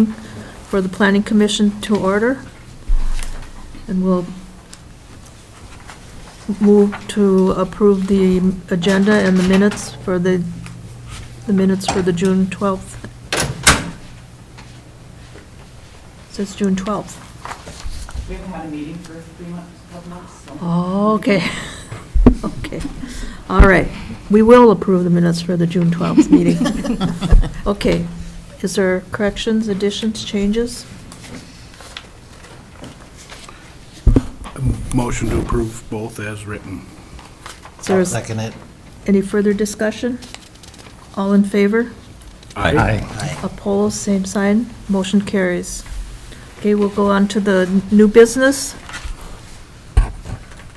for the Planning Commission to order, and we'll move to approve the agenda and the minutes for the June 12th. It says June 12th. We haven't had a meeting for 3 months, a couple months. So. Oh, okay. Okay. All right. We will approve the minutes for the June 12th meeting. Okay. Is there corrections, additions, changes? Motion to approve both as written. I'll second it. Any further discussion? All in favor? Aye. Opposed, same sign. Motion carries. Okay, we'll go on to the new business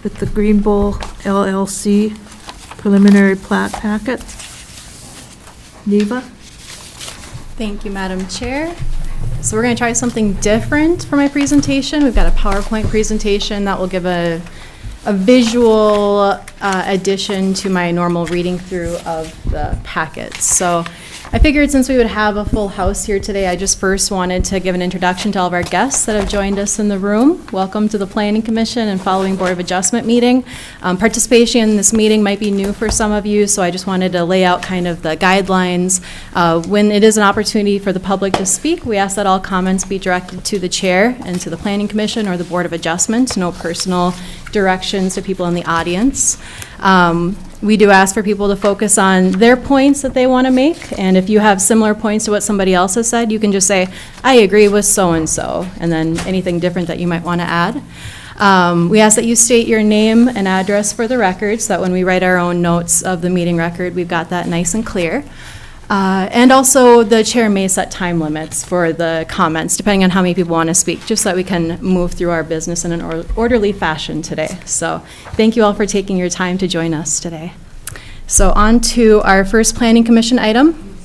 with the Bull LLC preliminary plat packet. Neva? Thank you, Madam Chair. So we're going to try something different for my presentation. We've got a PowerPoint presentation that will give a visual addition to my normal reading through of the packets. So I figured since we would have a full house here today, I just first wanted to give an introduction to all of our guests that have joined us in the room. Welcome to the Planning Commission and following Board of Adjustment meeting. Participation in this meeting might be new for some of you, so I just wanted to lay out kind of the guidelines. When it is an opportunity for the public to speak, we ask that all comments be directed to the chair and to the Planning Commission or the Board of Adjustment, no personal directions to people in the audience. We do ask for people to focus on their points that they want to make, and if you have similar points to what somebody else has said, you can just say, I agree with so-and-so, and then anything different that you might want to add. We ask that you state your name and address for the record, so that when we write our own notes of the meeting record, we've got that nice and clear. And also, the chair may set time limits for the comments, depending on how many people want to speak, just so that we can move through our business in an orderly fashion today. So thank you all for taking your time to join us today. So on to our first Planning Commission item.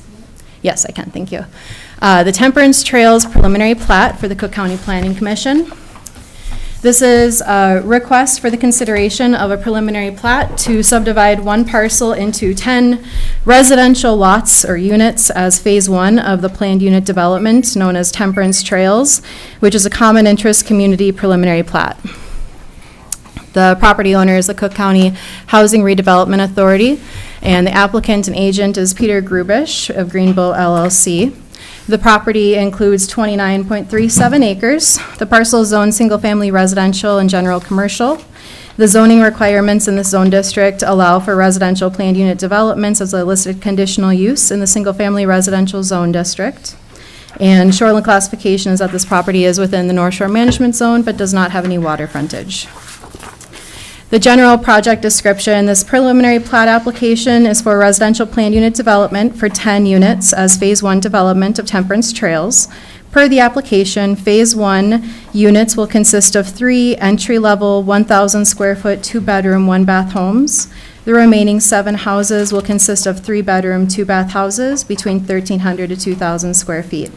Yes, I can, thank you. The Temperance Trails preliminary plat for the Cook County Planning Commission. This is a request for the consideration of a preliminary plat to subdivide one parcel into 10 residential lots or units as phase 1 of the planned unit development known as Temperance Trails, which is a common interest community preliminary plat. The property owner is the Cook County Housing Redevelopment Authority, and the applicant and agent is Peter Grubish of Bull LLC. The property includes 29.37 acres. The parcel is zoned single-family residential and general commercial. The zoning requirements in this zone district allow for residential planned unit developments as a listed conditional use in the single-family residential zone district. And shoreline classification is that this property is within the North Shore Management Zone but does not have any water frontage. The general project description, this preliminary plat application is for residential planned unit development for 10 units as phase 1 development of Temperance Trails. Per the application, phase 1 units will consist of 3 entry-level 1,000 square foot 2-bedroom 1-bath homes. The remaining 7 houses will consist of 3-bedroom 2-bath houses between 1,300 to 2,000 square feet.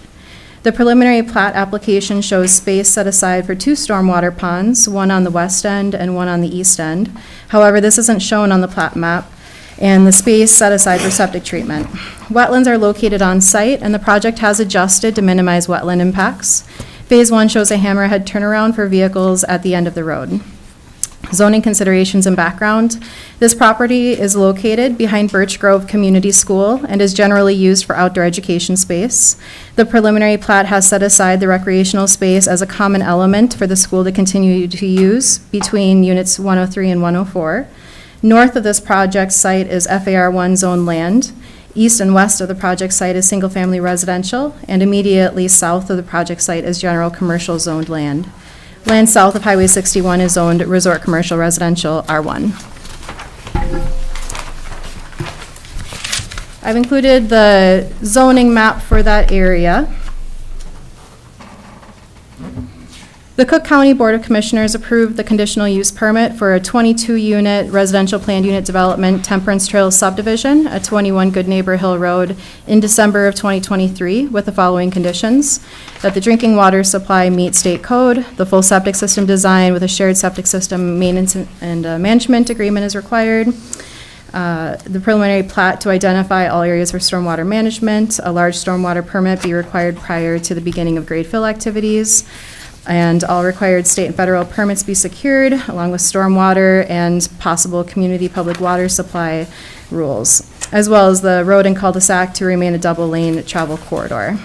The preliminary plat application shows space set aside for 2 stormwater ponds, one on the west end and one on the east end. However, this isn't shown on the plat map, and the space set aside for septic treatment. Wetlands are located on site, and the project has adjusted to minimize wetland impacts. Phase 1 shows a hammerhead turnaround for vehicles at the end of the road. Zoning considerations and background. This property is located behind Birch Grove Community School and is generally used for outdoor education space. The preliminary plat has set aside the recreational space as a common element for the school to continue to use between units 103 and 104. North of this project site is FAR1 zone land. East and west of the project site is single-family residential, and immediately south of the project site is general commercial zoned land. Land south of Highway 61 is zoned Resort Commercial Residential R1. I've included the zoning map for that area. The Cook County Board of Commissioners approved the conditional use permit for a 22-unit residential planned unit development Temperance Trails subdivision at 21 Good Neighbor Hill Road in December of 2023 with the following conditions: that the drinking water supply meet state code, the full septic system design with a shared septic system maintenance and management agreement is required, The preliminary plat to identify all areas for stormwater management. A large stormwater permit be required prior to the beginning of grade fill activities. And all required state and federal permits be secured, along with stormwater and possible community public water supply rules, as well as the road and cul-de-sac to remain a double-lane travel corridor.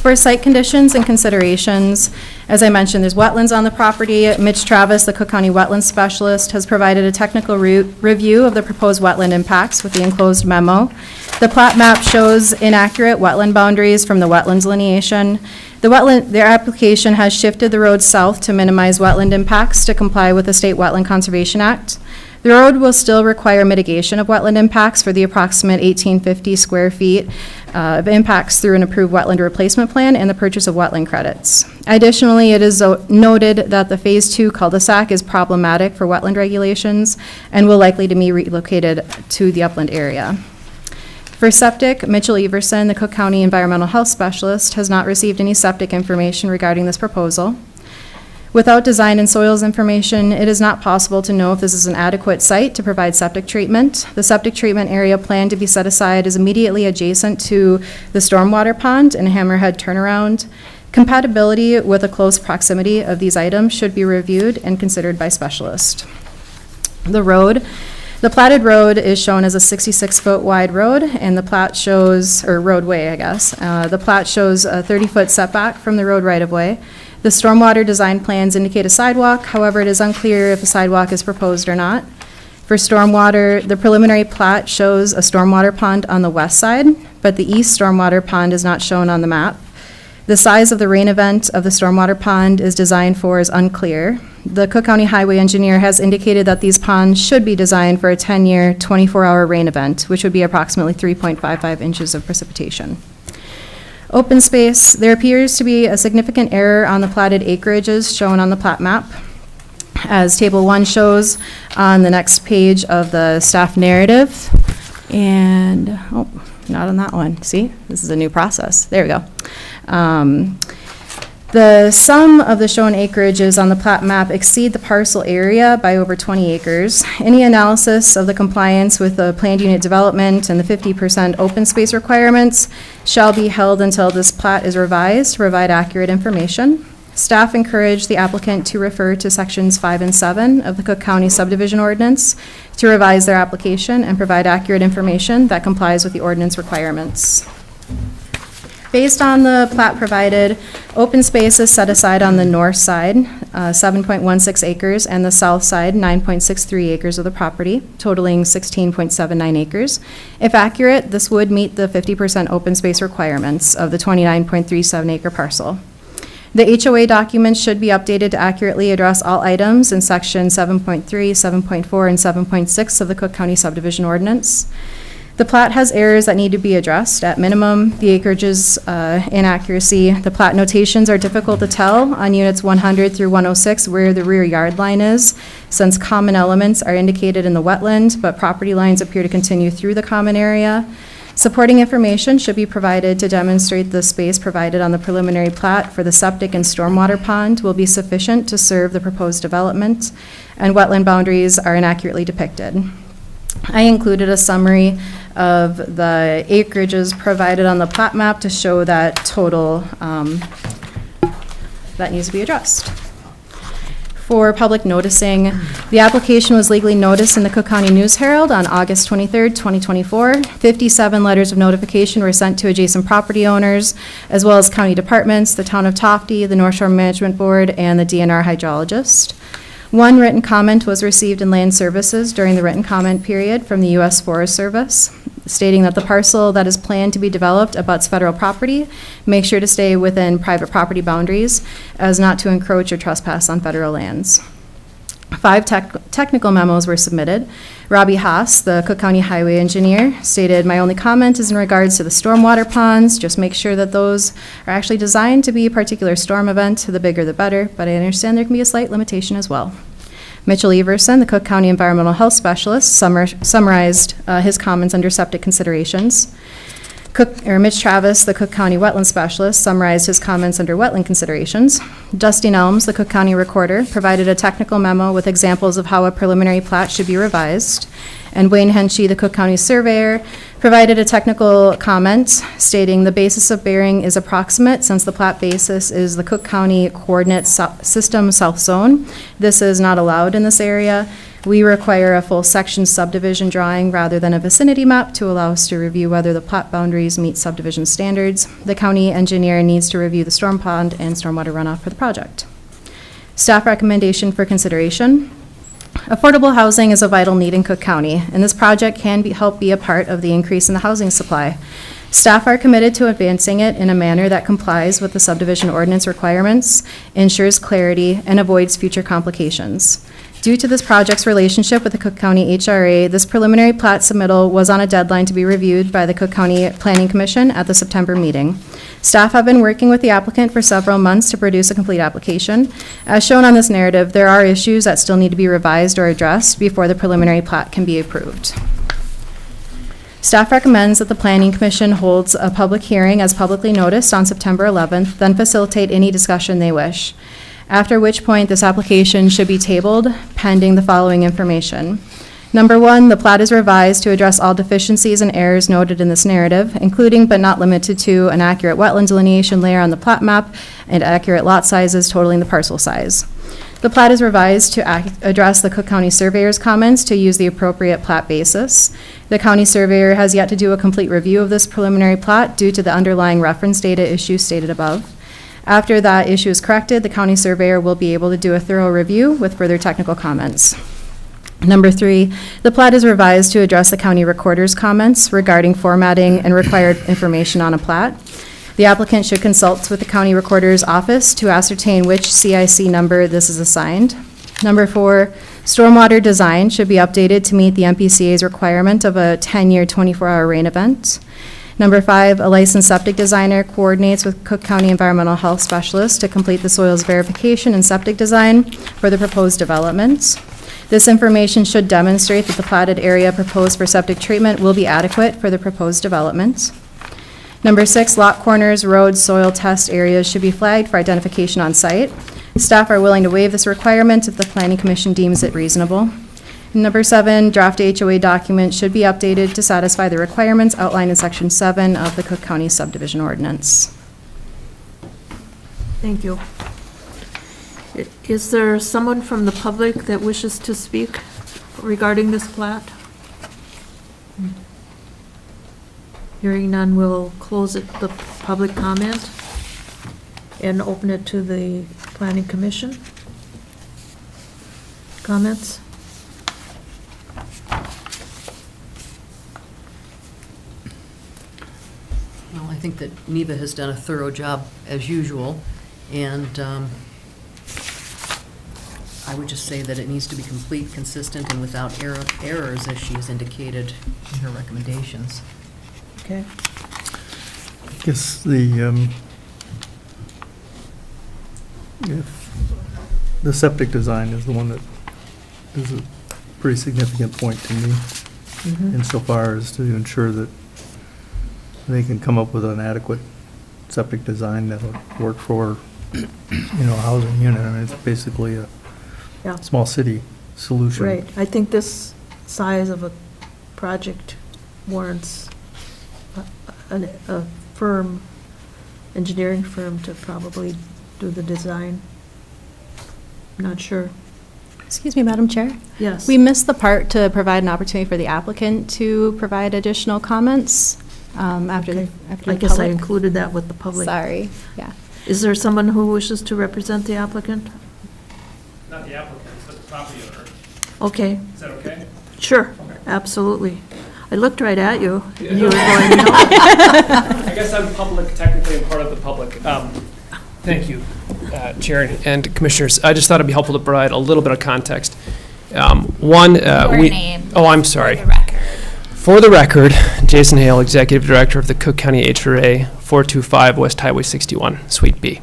For site conditions and considerations, as I mentioned, there's wetlands on the property. Mitch Travis, the Cook County Wetlands Specialist, has provided a technical review of the proposed wetland impacts with the enclosed memo. The plat map shows inaccurate wetland boundaries from the wetlands delineation. Their application has shifted the road south to minimize wetland impacts to comply with the State Wetland Conservation Act. The road will still require mitigation of wetland impacts for the approximate 1,850 square feet of impacts through an approved wetland replacement plan and the purchase of wetland credits. Additionally, it is noted that the Phase 2 cul-de-sac is problematic for wetland regulations and will likely to be relocated to the upland area. For septic, Mitchell Everson, the Cook County Environmental Health Specialist, has not received any septic information regarding this proposal. Without design and soils information, it is not possible to know if this is an adequate site to provide septic treatment. The septic treatment area planned to be set aside is immediately adjacent to the stormwater pond and hammerhead turnaround. Compatibility with a close proximity of these items should be reviewed and considered by specialists. The platted road is shown as a 66-foot wide road, and the plat shows, or roadway, I guess. The plat shows a 30-foot setback from the road right-of-way. The stormwater design plans indicate a sidewalk, however, it is unclear if a sidewalk is proposed or not. For stormwater, the preliminary plat shows a stormwater pond on the west side, but the east stormwater pond is not shown on the map. The size of the rain event of the stormwater pond is designed for is unclear. The Cook County Highway Engineer has indicated that these ponds should be designed for a 10-year, 24-hour rain event, which would be approximately 3.55 inches of precipitation. Open space, there appears to be a significant error on the platted acreages shown on the plat map. As Table 1 shows on the next page of the staff narrative. And, oh, not on that one. See, this is a new process. There we go. The sum of the shown acreages on the plat map exceed the parcel area by over 20 acres. Any analysis of the compliance with the planned unit development and the 50% open space requirements shall be held until this plat is revised to provide accurate information. Staff encourage the applicant to refer to sections 5 and 7 of the Cook County subdivision ordinance to revise their application and provide accurate information that complies with the ordinance requirements. Based on the plat provided, open space is set aside on the north side, 7.16 acres, and the south side, 9.63 acres of the property, totaling 16.79 acres. If accurate, this would meet the 50% open space requirements of the 29.37 acre parcel. The HOA documents should be updated to accurately address all items in section 7.3, 7.4, and 7.6 of the Cook County subdivision ordinance. The plat has errors that need to be addressed. At minimum, the acreage is inaccuracy. The plat notations are difficult to tell on units 100 through 106 where the rear yard line is, since common elements are indicated in the wetland, but property lines appear to continue through the common area. Supporting information should be provided to demonstrate the space provided on the preliminary plat for the septic and stormwater pond will be sufficient to serve the proposed development, and wetland boundaries are inaccurately depicted. I included a summary of the acreages provided on the plat map to show that total that needs to be addressed. For public noticing, the application was legally noticed in the Cook County News Herald on August 23rd, 2024. 57 letters of notification were sent to adjacent property owners, as well as county departments, the Town of Tofty, the North Shore Management Board, and the DNR hydrologist. One written comment was received in Land Services during the written comment period from the U.S. Forest Service, stating that the parcel that is planned to be developed abuts federal property. Make sure to stay within private property boundaries as not to encroach or trespass on federal lands. 5 technical memos were submitted. Robbie Haas, the Cook County Highway Engineer, stated, "My only comment is in regards to the stormwater ponds. Just make sure that those are actually designed to be a particular storm event. The bigger the better, but I understand there can be a slight limitation as well." Mitchell Everson, the Cook County Environmental Health Specialist, summarized his comments under septic considerations. Mitch Travis, the Cook County Wetland Specialist, summarized his comments under wetland considerations. Dustin Elms, the Cook County Recorder, provided a technical memo with examples of how a preliminary plat should be revised. And Wayne Henchy, the Cook County Surveyor, provided a technical comment stating the basis of bearing is approximate since the plat basis is the Cook County Coordinate System South Zone. This is not allowed in this area. We require a full section subdivision drawing rather than a vicinity map to allow us to review whether the plat boundaries meet subdivision standards. The county engineer needs to review the storm pond and stormwater runoff for the project. Staff recommendation for consideration. Affordable housing is a vital need in Cook County, and this project can help be a part of the increase in the housing supply. Staff are committed to advancing it in a manner that complies with the subdivision ordinance requirements, ensures clarity, and avoids future complications. Due to this project's relationship with the Cook County HRA, this preliminary plat submittal was on a deadline to be reviewed by the Cook County Planning Commission at the September meeting. Staff have been working with the applicant for several months to produce a complete application. As shown on this narrative, there are issues that still need to be revised or addressed before the preliminary plat can be approved. Staff recommends that the Planning Commission holds a public hearing as publicly noticed on September 11th, then facilitate any discussion they wish. After which point, this application should be tabled pending the following information. Number one, the plat is revised to address all deficiencies and errors noted in this narrative, including but not limited to an accurate wetland delineation layer on the plat map and accurate lot sizes totaling the parcel size. The plat is revised to address the Cook County Surveyor's comments to use the appropriate plat basis. The county surveyor has yet to do a complete review of this preliminary plat due to the underlying reference data issues stated above. After that issue is corrected, the county surveyor will be able to do a thorough review with further technical comments. Number three, the plat is revised to address the county recorder's comments regarding formatting and required information on a plat. The applicant should consult with the county recorder's office to ascertain which CIC number this is assigned. Number four, stormwater design should be updated to meet the MPCA's requirement of a 10-year, 24-hour rain event. Number five, a licensed septic designer coordinates with Cook County Environmental Health Specialist to complete the soils verification and septic design for the proposed development. This information should demonstrate that the platted area proposed for septic treatment will be adequate for the proposed development. Number six, lot corners, roads, soil test areas should be flagged for identification on site. Staff are willing to waive this requirement if the Planning Commission deems it reasonable. Number seven, draft HOA document should be updated to satisfy the requirements outlined in Section 7 of the Cook County Subdivision Ordinance. Thank you. Is there someone from the public that wishes to speak regarding this plat? Hearing none, we'll close it, the public comment, and open it to the Planning Commission. Comments? Well, I think that Neva has done a thorough job as usual, and I would just say that it needs to be complete, consistent, and without errors, as she has indicated in her recommendations. Okay. I guess the septic design is the one that is a pretty significant point to me, insofar as to ensure that they can come up with an adequate septic design that'll work for, a housing unit. I mean, it's basically a Yeah. small city solution. Right. I think this size of a project warrants a firm, engineering firm to probably do the design. Not sure. Excuse me, Madam Chair. Yes. We missed the part to provide an opportunity for the applicant to provide additional comments after the Okay. after I the guess I public. included that with the public. Sorry, yeah. Is there someone who wishes to represent the applicant? Not the applicant, but the property owner. Okay, Is that okay? sure, Okay. absolutely. I looked right at you. And you were going, no. I guess I'm public, technically I'm part of the public. Thank you, Chair and Commissioners. I just thought it'd be helpful to provide a little bit of context. Your name. Oh, I'm sorry. For the record. For the record, Jason Hale, Executive Director of the Cook County HRA, 425 West Highway 61, Suite B.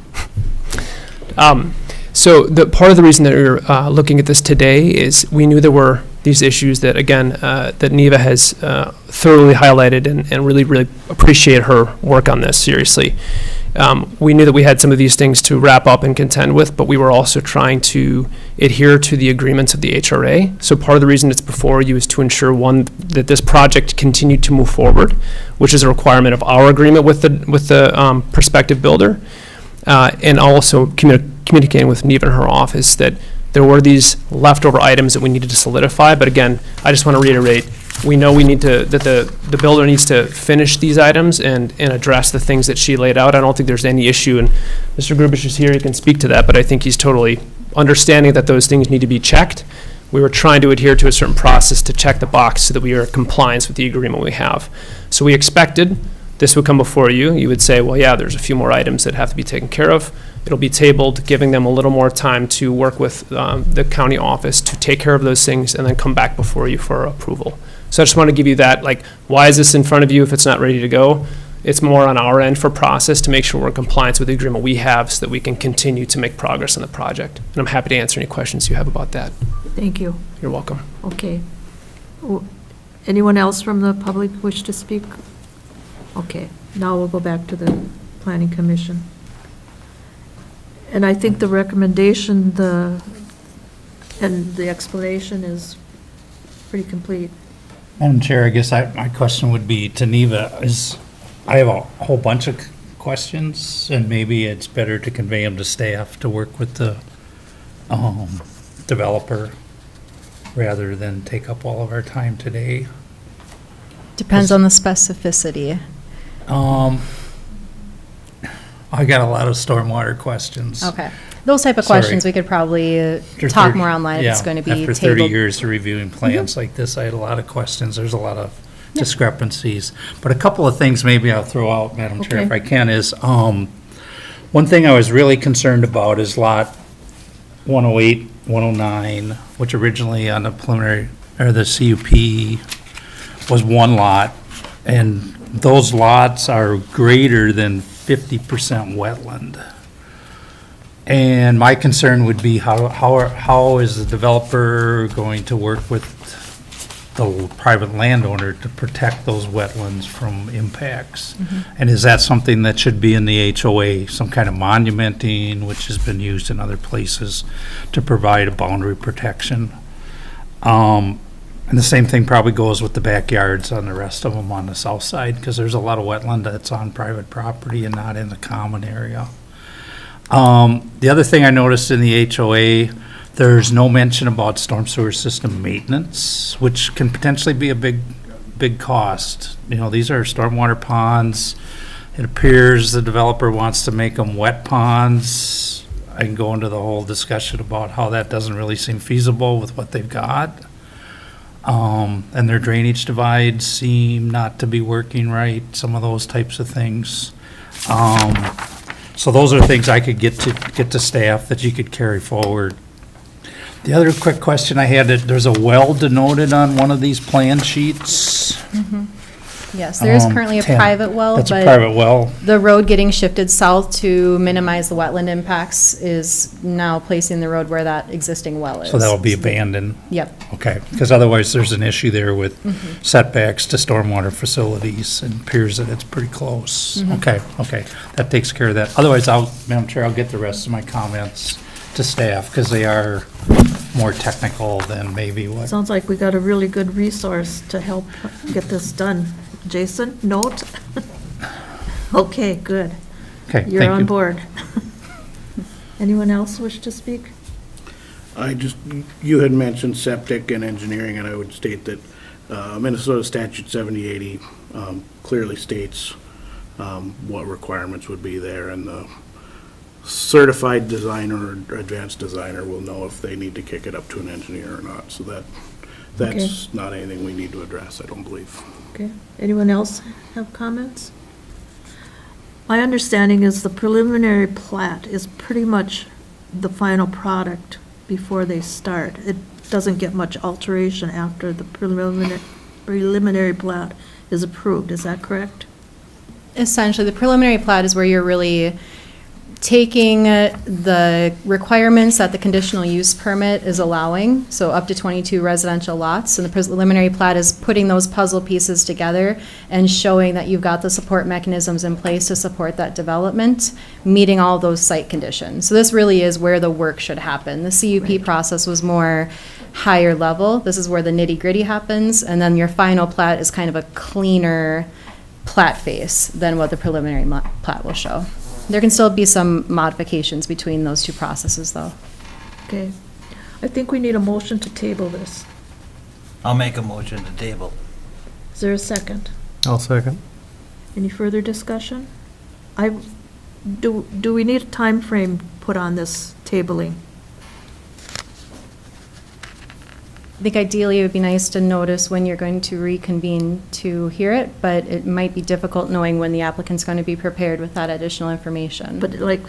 So part of the reason that we're looking at this today is we knew there were these issues that, again, that Neva has thoroughly highlighted, and really, really appreciate her work on this, seriously. We knew that we had some of these things to wrap up and contend with, but we were also trying to adhere to the agreements of the HRA. So part of the reason it's before you is to ensure, one, that this project continued to move forward, which is a requirement of our agreement with the prospective builder, and also communicating with Neva and her office that there were these leftover items that we needed to solidify. But again, I just want to reiterate, we know that the builder needs to finish these items and address the things that she laid out. I don't think there's any issue, and Mr. Grubish is here, he can speak to that, but I think he's totally understanding that those things need to be checked. We were trying to adhere to a certain process to check the box so that we are in compliance with the agreement we have. So we expected this would come before you. You would say, well, yeah, there's a few more items that have to be taken care of. It'll be tabled, giving them a little more time to work with the county office to take care of those things and then come back before you for approval. So I just want to give you that, like, why is this in front of you if it's not ready to go? It's more on our end for process to make sure we're in compliance with the agreement we have so that we can continue to make progress on the project. And I'm happy to answer any questions you have about that. Thank you. You're welcome. Okay. Anyone else from the public wish to speak? Okay, now we'll go back to the Planning Commission. And I think the recommendation, and the explanation is pretty complete. Madam Chair, I guess my question would be to Neva, I have a whole bunch of questions, and maybe it's better to convey them to staff to work with the developer rather than take up all of our time today. Depends on the specificity. I got a lot of stormwater questions. Okay. Those type of Sorry. questions, we could probably After talk 30 more online if it's yeah, going to be After tabled. 30 years of reviewing plans like this, I had a lot of questions. There's a lot of discrepancies. But a couple of things maybe I'll throw out, Madam Chair, if Okay. I can, is one thing I was really concerned about is lot 108, 109, which originally on the preliminary, or the CUP, was one lot. And those lots are greater than 50% wetland. And my concern would be how is the developer going to work with the private landowner to protect those wetlands from impacts? And is that something that should be in the HOA, some kind of monumenting, which has been used in other places to provide a boundary protection? And the same thing probably goes with the backyards on the rest of them on the south side, because there's a lot of wetland that's on private property and not in the common area. The other thing I noticed in the HOA, there's no mention about storm sewer system maintenance, which can potentially be a big cost. You know, these are stormwater ponds. It appears the developer wants to make them wet ponds. I can go into the whole discussion about how that doesn't really seem feasible with what they've got. And their drainage divides seem not to be working right, some of those types of things. So those are things I could get to staff that you could carry forward. The other quick question I had, there's a well denoted on one of these plan sheets. Yes, there is currently a 10. private well, That's a but private well. the road getting shifted south to minimize the wetland impacts is now placing the road where that existing well is. So that'll be abandoned. Yep. Okay, because otherwise there's an issue there with setbacks to stormwater facilities, and appears that it's pretty close. Okay, that takes care of that. Otherwise, Madam Chair, I'll get the rest of my comments to staff, because they are more technical than maybe what. Sounds like we got a really good resource to help get this done. Jason, note? Okay, good. Okay, thank you. You're on board. Anyone else wish to speak? You had mentioned septic and engineering, and I would state that Minnesota Statute 7080 clearly states what requirements would be there, and the certified designer or advanced designer will know if they need to kick it up to an engineer or not. So that's not anything we need to address, I don't believe. Okay. Anyone else have comments? My understanding is the preliminary plat is pretty much the final product before they start. It doesn't get much alteration after the preliminary plat is approved. Is that correct? Essentially, the preliminary plat is where you're really taking the requirements that the conditional use permit is allowing, so up to 22 residential lots, and the preliminary plat is putting those puzzle pieces together and showing that you've got the support mechanisms in place to support that development, meeting all those site conditions. So this really is where the work should happen. The CUP process was more higher level. This is where the nitty-gritty happens, and then your final plat is kind of a cleaner plat face than what the preliminary plat will show. There can still be some modifications between those two processes, though. Okay. I think we need a motion to table this. I'll make a motion to table. Is there a second? I'll second. Any further discussion? Do we need a time frame put on this tabling? I think ideally it would be nice to notice when you're going to reconvene to hear it, but it might be difficult knowing when the applicant's going to be prepared with that additional information. But like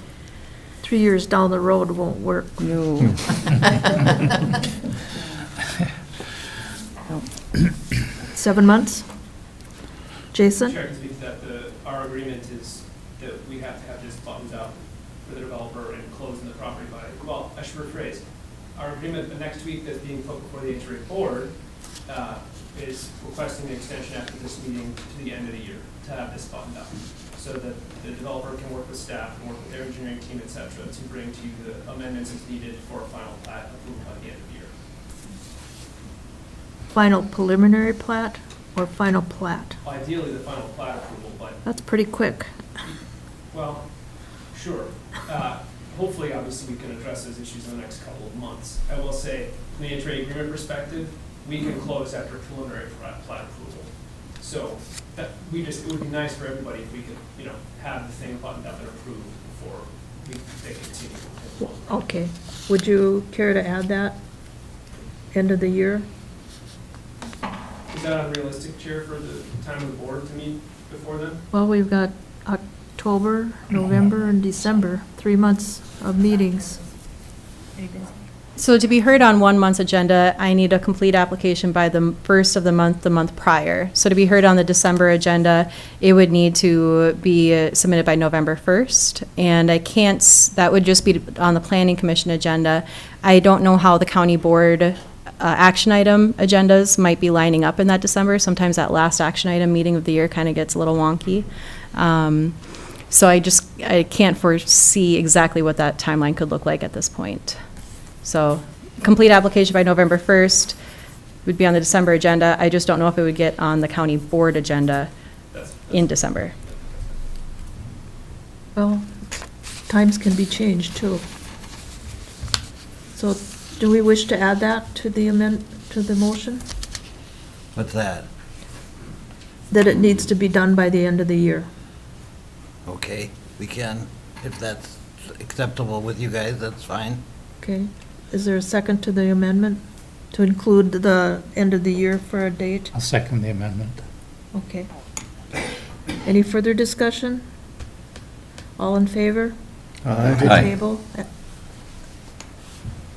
3 years down the road won't work. No. 7 months? Jason? Chair, to speak that our agreement is that we have to have this buttoned up for the developer and closing the property by, well, I should rephrase. Our agreement next week that's being put before the HRA board is requesting the extension after this meeting to the end of the year to have this buttoned up, so that the developer can work with staff and work with their engineering team, et cetera, to bring to you the amendments as needed for a final plat approval by the end of the year. Final preliminary plat or final plat? Ideally, the final plat approval, but, That's pretty quick. well, sure. Hopefully, obviously, we can address those issues in the next couple of months. I will say, from the HRA agreement perspective, we can close after preliminary plat approval. So that, it would be nice for everybody if we could, have the thing buttoned up and approved before they continue. Okay. Would you care to add that? End of the year? Is that unrealistic, Chair, for the time of the board to meet before then? Well, we've got October, November, and December, 3 months of meetings. So to be heard on 1 month's agenda, I need a complete application by the first of the month prior. So to be heard on the December agenda, it would need to be submitted by November 1st. And I can't, that would just be on the Planning Commission agenda. I don't know how the county board action item agendas might be lining up in that December. Sometimes that last action item meeting of the year kind of gets a little wonky. So I can't foresee exactly what that timeline could look like at this point. So complete application by November 1st would be on the December agenda. I just don't know if it would get on the county board agenda in December. Well, times can be changed too. So do we wish to add that to the to the motion? What's that? That it needs to be done by the end of the year? Okay, we can. If that's acceptable with you guys, that's fine. Okay. Is there a second to the amendment to include the end of the year for a date? I'll second the amendment. Okay. Any further discussion? All in favor? Of the Aye. table?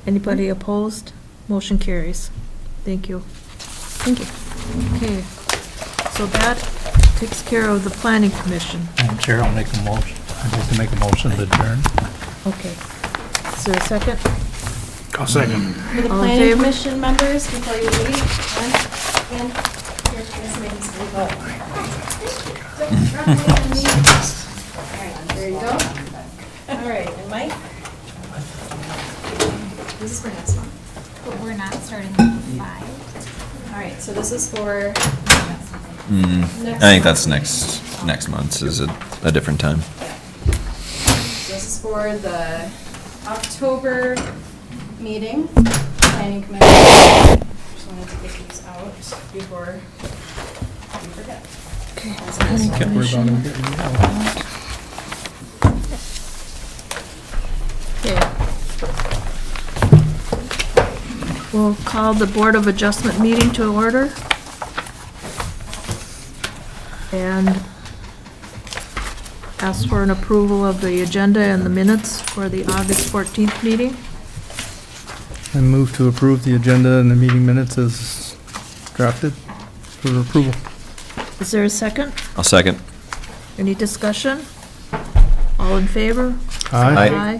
Anybody opposed? Motion carries. Thank you. Thank you. Okay. So that takes care of the Planning Commission. Madam Chair, I'll make a motion. I'd like to make a motion to adjourn. Okay. Is there a second? I'll second. For the All in planning favor? commission members, before you leave, and here, this makes me vote. There you go. All right, and Mike? This is for next month. But we're not starting at 5. All right, so this is for I think that's next month's is a different time. This is for the October meeting, planning commission. Just wanted to get these out before we forget. Okay. Can't worry about them getting out. Okay. We'll call the Board of Adjustment meeting to order. And ask for an approval of the agenda and the minutes for the August 14th meeting. I move to approve the agenda and the meeting minutes as drafted for approval. Is there a second? I'll second. Any discussion? All in favor? Aye.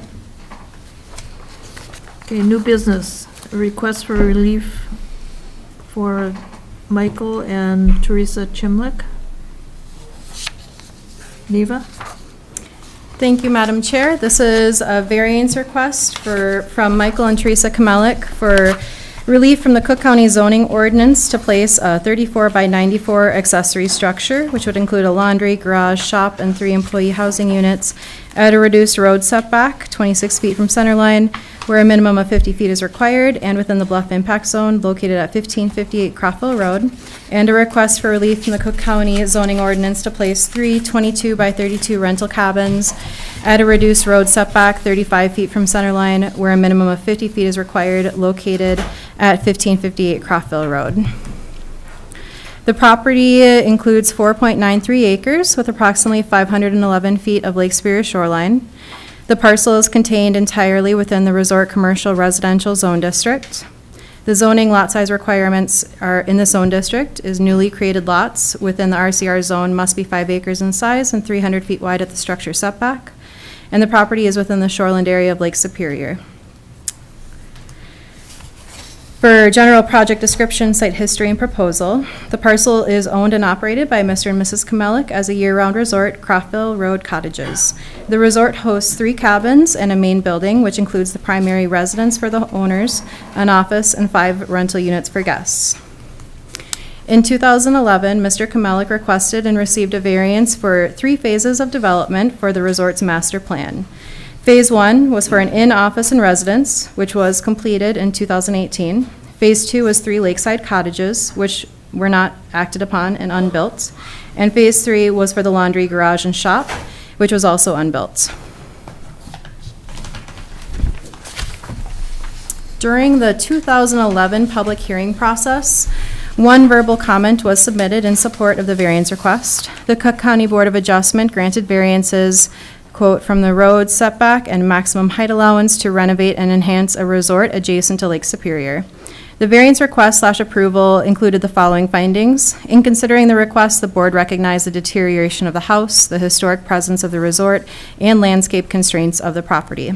Okay, new business, a request for relief for Michael and Teresa Chimlick. Neva? Thank you, Madam Chair. This is a variance request from Michael and Teresa Kamelik for relief from the Cook County zoning ordinance to place a 34 by 94 accessory structure, which would include a laundry, garage, shop, and 3 employee housing units at a reduced road setback, 26 feet from center line, where a minimum of 50 feet is required, and within the bluff impact zone located at 1558 Crawford Road, and a request for relief from the Cook County zoning ordinance to place 3 22 by 32 rental cabins at a reduced road setback, 35 feet from center line, where a minimum of 50 feet is required, located at 1558 Crawford Road. The property includes 4.93 acres with approximately 511 feet of Lake Superior shoreline. The parcel is contained entirely within the Resort Commercial Residential Zone District. The zoning lot size requirements are in the zone district is newly created lots within the RCR zone must be 5 acres in size and 300 feet wide at the structure setback. And the property is within the shoreland area of Lake Superior. For general project description, site history, and proposal, the parcel is owned and operated by Mr. and Mrs. Kamelik as a year-round resort, Crawford Road Cottages. The resort hosts 3 cabins and a main building, which includes the primary residence for the owners, an office, and 5 rental units for guests. In 2011, Mr. Kamelik requested and received a variance for 3 phases of development for the resort's master plan. Phase 1 was for an in-office and residence, which was completed in 2018. Phase 2 was 3 lakeside cottages, which were not acted upon and unbuilt. And Phase 3 was for the laundry, garage, and shop, which was also unbuilt. During the 2011 public hearing process, 1 verbal comment was submitted in support of the variance request. The Cook County Board of Adjustment granted variances, quote, from the road setback and maximum height allowance to renovate and enhance a resort adjacent to Lake Superior. The variance request/approval included the following findings. In considering the request, the board recognized the deterioration of the house, the historic presence of the resort, and landscape constraints of the property.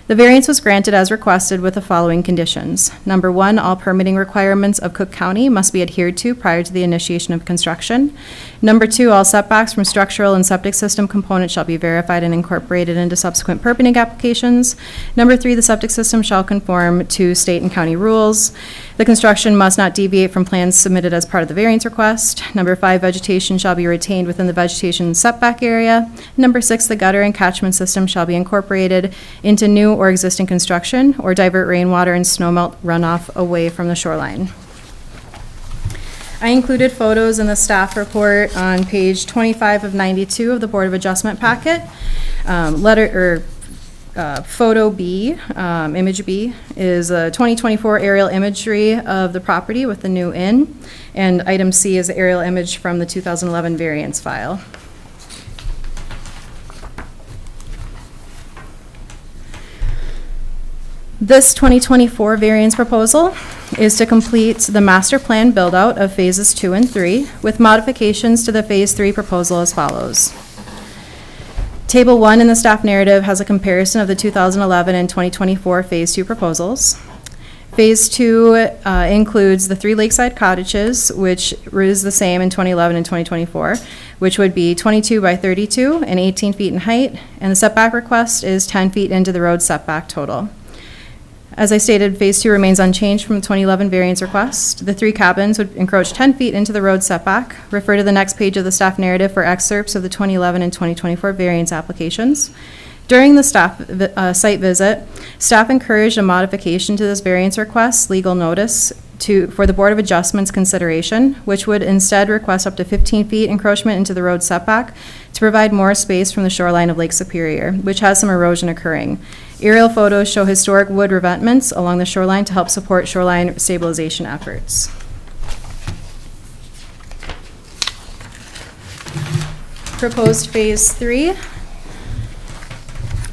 The variance was granted as requested with the following conditions. Number 1, all permitting requirements of Cook County must be adhered to prior to the initiation of construction. Number 2, all setbacks from structural and septic system components shall be verified and incorporated into subsequent permitting applications. Number 3, the septic system shall conform to state and county rules. The construction must not deviate from plans submitted as part of the variance request. Number 5, vegetation shall be retained within the vegetation setback area. Number 6, the gutter and catchment system shall be incorporated into new or existing construction or divert rainwater and snowmelt runoff away from the shoreline. I included photos in the staff report on page 25 of 92 of the Board of Adjustment packet. Photo B, image B, is a 2024 aerial imagery of the property with the new inn, and item C is the aerial image from the 2011 variance file. This 2024 variance proposal is to complete the master plan build-out of phases 2 and 3 with modifications to the phase 3 proposal as follows. Table 1 in the staff narrative has a comparison of the 2011 and 2024 phase 2 proposals. Phase 2 includes the 3 lakeside cottages, which is the same in 2011 and 2024, which would be 22 by 32 and 18 feet in height, and the setback request is 10 feet into the road setback total. As I stated, Phase 2 remains unchanged from the 2011 variance request. The 3 cabins would encroach 10 feet into the road setback. Refer to the next page of the staff narrative for excerpts of the 2011 and 2024 variance applications. During the staff site visit, staff encouraged a modification to this variance request, legal notice, for the Board of Adjustment's consideration, which would instead request up to 15 feet encroachment into the road setback to provide more space from the shoreline of Lake Superior, which has some erosion occurring. Aerial photos show historic wood revetments along the shoreline to help support shoreline stabilization efforts. Proposed Phase 3.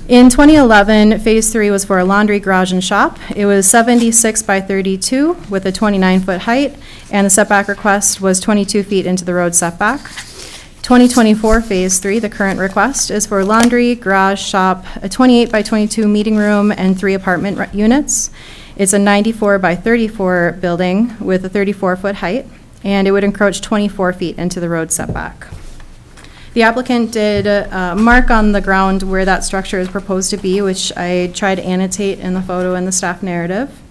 In 2011, Phase 3 was for a laundry, garage, and shop. It was 76 by 32 with a 29-foot height, and the setback request was 22 feet into the road setback. 2024 Phase 3, the current request is for laundry, garage, shop, a 28 by 22 meeting room, and 3 apartment units. It's a 94 by 34 building with a 34-foot height, and it would encroach 24 feet into the road setback. The applicant did mark on the ground where that structure is proposed to be, which I tried to annotate in the photo in the staff narrative.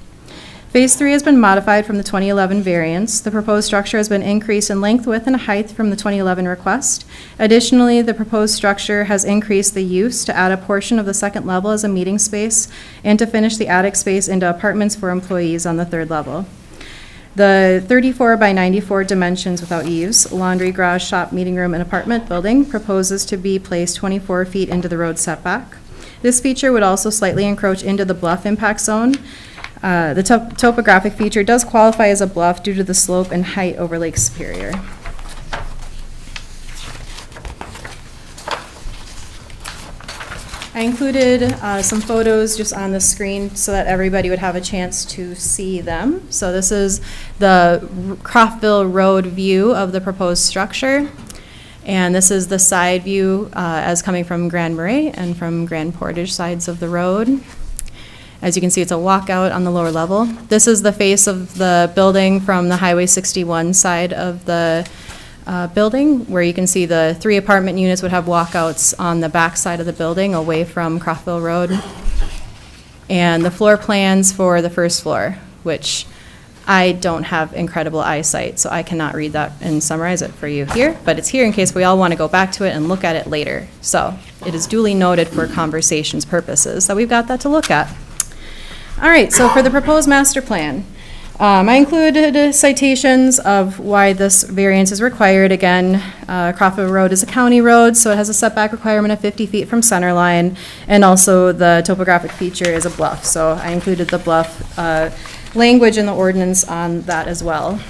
Phase 3 has been modified from the 2011 variance. The proposed structure has been increased in length, width, and height from the 2011 request. Additionally, the proposed structure has increased the use to add a portion of the second level as a meeting space and to finish the attic space into apartments for employees on the third level. The 34 by 94 dimensions without eaves, laundry, garage, shop, meeting room, and apartment building proposes to be placed 24 feet into the road setback. This feature would also slightly encroach into the bluff impact zone. The topographic feature does qualify as a bluff due to the slope and height over Lake Superior. I included some photos just on the screen so that everybody would have a chance to see them. So this is the Croftville Road view of the proposed structure. And this is the side view as coming from Grand Marais and from Grand Portage sides of the road. As you can see, it's a walkout on the lower level. This is the face of the building from the Highway 61 side of the building, where you can see the 3 apartment units would have walkouts on the back side of the building away from Croftville Road. And the floor plans for the first floor, which I don't have incredible eyesight, so I cannot read that and summarize it for you here, but it's here in case we all want to go back to it and look at it later. So it is duly noted for conversations purposes that we've got that to look at. All right, so for the proposed master plan, I included citations of why this variance is required. Again, Croftville Road is a county road, so it has a setback requirement of 50 feet from center line, and also the topographic feature is a bluff. So I included the bluff language in the ordinance on that as well.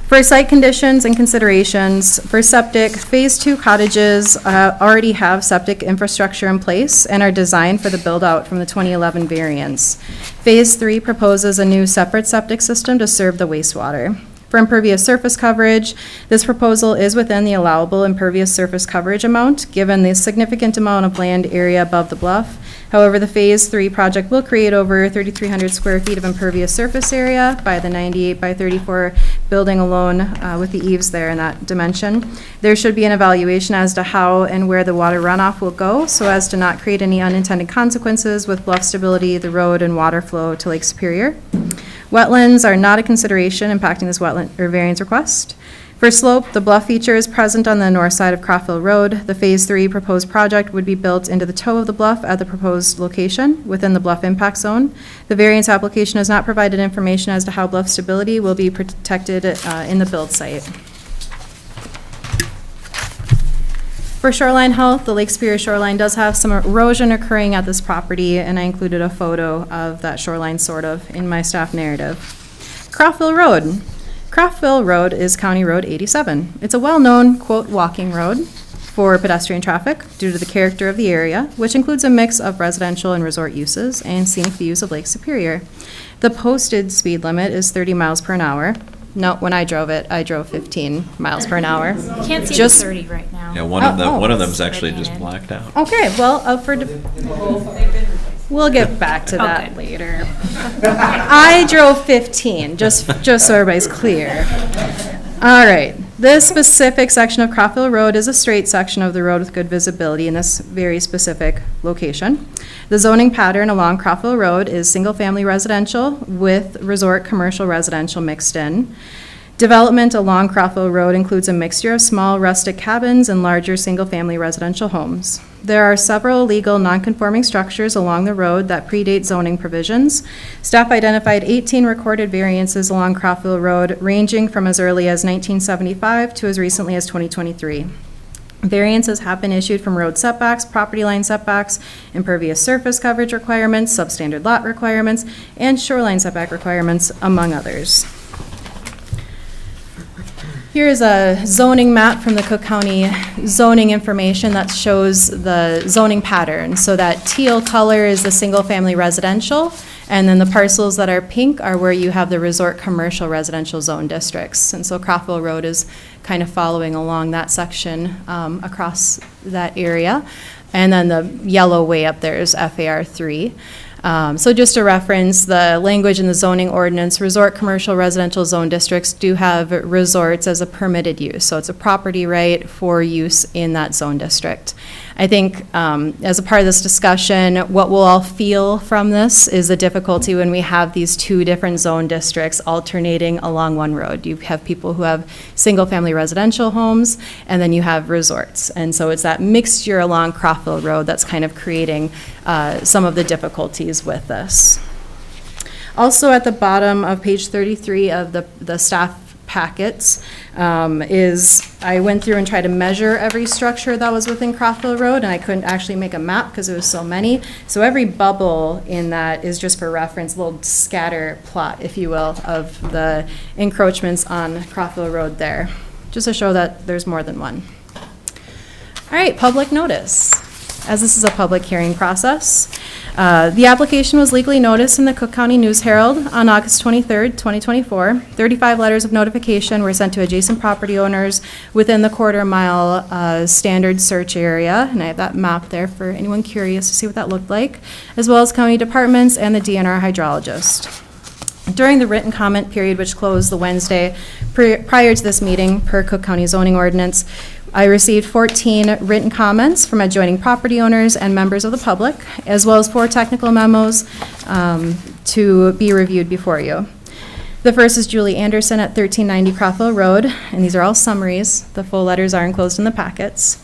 For site conditions and considerations, for septic, Phase 2 cottages already have septic infrastructure in place and are designed for the build-out from the 2011 variance. Phase 3 proposes a new separate septic system to serve the wastewater. For impervious surface coverage, this proposal is within the allowable impervious surface coverage amount, given the significant amount of land area above the bluff. However, the Phase 3 project will create over 3,300 square feet of impervious surface area by the 98 by 34 building alone with the eaves there in that dimension. There should be an evaluation as to how and where the water runoff will go so as to not create any unintended consequences with bluff stability, the road, and water flow to Lake Superior. Wetlands are not a consideration impacting this wetland or variance request. For slope, the bluff feature is present on the north side of Croftville Road. The Phase 3 proposed project would be built into the toe of the bluff at the proposed location within the bluff impact zone. The variance application has not provided information as to how bluff stability will be protected in the build site. For shoreline health, the Lake Superior shoreline does have some erosion occurring at this property, and I included a photo of that shoreline sort of in my staff narrative. Croftville Road. Croftville Road is County Road 87. It's a well-known, quote, walking road for pedestrian traffic due to the character of the area, which includes a mix of residential and resort uses and scenic views of Lake Superior. The posted speed limit is 30 miles per hour. No, when I drove it, I drove 15 miles per hour. You can't see Just- the 30 right now. Yeah, Oh. one of them's actually just blacked out. Okay, well, we'll get back to that Okay. later. I drove 15, just so everybody's clear. All right, this specific section of Croftville Road is a straight section of the road with good visibility in this very specific location. The zoning pattern along Croftville Road is single-family residential with resort commercial residential mixed in. Development along Croftville Road includes a mixture of small rustic cabins and larger single-family residential homes. There are several legal non-conforming structures along the road that predate zoning provisions. Staff identified 18 recorded variances along Croftville Road, ranging from as early as 1975 to as recently as 2023. Variances have been issued from road setbacks, property line setbacks, impervious surface coverage requirements, substandard lot requirements, and shoreline setback requirements, among others. Here is a zoning map from the Cook County zoning information that shows the zoning pattern. So that teal color is the single-family residential, And then the parcels that are pink are where you have the resort commercial residential zone districts. And so Crawford Road is kind of following along that section across that area. And then the yellow way up there is FAR 3. So just to reference the language in the zoning ordinance, resort commercial residential zone districts do have resorts as a permitted use. So it's a property right for use in that zone district. I think as a part of this discussion, what we'll all feel from this is the difficulty when we have these two different zone districts alternating along one road. You have people who have single-family residential homes, and then you have resorts. And so it's that mixture along Crawford Road that's kind of creating some of the difficulties with this. Also at the bottom of page 33 of the staff packets is I went through and tried to measure every structure that was within Crawford Road, and I couldn't actually make a map because there was so many. So every bubble in that is just for reference, a little scatter plot, if you will, of the encroachments on Crawford Road there, just to show that there's more than one. All right, public notice. As this is a public hearing process, the application was legally noticed in the Cook County News Herald on August 23rd, 2024. 35 letters of notification were sent to adjacent property owners within the quarter-mile standard search area, and I have that map there for anyone curious to see what that looked like, as well as county departments and the DNR hydrologist. During the written comment period, which closed the Wednesday prior to this meeting per Cook County zoning ordinance, I received 14 written comments from adjoining property owners and members of the public, as well as 4 technical memos to be reviewed before you. The first is Julie Anderson at 1390 Crawford Road, and these are all summaries. The full letters are enclosed in the packets.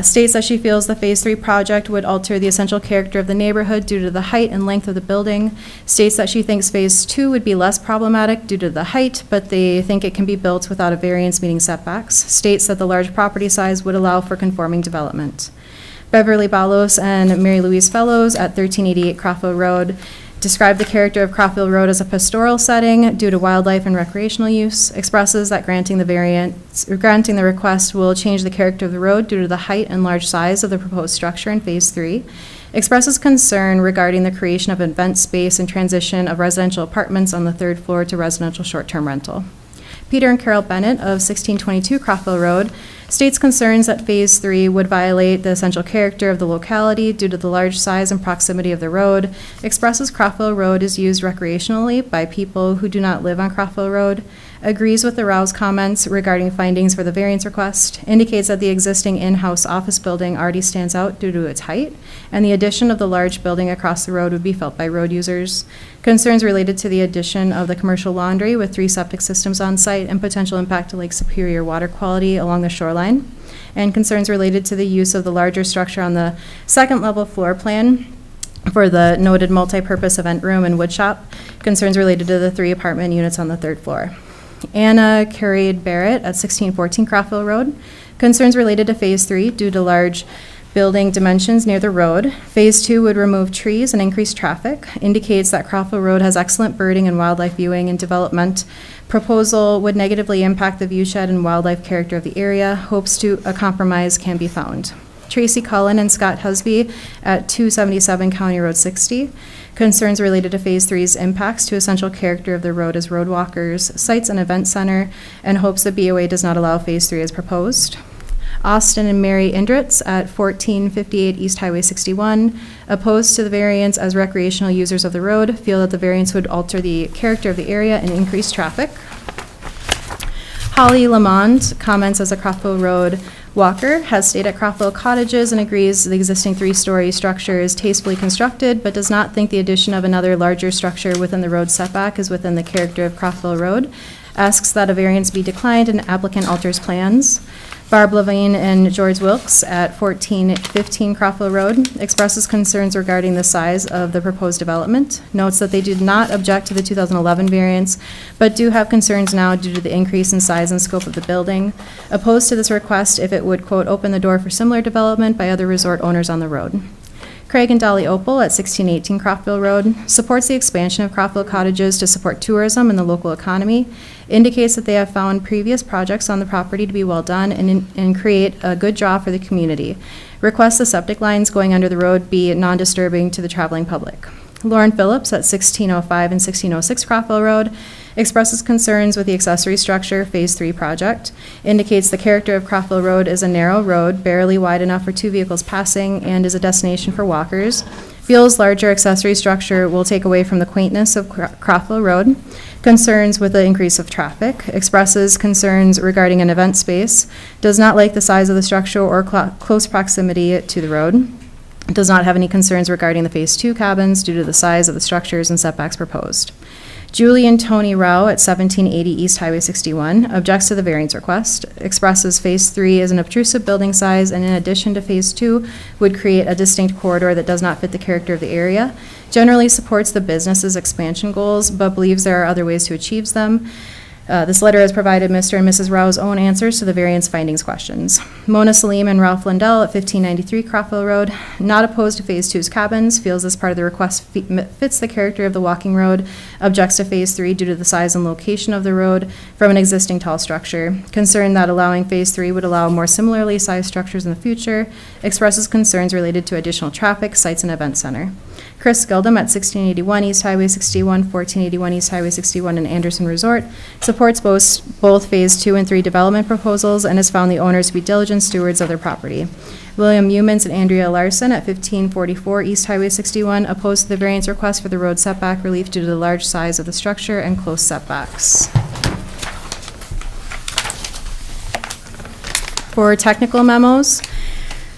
States that she feels the Phase 3 project would alter the essential character of the neighborhood due to the height and length of the building. States that she thinks Phase 2 would be less problematic due to the height, but they think it can be built without a variance meeting setbacks. States that the large property size would allow for conforming development. Beverly Balos and Mary Louise Fellows at 1388 Crawford Road describe the character of Crawford Road as a pastoral setting due to wildlife and recreational use, expresses that granting the request will change the character of the road due to the height and large size of the proposed structure in Phase 3, expresses concern regarding the creation of event space and transition of residential apartments on the 3rd floor to residential short-term rental. Peter and Carol Bennett of 1622 Crawford Road states concerns that Phase 3 would violate the essential character of the locality due to the large size and proximity of the road, expresses Crawford Road is used recreationally by people who do not live on Crawford Road, agrees with the Rouse comments regarding findings for the variance request, indicates that the existing in-house office building already stands out due to its height, and the addition of the large building across the road would be felt by road users. Concerns related to the addition of the commercial laundry with 3 septic systems on site and potential impact to Lake Superior water quality along the shoreline, and concerns related to the use of the larger structure on the 2nd level floor plan for the noted multi-purpose event room and wood shop, concerns related to the 3 apartment units on the 3rd floor. Anna Carade Barrett at 1614 Crawford Road, concerns related to Phase 3 due to large building dimensions near the road. Phase 2 would remove trees and increase traffic, indicates that Crawford Road has excellent birding and wildlife viewing and development. Proposal would negatively impact the viewshed and wildlife character of the area, hopes to a compromise can be found. Tracy Cullen and Scott Husby at 277 County Road 60. Concerns related to Phase 3's impacts to essential character of the road as road walkers, sites and event center, and hopes the BOA does not allow Phase 3 as proposed. Austin and Mary Indritz at 1458 East Highway 61, opposed to the variance as recreational users of the road, feel that the variance would alter the character of the area and increase traffic. Holly Lamont comments as a Crawford Road walker, has stayed at Crawford Cottages and agrees the existing 3-story structure is tastefully constructed, but does not think the addition of another larger structure within the road setback is within the character of Crawford Road. Asks that a variance be declined and applicant alters plans. Barb Levine and George Wilkes at 1415 Crawford Road expresses concerns regarding the size of the proposed development, notes that they did not object to the 2011 variance, but do have concerns now due to the increase in size and scope of the building, opposed to this request if it would, quote, open the door for similar development by other resort owners on the road. Craig and Dolly Opal at 1618 Crawford Road supports the expansion of Crawford Cottages to support tourism and the local economy, indicates that they have found previous projects on the property to be well done and create a good draw for the community. Requests the septic lines going under the road be non-disturbing to the traveling public. Lauren Phillips at 1605 and 1606 Crawford Road expresses concerns with the accessory structure Phase 3 project, indicates the character of Crawford Road is a narrow road, barely wide enough for 2 vehicles passing, and is a destination for walkers, feels larger accessory structure will take away from the quaintness of Crawford Road, concerns with the increase of traffic, expresses concerns regarding an event space, does not like the size of the structure or close proximity to the road, does not have any concerns regarding the Phase 2 cabins due to the size of the structures and setbacks proposed. Julie and Tony Rao at 1780 East Highway 61 objects to the variance request, expresses Phase 3 is an obtrusive building size and in addition to Phase 2 would create a distinct corridor that does not fit the character of the area, generally supports the business's expansion goals, but believes there are other ways to achieve them. This letter has provided Mr. and Mrs. Rao's own answers to the variance findings questions. Mona Salim and Ralph Lindell at 1593 Crawford Road, not opposed to Phase 2's cabins, feels this part of the request fits the character of the walking road, objects to Phase 3 due to the size and location of the road from an existing tall structure, concerned that allowing Phase 3 would allow more similarly sized structures in the future, expresses concerns related to additional traffic, sites, and event center. Chris Gildem at 1681 East Highway 61, 1481 East Highway 61, and Anderson Resort supports both Phase 2 and 3 development proposals and has found the owners to be diligent stewards of their property. William Humans and Andrea Larson at 1544 East Highway 61 opposed to the variance request for the road setback relief due to the large size of the structure and close setbacks. For technical memos,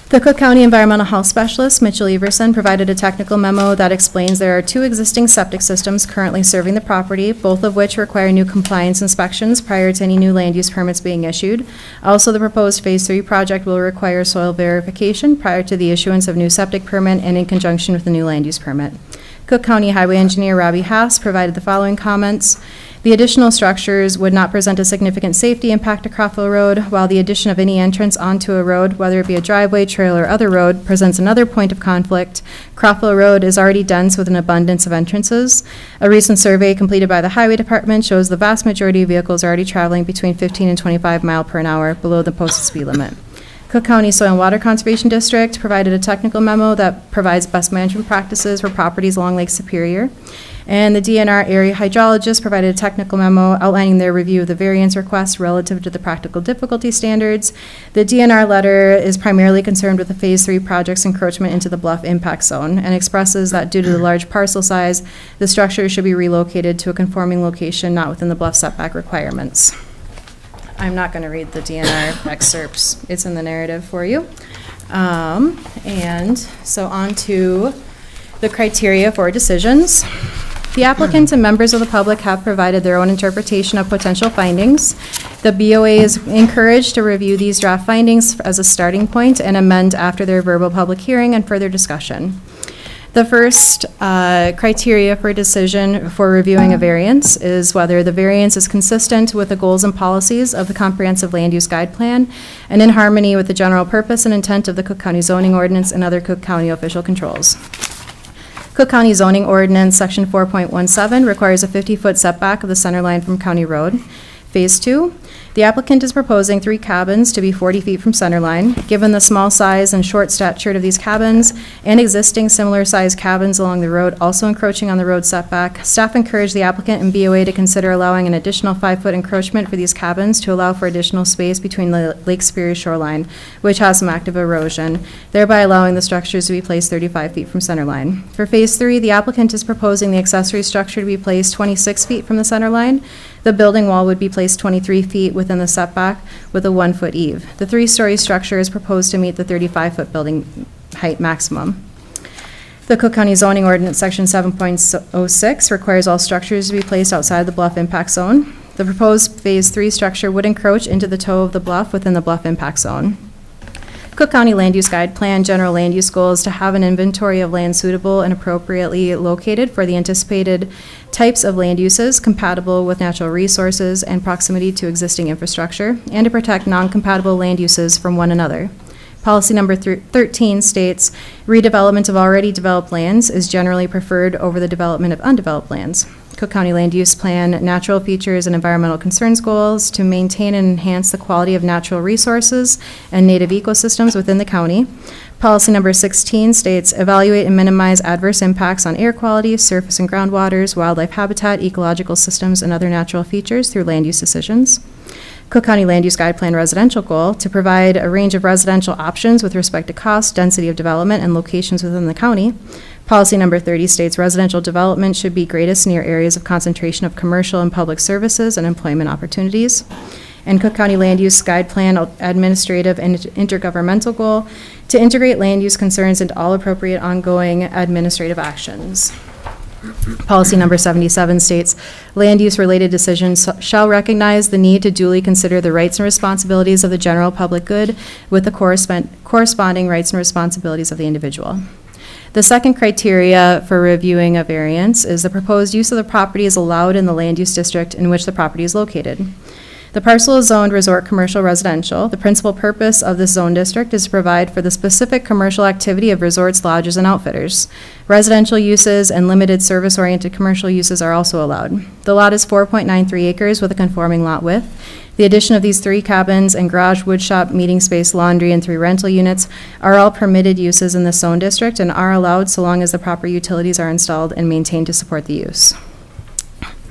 the Cook County Environmental Health Specialist, Mitchell Everson, provided a technical memo that explains there are 2 existing septic systems currently serving the property, both of which require new compliance inspections prior to any new land use permits being issued. Also, the proposed Phase 3 project will require soil verification prior to the issuance of new septic permit and in conjunction with the new land use permit. Cook County Highway Engineer Robbie Haas provided the following comments. The additional structures would not present a significant safety impact to Crawford Road, while the addition of any entrance onto a road, whether it be a driveway, trail, or other road, presents another point of conflict. Crawford Road is already dense with an abundance of entrances. A recent survey completed by the Highway Department shows the vast majority of vehicles are already traveling between 15 and 25 miles per hour below the posted speed limit. Cook County Soil and Water Conservation District provided a technical memo that provides best management practices for properties along Lake Superior. And the DNR area hydrologist provided a technical memo outlining their review of the variance request relative to the practical difficulty standards. The DNR letter is primarily concerned with the Phase 3 project's encroachment into the bluff impact zone and expresses that due to the large parcel size, the structure should be relocated to a conforming location not within the bluff setback requirements. I'm not going to read the DNR excerpts. It's in the narrative for you. And so on to the criteria for decisions. The applicant and members of the public have provided their own interpretation of potential findings. The BOA is encouraged to review these draft findings as a starting point and amend after their verbal public hearing and further discussion. The first criteria for decision for reviewing a variance is whether the variance is consistent with the goals and policies of the Comprehensive Land Use Guide Plan and in harmony with the general purpose and intent of the Cook County Zoning Ordinance and other Cook County official controls. Cook County Zoning Ordinance, Section 4.17, requires a 50-foot setback of the center line from County Road. Phase 2, the applicant is proposing 3 cabins to be 40 feet from center line. Given the small size and short stature of these cabins and existing similar sized cabins along the road also encroaching on the road setback, staff encourage the applicant and BOA to consider allowing an additional 5-foot encroachment for these cabins to allow for additional space between the Lake Superior shoreline, which has some active erosion, thereby allowing the structures to be placed 35 feet from center line. For Phase 3, the applicant is proposing the accessory structure to be placed 26 feet from the center line. The building wall would be placed 23 feet within the setback with a 1-foot eave. The 3-story structure is proposed to meet the 35-foot building height maximum. The Cook County Zoning Ordinance, Section 7.06, requires all structures to be placed outside the bluff impact zone. The proposed Phase 3 structure would encroach into the toe of the bluff within the bluff impact zone. Cook County Land Use Guide Plan general land use goal is to have an inventory of land suitable and appropriately located for the anticipated types of land uses compatible with natural resources and proximity to existing infrastructure, and to protect non-compatible land uses from one another. Policy number 13 states, redevelopment of already developed lands is generally preferred over the development of undeveloped lands. Cook County Land Use Plan natural features and environmental concerns goals to maintain and enhance the quality of natural resources and native ecosystems within the county. Policy number 16 states, evaluate and minimize adverse impacts on air quality, surface and groundwaters, wildlife habitat, ecological systems, and other natural features through land use decisions. Cook County Land Use Guide Plan residential goal, to provide a range of residential options with respect to cost, density of development, and locations within the county. Policy number 30 states, residential development should be greatest near areas of concentration of commercial and public services and employment opportunities. And Cook County Land Use Guide Plan administrative and intergovernmental goal, to integrate land use concerns into all appropriate ongoing administrative actions. Policy number 77 states, land use related decisions shall recognize the need to duly consider the rights and responsibilities of the general public good with the corresponding rights and responsibilities of the individual. The second criteria for reviewing a variance is the proposed use of the property is allowed in the land use district in which the property is located. The parcel is zoned resort commercial residential. The principal purpose of this zone district is to provide for the specific commercial activity of resorts, lodges, and outfitters. Residential uses and limited service-oriented commercial uses are also allowed. The lot is 4.93 acres with a conforming lot width. The addition of these 3 cabins and garage, wood shop, meeting space, laundry, and 3 rental units are all permitted uses in the zone district and are allowed so long as the proper utilities are installed and maintained to support the use.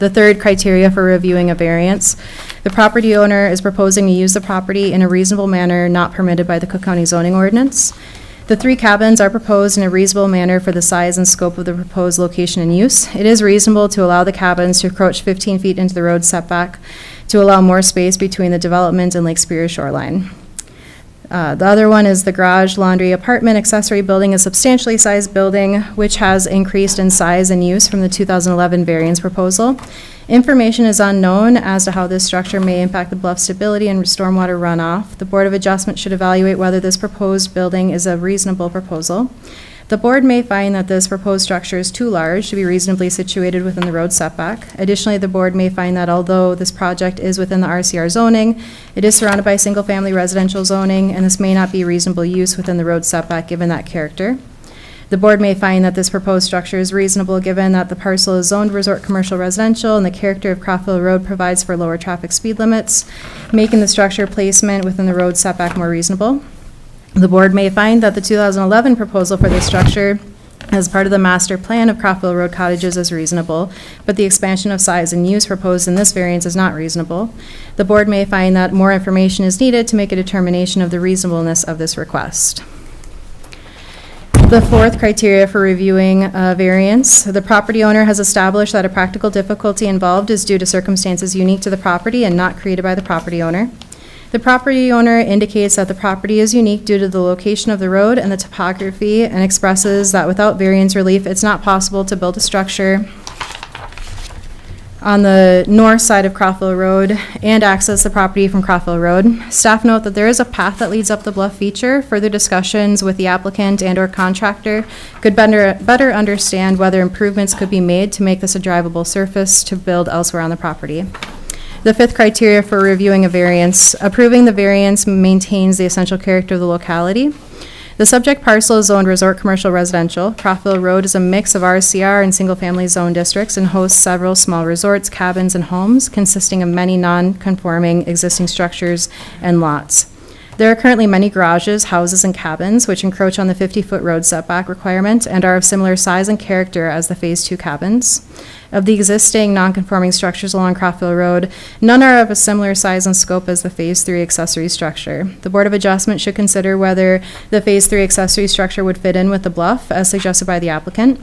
The third criteria for reviewing a variance, the property owner is proposing to use the property in a reasonable manner not permitted by the Cook County zoning ordinance. The 3 cabins are proposed in a reasonable manner for the size and scope of the proposed location and use. It is reasonable to allow the cabins to encroach 15 feet into the road setback to allow more space between the development and Lake Superior shoreline. The other one is the garage, laundry, apartment, accessory building, a substantially sized building which has increased in size and use from the 2011 variance proposal. Information is unknown as to how this structure may impact the bluff stability and stormwater runoff. The Board of Adjustment should evaluate whether this proposed building is a reasonable proposal. The board may find that this proposed structure is too large to be reasonably situated within the road setback. Additionally, the board may find that although this project is within the RCR zoning, it is surrounded by single-family residential zoning, and this may not be reasonable use within the road setback given that character. The board may find that this proposed structure is reasonable given that the parcel is zoned resort commercial residential and the character of Crockville Road provides for lower traffic speed limits, making the structure placement within the road setback more reasonable. The board may find that the 2011 proposal for this structure as part of the master plan of Crockville Road cottages is reasonable, but the expansion of size and use proposed in this variance is not reasonable. The board may find that more information is needed to make a determination of the reasonableness of this request. The fourth criteria for reviewing a variance, the property owner has established that a practical difficulty involved is due to circumstances unique to the property and not created by the property owner. The property owner indicates that the property is unique due to the location of the road and the topography and expresses that without variance relief, it's not possible to build a structure on the north side of Crockville Road and access the property from Crockville Road. Staff note that there is a path that leads up the bluff feature. Further discussions with the applicant and/or contractor could better understand whether improvements could be made to make this a drivable surface to build elsewhere on the property. The fifth criteria for reviewing a variance, approving the variance maintains the essential character of the locality. The subject parcel is zoned resort commercial residential. Crockville Road is a mix of RCR and single-family zone districts and hosts several small resorts, cabins, and homes consisting of many non-conforming existing structures and lots. There are currently many garages, houses, and cabins which encroach on the 50-foot road setback requirement and are of similar size and character as the Phase 2 cabins. Of the existing non-conforming structures along Crockville Road, none are of a similar size and scope as the Phase 3 accessory structure. The Board of Adjustment should consider whether the Phase 3 accessory structure would fit in with the bluff as suggested by the applicant.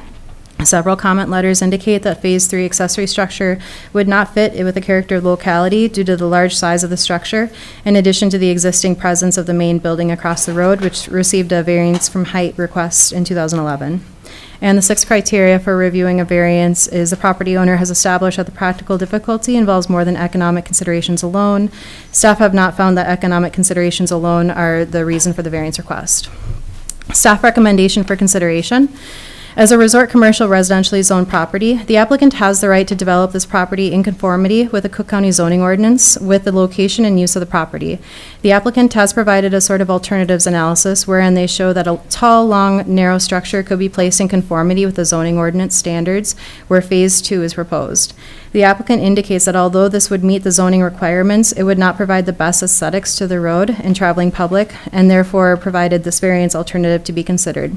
Several comment letters indicate that Phase 3 accessory structure would not fit with the character of the locality due to the large size of the structure, in addition to the existing presence of the main building across the road, which received a variance from height request in 2011. And the sixth criteria for reviewing a variance is the property owner has established that the practical difficulty involves more than economic considerations alone. Staff have not found that economic considerations alone are the reason for the variance request. Staff recommendation for consideration. As a resort commercial residentially zoned property, the applicant has the right to develop this property in conformity with the Cook County zoning ordinance with the location and use of the property. The applicant has provided a sort of alternatives analysis wherein they show that a tall, long, narrow structure could be placed in conformity with the zoning ordinance standards where Phase 2 is proposed. The applicant indicates that although this would meet the zoning requirements, it would not provide the best aesthetics to the road and traveling public, and therefore provided this variance alternative to be considered.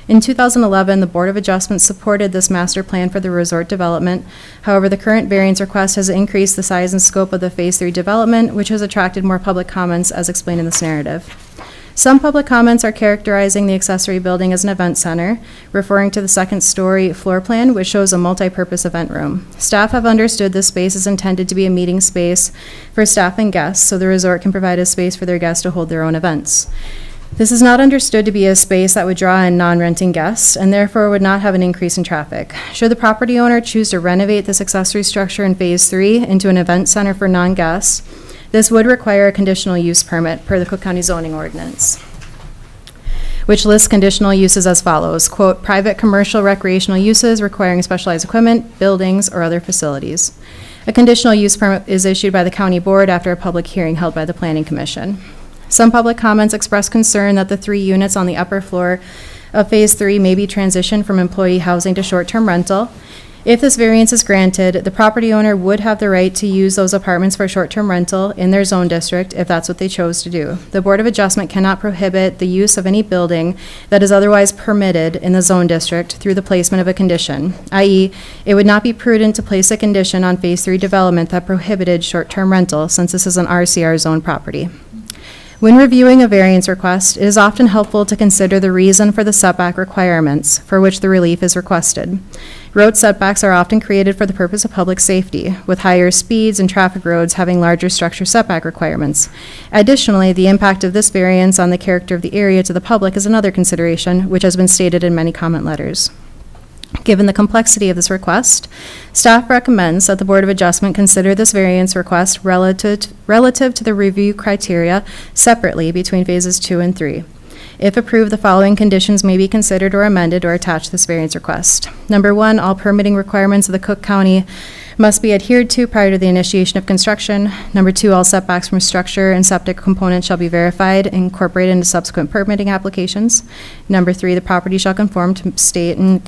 In 2011, the Board of Adjustment supported this master plan for the resort development. However, the current variance request has increased the size and scope of the Phase 3 development, which has attracted more public comments as explained in this narrative. Some public comments are characterizing the accessory building as an event center, referring to the second-story floor plan, which shows a multi-purpose event room. Staff have understood this space is intended to be a meeting space for staff and guests, so the resort can provide a space for their guests to hold their own events. This is not understood to be a space that would draw in non-renting guests and therefore would not have an increase in traffic. Should the property owner choose to renovate this accessory structure in Phase 3 into an event center for non-guests, this would require a conditional use permit per the Cook County zoning ordinance, which lists conditional uses as follows, quote, private commercial recreational uses requiring specialized equipment, buildings, or other facilities. A conditional use permit is issued by the county board after a public hearing held by the Planning Commission. Some public comments express concern that the 3 units on the upper floor of Phase 3 may be transitioned from employee housing to short-term rental. If this variance is granted, the property owner would have the right to use those apartments for short-term rental in their zone district if that's what they chose to do. The Board of Adjustment cannot prohibit the use of any building that is otherwise permitted in the zone district through the placement of a condition, i.e., it would not be prudent to place a condition on Phase 3 development that prohibited short-term rental since this is an RCR zone property. When reviewing a variance request, it is often helpful to consider the reason for the setback requirements for which the relief is requested. Road setbacks are often created for the purpose of public safety, with higher speeds and traffic roads having larger structure setback requirements. Additionally, the impact of this variance on the character of the area to the public is another consideration, which has been stated in many comment letters. Given the complexity of this request, staff recommends that the Board of Adjustment consider this variance request relative to the review criteria separately between Phases 2 and 3. If approved, the following conditions may be considered or amended or attached to this variance request. Number 1, all permitting requirements of the Cook County must be adhered to prior to the initiation of construction. Number 2, all setbacks from structure and septic components shall be verified and incorporated into subsequent permitting applications. Number 3, the property shall conform to state and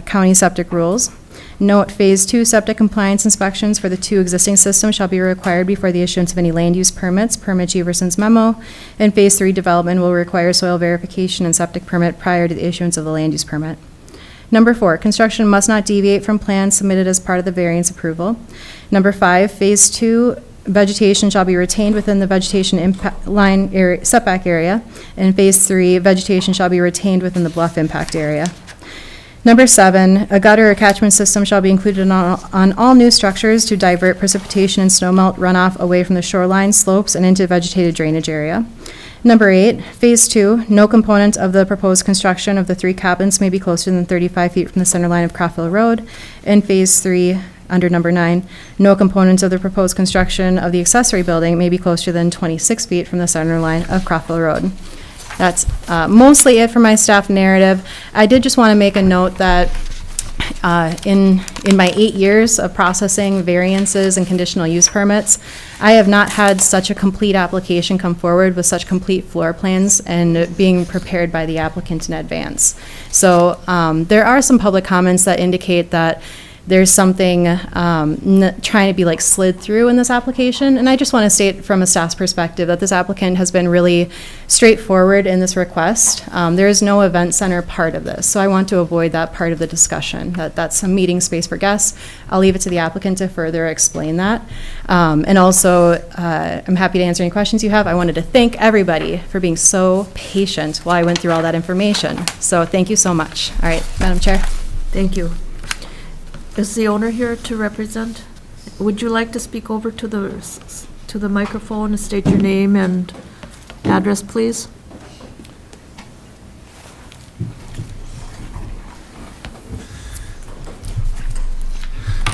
county septic rules. Note, Phase 2 septic compliance inspections for the 2 existing systems shall be required before the issuance of any land use permits, per Mitch Everson's memo, and Phase 3 development will require soil verification and septic permit prior to the issuance of the land use permit. Number 4, construction must not deviate from plans submitted as part of the variance approval. Number 5, Phase 2 vegetation shall be retained within the vegetation impact line area, setback area, and Phase 3 vegetation shall be retained within the bluff impact area. Number 7, a gutter or catchment system shall be included on all new structures to divert precipitation and snowmelt runoff away from the shoreline, slopes, and into vegetated drainage area. Number 8, Phase 2, no component of the proposed construction of the 3 cabins may be closer than 35 feet from the center line of Crawford Road. And Phase 3, under number 9, no components of the proposed construction of the accessory building may be closer than 26 feet from the center line of Crawford Road. That's mostly it for my staff narrative. I did just want to make a note that in my 8 years of processing variances and conditional use permits, I have not had such a complete application come forward with such complete floor plans and being prepared by the applicant in advance. So there are some public comments that indicate that there's something trying to be like slid through in this application. And I just want to state from a staff's perspective that this applicant has been really straightforward in this request. There is no event center part of this. So I want to avoid that part of the discussion, that's a meeting space for guests. I'll leave it to the applicant to further explain that. And also, I'm happy to answer any questions you have. I wanted to thank everybody for being so patient while I went through all that information. So thank you so much. All right, Madam Chair. Thank you. Is the owner here to represent? Would you like to speak over to the microphone and state your name and address, please?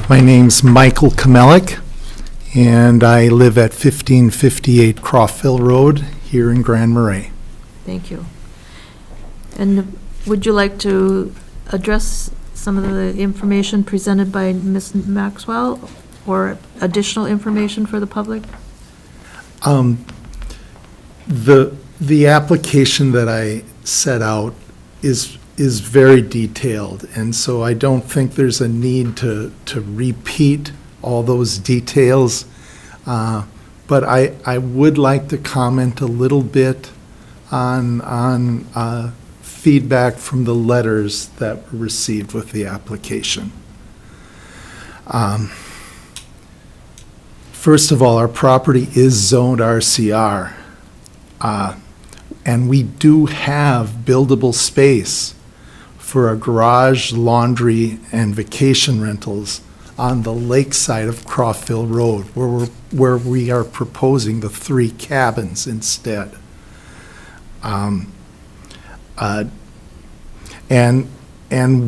My name's Michael Kamelik, and I live at 1558 Crawford Road here in Grand Marais. Thank you. And would you like to address some of the information presented by Ms. Maxwell, or additional information for the public? The application that I set out is very detailed, and so I don't think there's a need to repeat all those details. But I would like to comment a little bit on feedback from the letters that were received with the application. First of all, our property is zoned RCR, and we do have buildable space for a garage, laundry, and vacation rentals on the lakeside of Crawford Road, where we are proposing the 3 cabins instead. And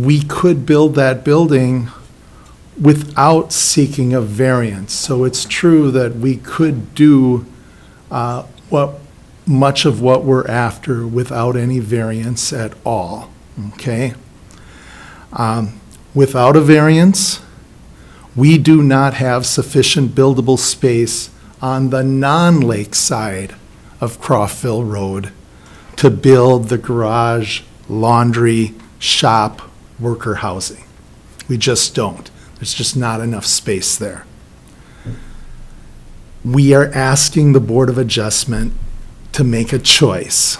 we could build that building without seeking a variance. So it's true that we could do much of what we're after without any variance at all, okay? Without a variance, we do not have sufficient buildable space on the non-lake side of Crawford Road to build the garage, laundry, shop, worker housing. We just don't. There's just not enough space there. We are asking the Board of Adjustment to make a choice.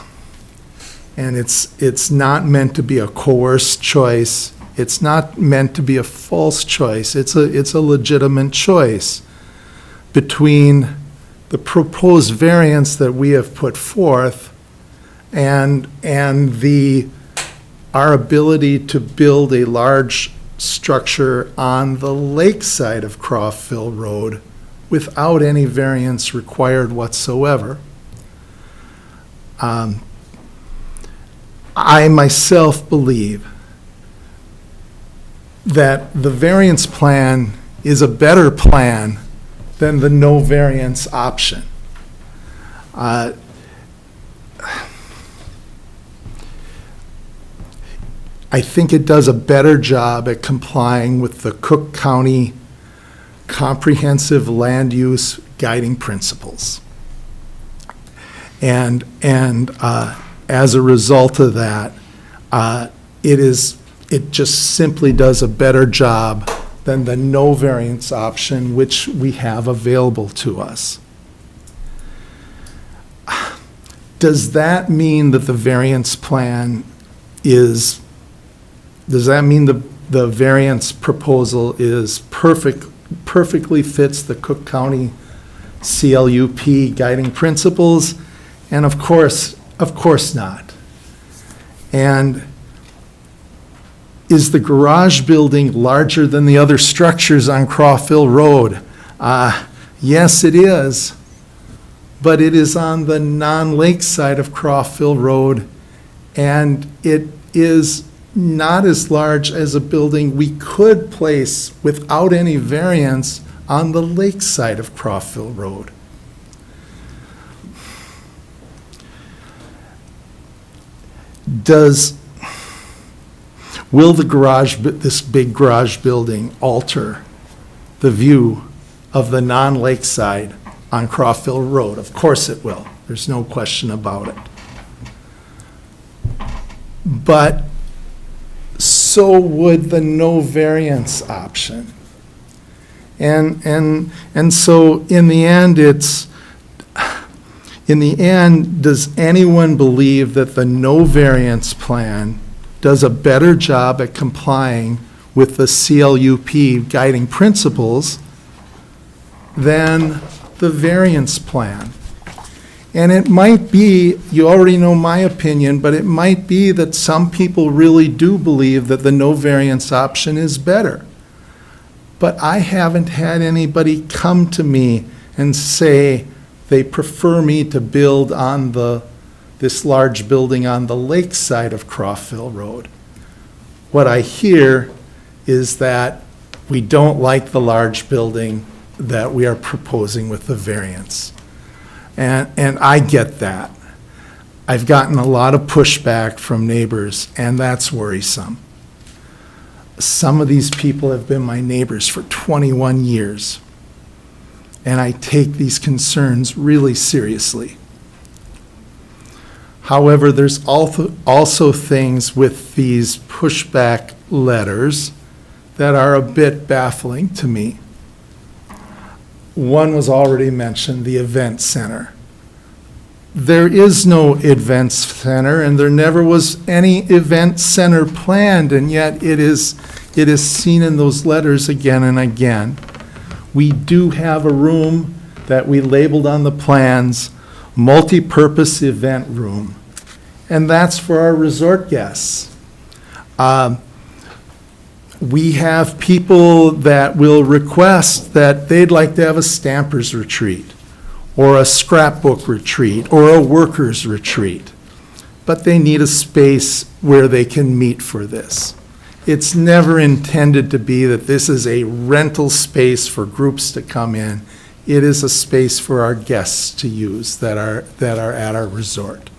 And it's not meant to be a coerced choice. It's not meant to be a false choice. It's a legitimate choice between the proposed variance that we have put forth and our ability to build a large structure on the lakeside of Crawford Road without any variance required whatsoever. I myself believe that the variance plan is a better plan than the no variance option. I think it does a better job at complying with the Cook County Comprehensive Land Use Guiding Principles. And as a result of that, it just simply does a better job than the no variance option which we have available to us. Does that mean that the variance plan is, does that mean the variance proposal is perfectly fits the Cook County CLUP guiding principles? And of course not. And is the garage building larger than the other structures on Crawford Road? Yes, it is, but it is on the non-lake side of Crawford Road, and it is not as large as a building we could place without any variance on the lake side of Crawford Road. Will the garage, this big garage building, alter the view of the non-lake side on Crawford Road? Of course it will. There's no question about it. But so would the no variance option. And so in the end, does anyone believe that the no variance plan does a better job at complying with the CLUP guiding principles than the variance plan? And it might be, you already know my opinion, but it might be that some people really do believe that the no variance option is better. But I haven't had anybody come to me and say they prefer me to build on this large building on the lake side of Crawford Road. What I hear is that we don't like the large building that we are proposing with the variance. And I get that. I've gotten a lot of pushback from neighbors, and that's worrisome. some of these people have been my neighbors for 21 years, and I take these concerns really seriously. However, there's also things with these pushback letters that are a bit baffling to me. One was already mentioned, the event center. There is no event center, and there never was any event center planned, and yet it is seen in those letters again and again. We do have a room that we labeled on the plans, multi-purpose event room, and that's for our resort guests. We have people that will request that they'd like to have a stampers retreat, or a scrapbook retreat, or a workers retreat, but they need a space where they can meet for this. It's never intended to be that this is a rental space for groups to come in. It is a space for our guests to use that are at our resort.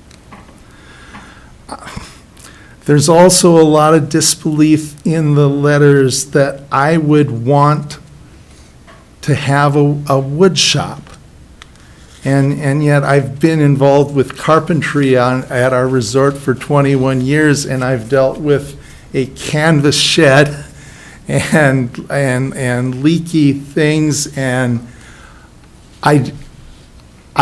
There's also a lot of disbelief in the letters that I would want to have a wood shop. And yet I've been involved with carpentry at our resort for 21 years, and I've dealt with a canvas shed and leaky things, and I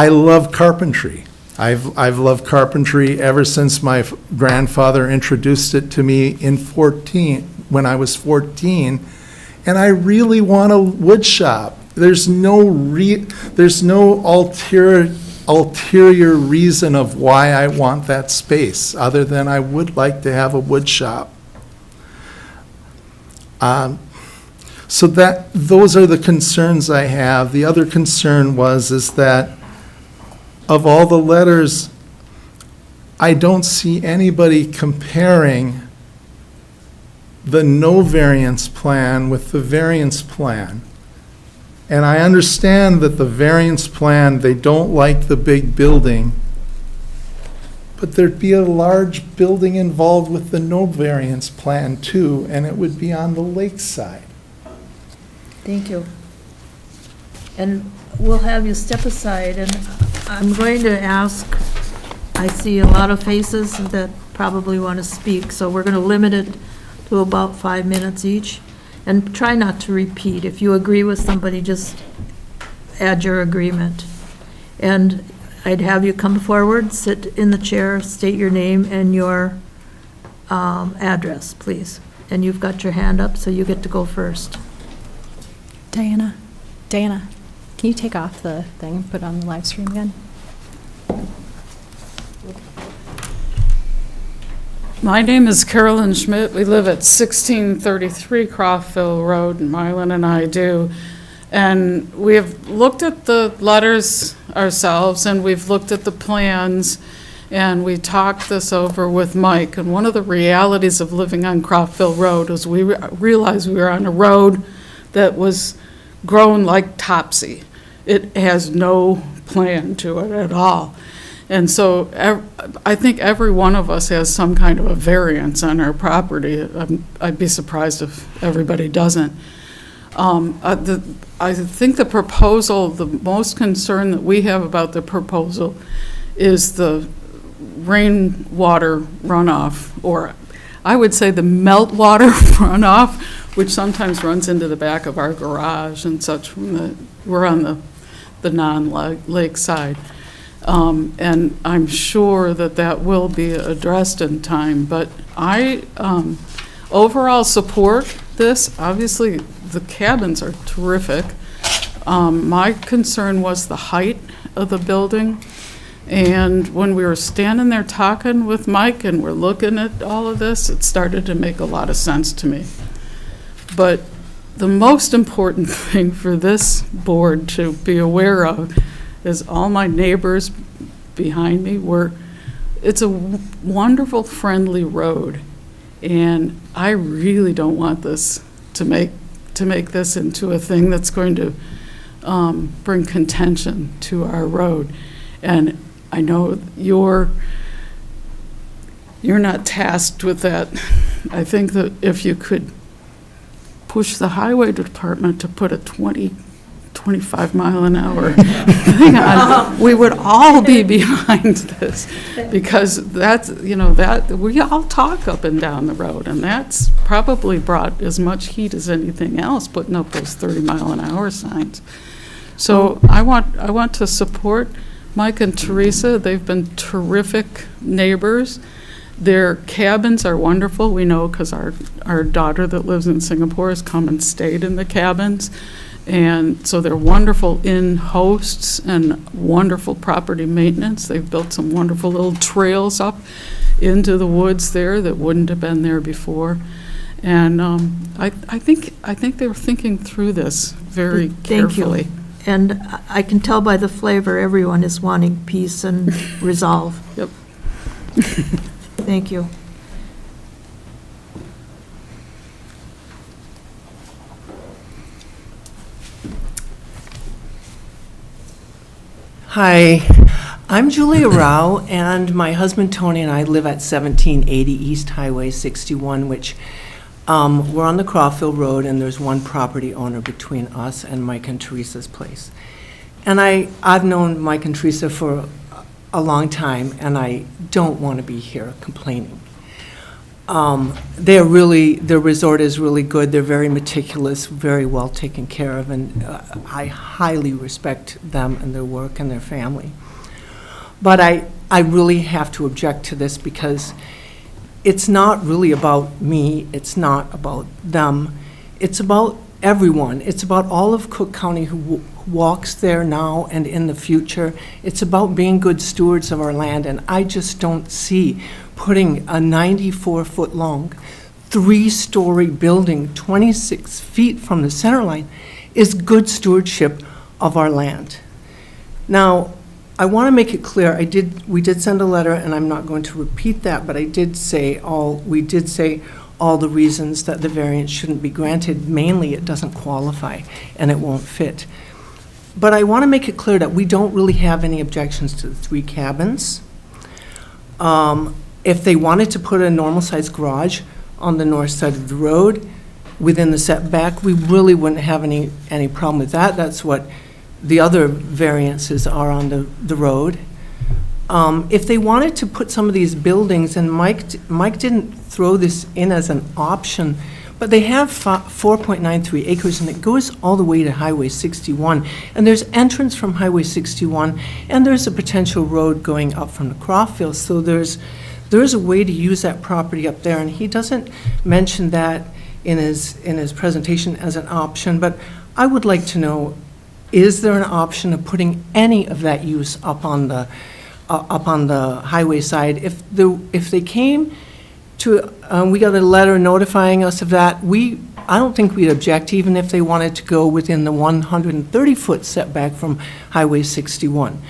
love carpentry. I've loved carpentry ever since my grandfather introduced it to me when I was 14, and I really want a wood shop. There's no ulterior reason of why I want that space, other than I would like to have a wood shop. So those are the concerns I have. The other concern is that of all the letters, I don't see anybody comparing the no variance plan with the variance plan. And I understand that the variance plan, they don't like the big building, but there'd be a large building involved with the no variance plan too, and it would be on the lakeside. Thank you. And we'll have you step aside, and I'm going to ask, I see a lot of faces that probably want to speak, so we're going to limit it to about 5 minutes each, and try not to repeat. If you agree with somebody, just add your agreement. And I'd have you come forward, sit in the chair, state your name and your address, please. And you've got your hand up, so you get to go first. Diana, can you take off the thing and put it on the live stream again? My name is Carolyn Schmidt. We live at 1633 Croftville Road, and Marlon and I do. And we have looked at the letters ourselves, and we've looked at the plans, and we talked this over with Mike. And one of the realities of living on Croftville Road is we realized we were on a road that was grown like topsy. It has no plan to it at all. And so I think every one of us has some kind of a variance on our property. I'd be surprised if everybody doesn't. I think the proposal, the most concern that we have about the proposal is the rainwater runoff, or I would say the meltwater runoff, which sometimes runs into the back of our garage and such. We're on the non-lake side. And I'm sure that will be addressed in time. But I overall support this. Obviously, the cabins are terrific. My concern was the height of the building. And when we were standing there talking with Mike and we're looking at all of this, it started to make a lot of sense to me. But the most important thing for this board to be aware of is all my neighbors behind me it's a wonderful, friendly road. And I really don't want this to make this into a thing that's going to bring contention to our road. And I know you're not tasked with that. I think that if you could push the highway department to put a 25 mile an hour thing on, we would all be behind this, because that's, that, we all talk up and down the road, and that's probably brought as much heat as anything else, putting up those 30 mile an hour signs. So I want to support Mike and Teresa. They've been terrific neighbors. Their cabins are wonderful. We know because our daughter that lives in Singapore has come and stayed in the cabins. And so they're wonderful inn hosts and wonderful property maintenance. They've built some wonderful little trails up into the woods there that wouldn't have been there before. And I think they were thinking through this very carefully. Thank you. And I can tell by the flavor, everyone is wanting peace and resolve. Yep. Thank you. Hi, I'm Julia Rao, and my husband Tony and I live at 1780 East Highway 61, which we're on the Crawfield Road, and there's one property owner between us and Mike and Teresa's place. And I've known Mike and Teresa for a long time, and I don't want to be here complaining. Their resort is really good. They're very meticulous, very well taken care of, and I highly respect them and their work and their family. But I really have to object to this, because it's not really about me, it's not about them, it's about everyone. It's about all of Cook County who walks there now and in the future. It's about being good stewards of our land, and I just don't see putting a 94-foot long, 3-story building 26 feet from the center line is good stewardship of our land. Now, I want to make it clear, we did send a letter, and I'm not going to repeat that, but we did say all the reasons that the variance shouldn't be granted. Mainly, it doesn't qualify and it won't fit. But I want to make it clear that we don't really have any objections to the 3 cabins. If they wanted to put a normal-sized garage on the north side of the road within the setback, we really wouldn't have any problem with that. That's what the other variances are on the road. If they wanted to put some of these buildings, and Mike didn't throw this in as an option, but they have 4.93 acres, and it goes all the way to Highway 61. And there's entrance from Highway 61, and there's a potential road going up from the Crawfield. So there's a way to use that property up there, and he doesn't mention that in his presentation as an option. But I would like to know, is there an option of putting any of that use up on the highway side? If they came to, we got a letter notifying us of that, I don't think we'd object, even if they wanted to go within the 130-foot setback from Highway 61.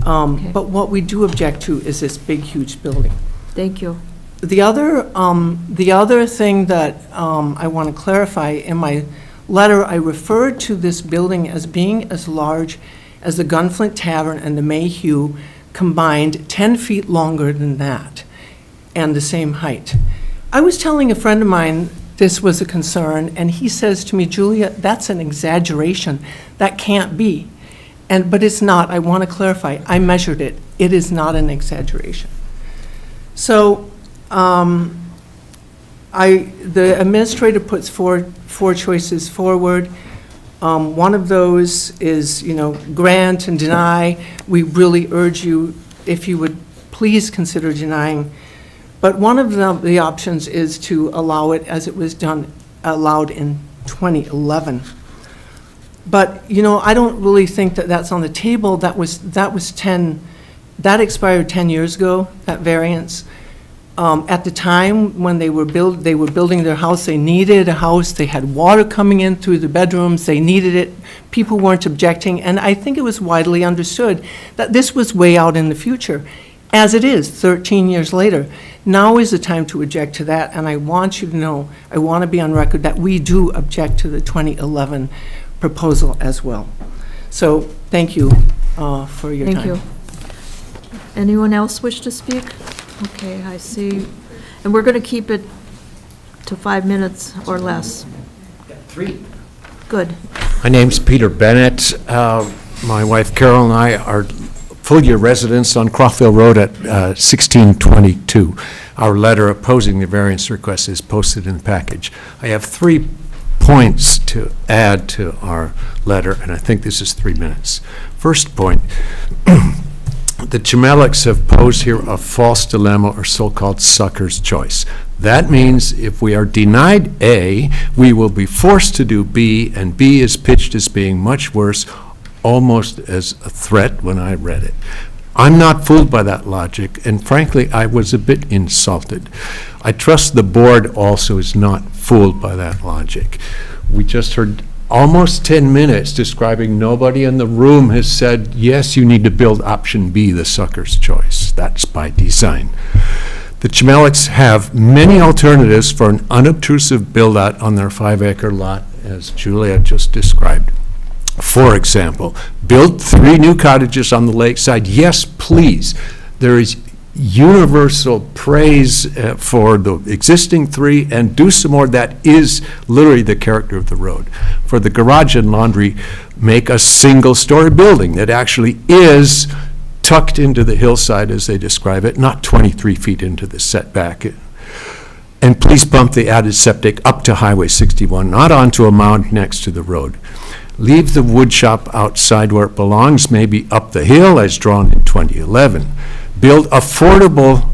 Okay. But what we do object to is this big, huge building. Thank you. The other thing that I want to clarify, in my letter, I referred to this building as being as large as the Gunflint Tavern and the Mayhew combined, 10 feet longer than that, and the same height. I was telling a friend of mine this was a concern, and he says to me, Julia, that's an exaggeration. That can't be. But it's not. I want to clarify. I measured it. It is not an exaggeration. So the administrator puts four choices forward. One of those is, grant and deny. We really urge you, if you would please consider denying. But one of the options is to allow it as it was allowed in 2011. But, I don't really think that that's on the table. That expired 10 years ago, that variance. At the time when they were building their house, they needed a house. They had water coming in through the bedrooms. They needed it. People weren't objecting. And I think it was widely understood that this was way out in the future, as it is 13 years later. Now is the time to object to that. And I want you to know, I want to be on record that we do object to the 2011 proposal as well. So thank you for your time. Thank you. Anyone else wish to speak? Okay, I see. And we're going to keep it to 5 minutes or less. 3. Good. My name's Peter Bennett. My wife Carol and I are full-year residents on Crawford Road at 1622. Our letter opposing the variance request is posted in the package. I have 3 points to add to our letter, and I think this is 3 minutes. First point, the Chemelics have posed here a false dilemma or so-called sucker's choice. That means if we are denied A, we will be forced to do B, and B is pitched as being much worse, almost as a threat when I read it. I'm not fooled by that logic, and frankly, I was a bit insulted. I trust the board also is not fooled by that logic. We just heard almost 10 minutes describing nobody in the room has said, yes, you need to build option B, the sucker's choice. That's by design. The Chemelics have many alternatives for an unobtrusive build-out on their 5-acre lot, as Julia just described. For example, build 3 new cottages on the lakeside. Yes, please. There is universal praise for the existing 3, and do some more. That is literally the character of the road. For the garage and laundry, make a single-story building that actually is tucked into the hillside, as they describe it, not 23 feet into the setback. And please bump the added septic up to Highway 61, not onto a mound next to the road. Leave the wood shop outside where it belongs, maybe up the hill as drawn in 2011. Build affordable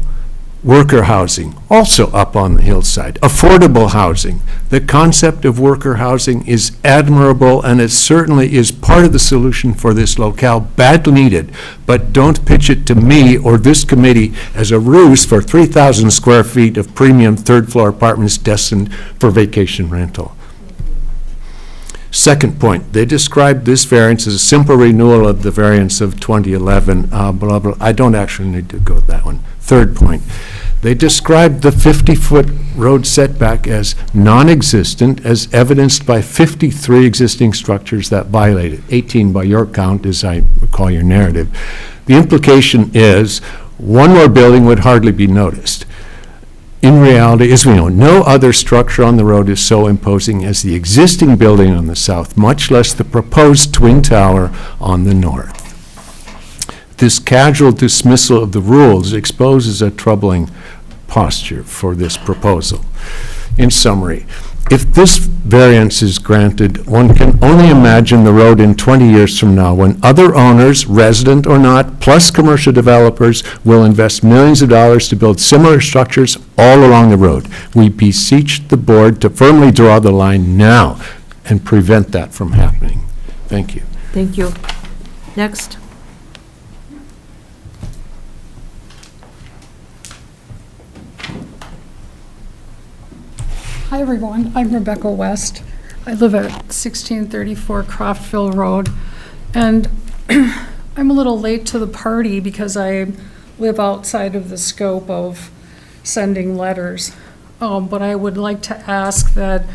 worker housing, also up on the hillside. Affordable housing. The concept of worker housing is admirable, and it certainly is part of the solution for this locale, badly needed. But don't pitch it to me or this committee as a ruse for 3,000 square feet of premium third-floor apartments destined for vacation rental. Second point, they described this variance as a simple renewal of the variance of 2011, blah, blah. I don't actually need to go with that one. Third point, they described the 50-foot road setback as non-existent, as evidenced by 53 existing structures that violated, 18 by your count, as I recall your narrative. The implication is one more building would hardly be noticed. In reality, as we know, no other structure on the road is so imposing as the existing building on the south, much less the proposed twin tower on the north. This casual dismissal of the rules exposes a troubling posture for this proposal. In summary, if this variance is granted, one can only imagine the road in 20 years from now when other owners, resident or not, plus commercial developers will invest millions of dollars to build similar structures all along the road. We beseech the board to firmly draw the line now and prevent that from happening. Thank you. Thank you. Next. Hi, everyone. I'm Rebecca West. I live at 1634 Croftville Road, and I'm a little late to the party because I live outside of the scope of sending letters. But I would like to ask that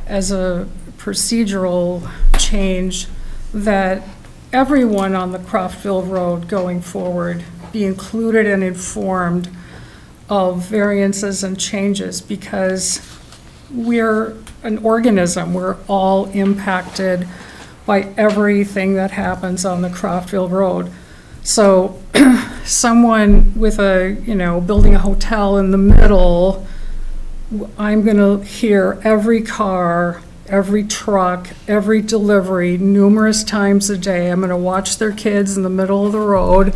as a procedural change, that everyone on the Croftville Road going forward be included and informed of variances and changes, because we're an organism. We're all impacted by everything that happens on the Croftville Road. So someone with building a hotel in the middle, I'm gonna hear every car, every truck, every delivery numerous times a day. I'm gonna watch their kids in the middle of the road.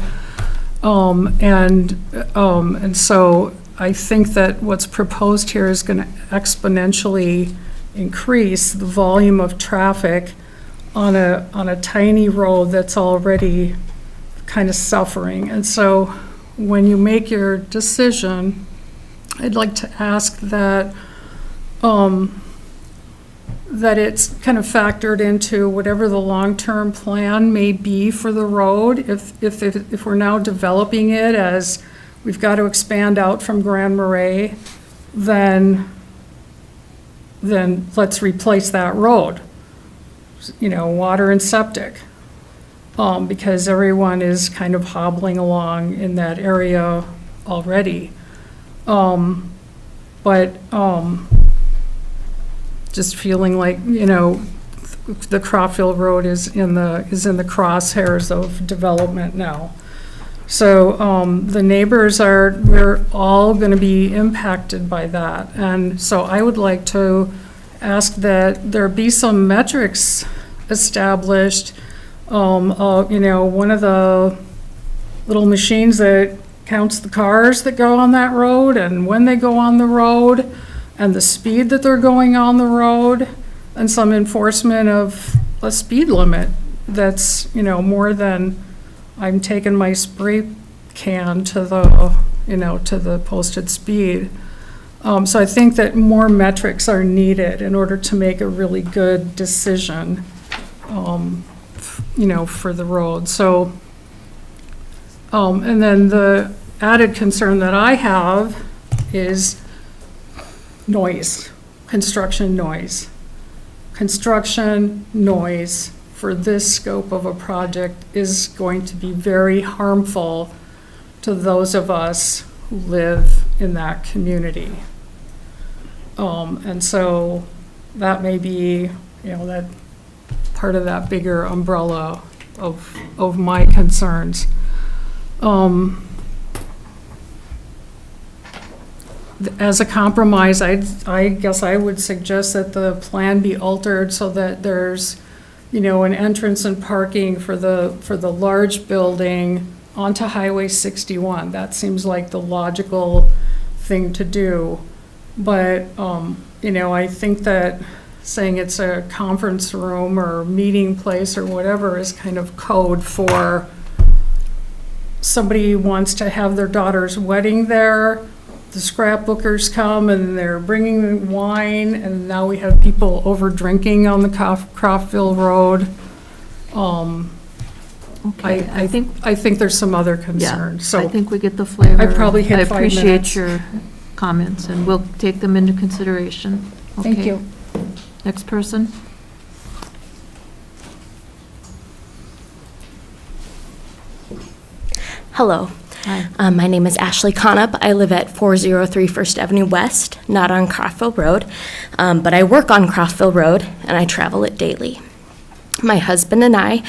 And so I think that what's proposed here is going to exponentially increase the volume of traffic on a tiny road that's already kind of suffering. And so when you make your decision, I'd like to ask that that it's kind of factored into whatever the long-term plan may be for the road. If we're now developing it as we've got to expand out from Grand Marais, then let's replace that road, water and septic, because everyone is kind of hobbling along in that area already. just feeling like, the Crawford Road is in the crosshairs of development now. So the neighbors we're all going to be impacted by that. And so I would like to ask that there be some metrics established. One of the little machines that counts the cars that go on that road and when they go on the road and the speed that they're going on the road, and some enforcement of a speed limit that's, more than I'm taking my spray can to the posted speed. So I think that more metrics are needed in order to make a really good decision, for the road. So, and then the added concern that I have is noise, construction noise. Construction noise for this scope of a project is going to be very harmful to those of us who live in that community. And so that may be, that part of that bigger umbrella of my concerns. As a compromise, I guess I would suggest that the plan be altered so that there's, an entrance and parking for the large building onto Highway 61. That seems like the logical thing to do. But, I think that saying it's a conference room or meeting place or whatever is kind of code for somebody wants to have their daughter's wedding there. The scrapbookers come and they're bringing wine, and now we have people over drinking on the Crawford Road. Okay, I think there's some other concerns. I So think we get the flavor. I probably hit 5 minutes. I appreciate your comments, and we'll take them into consideration. Thank Okay. you. Next person. Hello. Hi. My name is Ashley Connup. I live at 403 First Avenue West, not on Crawford Road, but I work on Crawford Road, and I travel it daily. My husband and I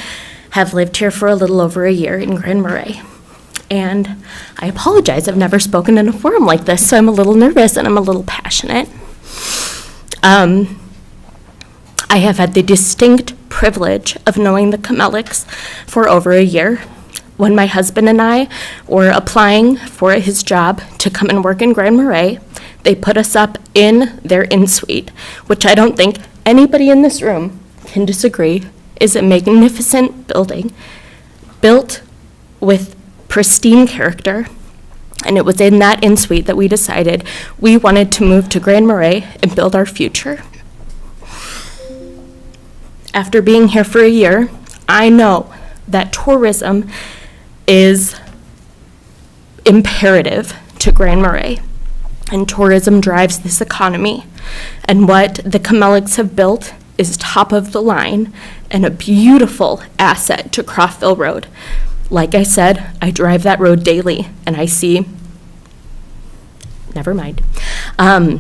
have lived here for a little over a year in Grand Marais, and I apologize. I've never spoken in a forum like this, so I'm a little nervous and I'm a little passionate. I have had the distinct privilege of knowing the Kamelics for over a year. When my husband and I were applying for his job to come and work in Grand Marais, they put us up in their in-suite, which I don't think anybody in this room can disagree is a magnificent building built with pristine character. And it was in that in-suite that we decided we wanted to move to Grand Marais and build our future. After being here for a year, I know that tourism is imperative to Grand Marais, and tourism drives this economy. And what the Kamelics have built is top of the line and a beautiful asset to Crawford Road. Like I said, I drive that road daily and I see, never mind. I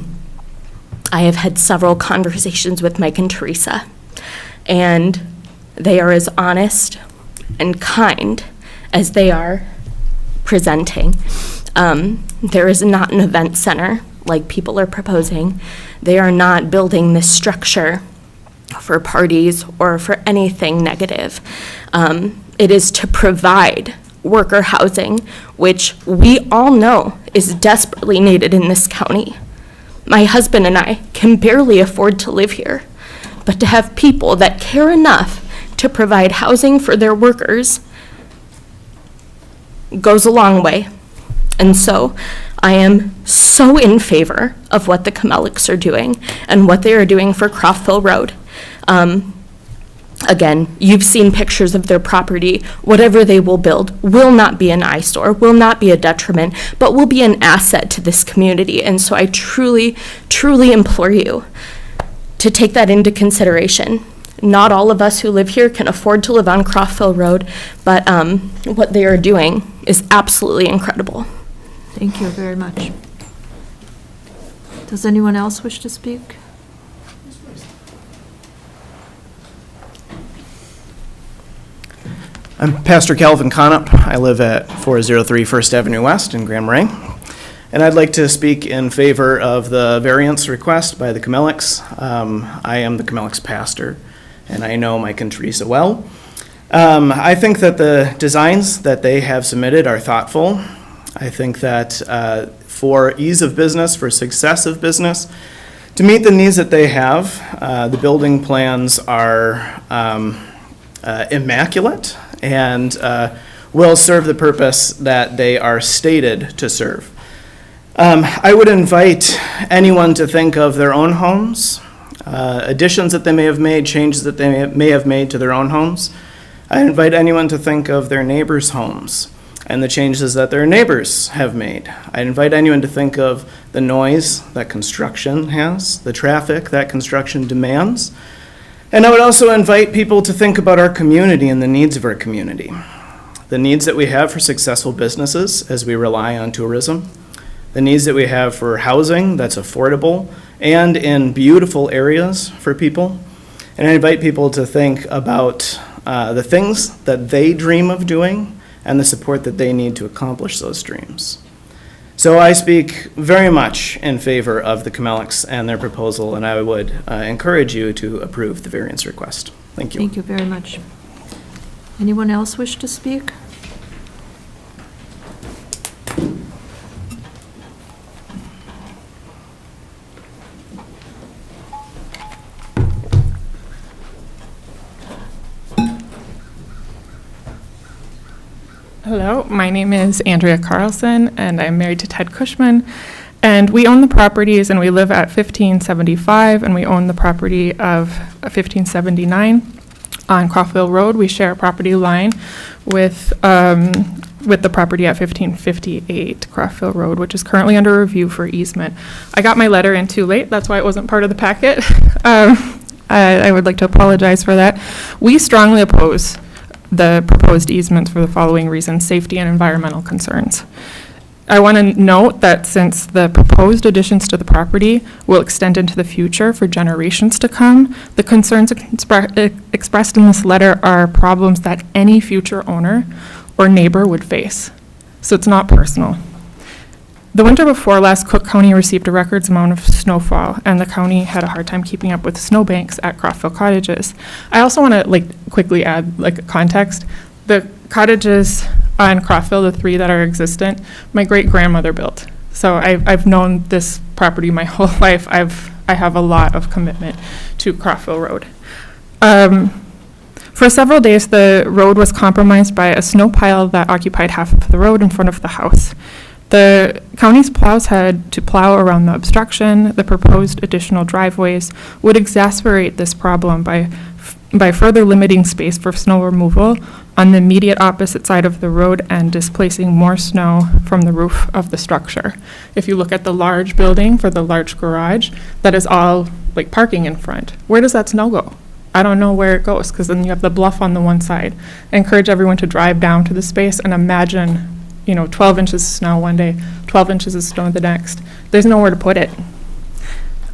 have had several conversations with Mike and Teresa, and they are as honest and kind as they are presenting. There is not an event center like people are proposing. They are not building this structure for parties or for anything negative. It is to provide worker housing, which we all know is desperately needed in this county. My husband and I can barely afford to live here, but to have people that care enough to provide housing for their workers goes a long way. And so I am so in favor of what the Kamelics are doing and what they are doing for Crawford Road. Again, you've seen pictures of their property. Whatever they will build will not be an eyesore, will not be a detriment, but will be an asset to this community. And so I truly, truly implore you to take that into consideration. Not all of us who live here can afford to live on Crawford Road, but what they are doing is absolutely incredible. Thank you very much. Does anyone else wish to speak? I'm Pastor Calvin Conup. I live at 403 First Avenue West in Grand Marais. And I'd like to speak in favor of the variance request by the Camelics. I am the Camelics pastor, and I know Mike and Teresa well. I think that the designs that they have submitted are thoughtful. I think that for ease of business, for success of business, to meet the needs that they have, the building plans are immaculate and will serve the purpose that they are stated to serve. I would invite anyone to think of their own homes, additions that they may have made, changes that they may have made to their own homes. I invite anyone to think of their neighbors' homes and the changes that their neighbors have made. I invite anyone to think of the noise that construction has, the traffic that construction demands. And I would also invite people to think about our community and the needs of our community. The needs that we have for successful businesses as we rely on tourism. The needs that we have for housing that's affordable and in beautiful areas for people. And I invite people to think about the things that they dream of doing and the support that they need to accomplish those dreams. So I speak very much in favor of the Camelics and their proposal, and I would encourage you to approve the variance request. Thank you. Thank you very much. Anyone else wish to speak? Hello, my name is Andrea Carlson, and I'm married to Ted Cushman. And we own the properties, and we live at 1575, and we own the property of 1579 on Crawfordville Road. We share a property line with the property at 1558 Crawfordville Road, which is currently under review for easement. I got my letter in too late. That's why it wasn't part of the packet. I would like to apologize for that. We strongly oppose the proposed easements for the following reasons: safety and environmental concerns. I want to note that since the proposed additions to the property will extend into the future for generations to come, the concerns expressed in this letter are problems that any future owner or neighbor would face. So it's not personal. The winter before last, Cook County received a records amount of snowfall, and the county had a hard time keeping up with snowbanks at Crawfordville cottages. I also want to quickly add context. The cottages on Crawfordville, the 3 that are existent, my great-grandmother built. So I've known this property my whole life. I have a lot of commitment to Crawfordville Road. For several days, the road was compromised by a snow pile that occupied half of the road in front of the house. The county's plows had to plow around the obstruction. The proposed additional driveways would exacerbate this problem by further limiting space for snow removal on the immediate opposite side of the road and displacing more snow from the roof of the structure. If you look at the large building for the large garage, that is all parking in front. Where does that snow go? I don't know where it goes, because then you have the bluff on the one side. I encourage everyone to drive down to the space and imagine 12 inches of snow one day, 12 inches of snow the next. There's nowhere to put it.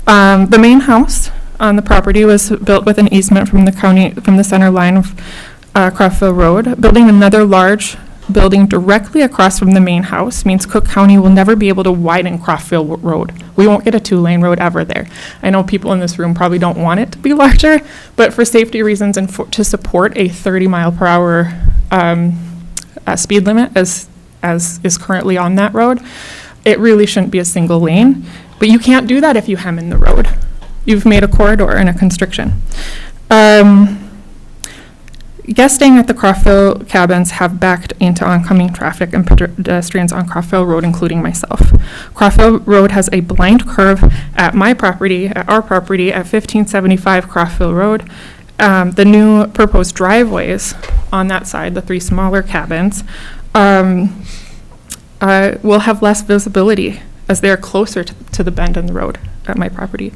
The main house on the property was built with an easement from the county, from the center line of Crawfordville Road. Building another large building directly across from the main house means Cook County will never be able to widen Crawfordville Road. We won't get a 2-lane road ever there. I know people in this room probably don't want it to be larger, but for safety reasons and to support a 30-mile-per-hour speed limit as is currently on that road, it really shouldn't be a single lane. But you can't do that if you hem in the road. You've made a corridor and a constriction. Guests staying at the Crawfordville cabins have backed into oncoming traffic and pedestrians on Crawfordville Road, including myself. Crawfordville Road has a blind curve at our property at 1575 Crawfordville Road. The new proposed driveways on that side, the 3 smaller cabins, will have less visibility as they are closer to the bend in the road at my property.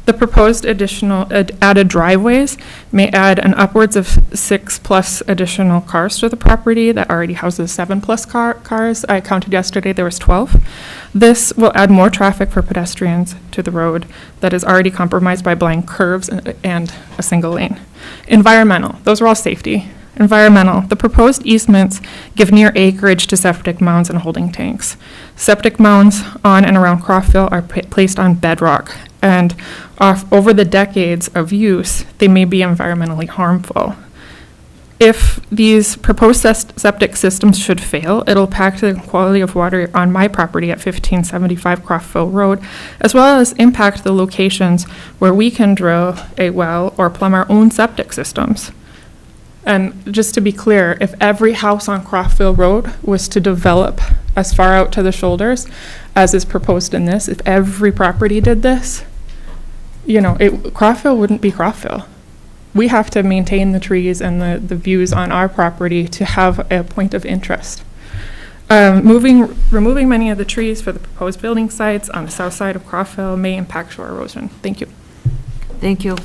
The proposed additional added driveways may add an upwards of 6+ additional cars to the property that already houses 7+ cars. I counted yesterday, there was 12. This will add more traffic for pedestrians to the road that is already compromised by blind curves and a single lane. Environmental, those are all safety Environmental. The proposed easements give near acreage to septic mounds and holding tanks. Septic mounds on and around Croftville are placed on bedrock, and over the decades of use, they may be environmentally harmful. If these proposed septic systems should fail, it'll impact the quality of water on my property at 1575 Croftville Road, as well as impact the locations where we can drill a well or plumb our own septic systems. And just to be clear, if every house on Croftville Road was to develop as far out to the shoulders as is proposed in this, if every property did this, Croftville wouldn't be Croftville. We have to maintain the trees and the views on our property to have a point of interest. Removing many of the trees for the proposed building sites on the south side of Croftville may impact shore erosion. Thank you. Thank you.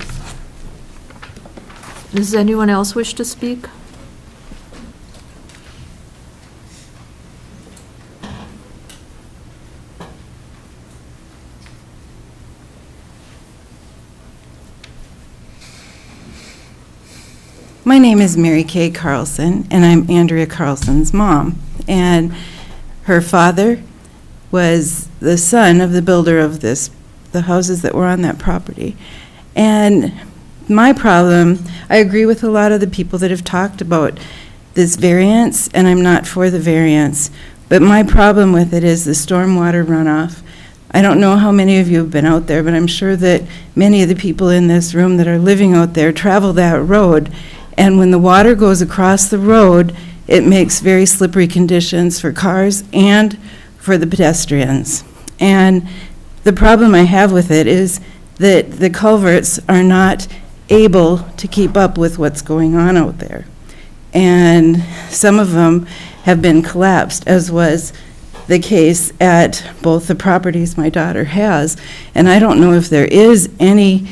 Does anyone else wish to speak? My name is Mary Kay Carlson, and I'm Andrea Carlson's mom. And her father was the son of the builder of the houses that were on that property. And my problem, I agree with a lot of the people that have talked about this variance, and I'm not for the variance. But my problem with it is the stormwater runoff. I don't know how many of you have been out there, but I'm sure that many of the people in this room that are living out there travel that road. And when the water goes across the road, it makes very slippery conditions for cars and for the pedestrians. And the problem I have with it is that the culverts are not able to keep up with what's going on out there. And some of them have been collapsed, as was the case at both the properties my daughter has. And I don't know if there is any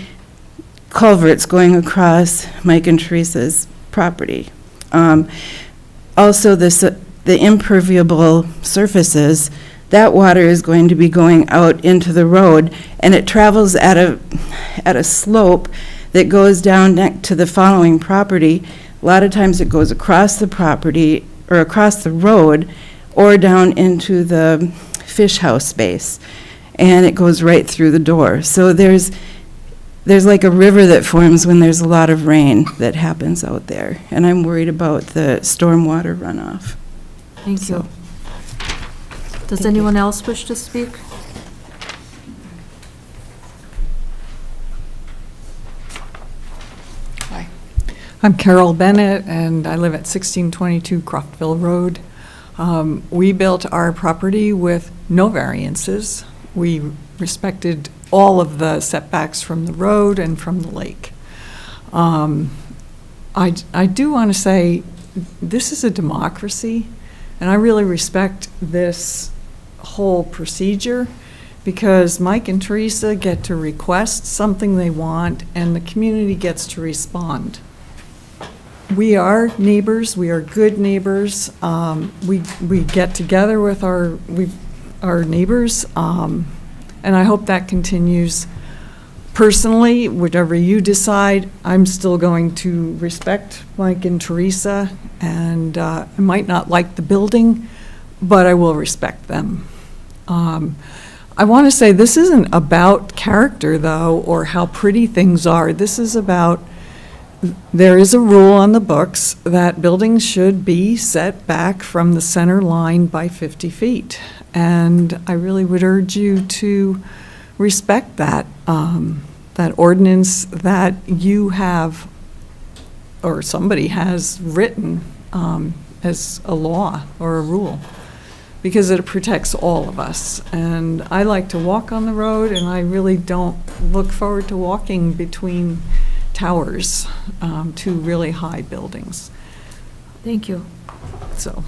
culverts going across Mike and Teresa's property. Also, the impermeable surfaces, that water is going to be going out into the road, and it travels at a slope that goes down next to the following property. A lot of times it goes across the property or across the road or down into the fish house space, and it goes right through the door. So there's like a river that forms when there's a lot of rain that happens out there, and I'm worried about the stormwater runoff. Thank you. Does anyone else wish to speak? Hi. I'm Carol Bennett, and I live at 1622 Croftville Road. We built our property with no variances. We respected all of the setbacks from the road and from the lake. I do want to say this is a democracy, and I really respect this whole procedure because Mike and Teresa get to request something they want, and the community gets to respond. We are neighbors. We are good neighbors. We get together with our neighbors, and I hope that continues. Personally, whatever you decide, I'm still going to respect Mike and Teresa, and I might not like the building, but I will respect them. I want to say this isn't about character, though, or how pretty things are. This is about, there is a rule on the books that buildings should be set back from the center line by 50 feet. And I really would urge you to respect that, that ordinance that you have, or somebody has written as a law or a rule, because it protects all of us. And I like to walk on the road, and I really don't look forward to walking between towers, two really high buildings. Thank you. So,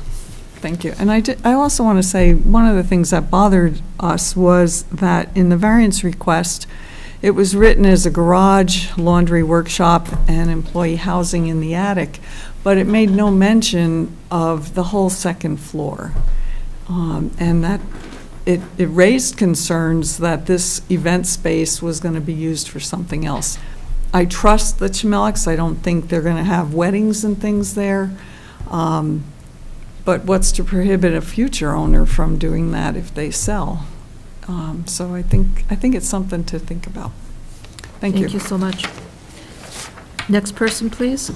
thank you. And I also want to say one of the things that bothered us was that in the variance request, it was written as a garage, laundry workshop, and employee housing in the attic, but it made no mention of the whole second floor. And that it raised concerns that this event space was going to be used for something else. I trust the Chmeleks. I don't think they're going to have weddings and things there. But what's to prohibit a future owner from doing that if they sell? So I think it's something to think about. Thank you. Thank you so much. Next person, please.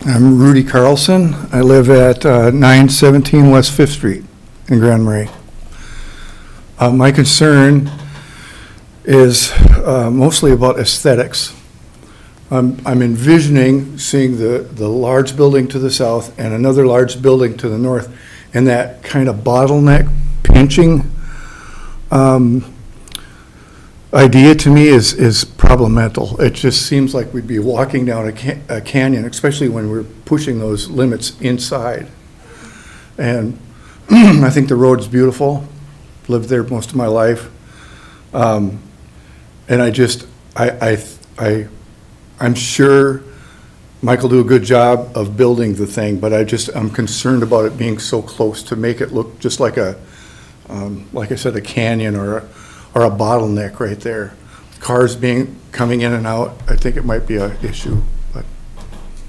I'm Rudy Carlson. I live at 917 West Fifth Street in Grand Marais. My concern is mostly about aesthetics. I'm envisioning seeing the large building to the south and another large building to the north, and that kind of bottleneck pinching idea to me is problematical. It just seems like we'd be walking down a canyon, especially when we're pushing those limits inside. And I think the road's beautiful. Lived there most of my life. And I'm sure Mike will do a good job of building the thing, but I'm concerned about it being so close to make it look just like like I said, a canyon or a bottleneck right there. Cars coming in and out, I think it might be an issue. But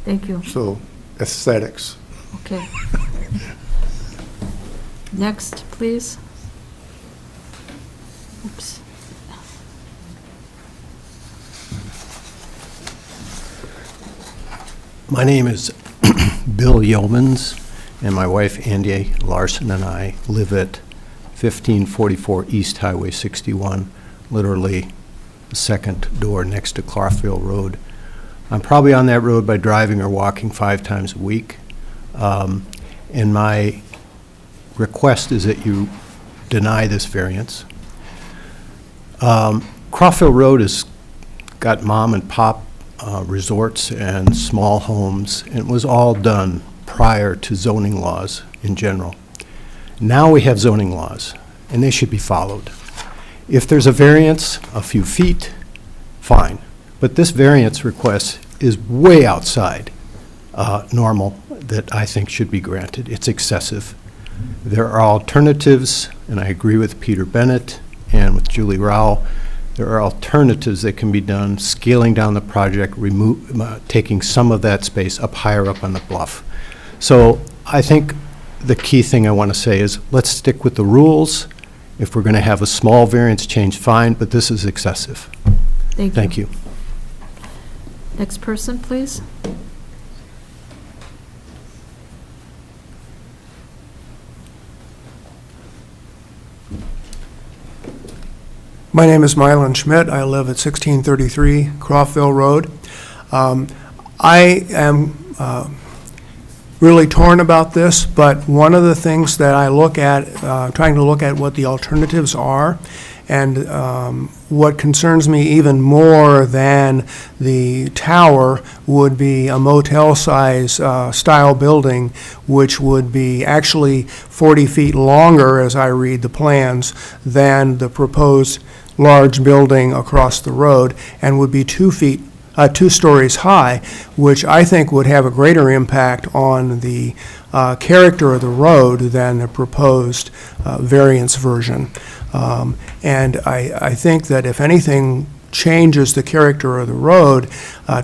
Thank you. So, aesthetics. Okay. Next, please. Oops. My name is Bill Yeomans, and my wife Andy Larson and I live at 1544 East Highway 61, literally the second door next to Clarkville Road. I'm probably on that road by driving or walking 5 times a week. And my request is that you deny this variance. Clarkville Road has got mom and pop resorts and small homes, and it was all done prior to zoning laws in general. Now we have zoning laws, and they should be followed. If there's a variance, a few feet, fine. But this variance request is way outside normal that I think should be granted. It's excessive. There are alternatives, and I agree with Peter Bennett and with Julie Rao. There are alternatives that can be done, scaling down the project, taking some of that space up higher up on the bluff. So I think the key thing I want to say is let's stick with the rules. If we're going to have a small variance change, fine, but this is excessive. Thank you. you. Next person, please. My name is Mylan Schmidt. I live at 1633 Croftville Road. I am really torn about this, but one of the things that I look at, trying to look at what the alternatives are, and what concerns me even more than the tower would be a motel-size style building, which would be actually 40 feet longer, as I read the plans, than the proposed large building across the road, and would be 2 stories high, which I think would have a greater impact on the character of the road than the proposed variance version. And I think that if anything changes the character of the road,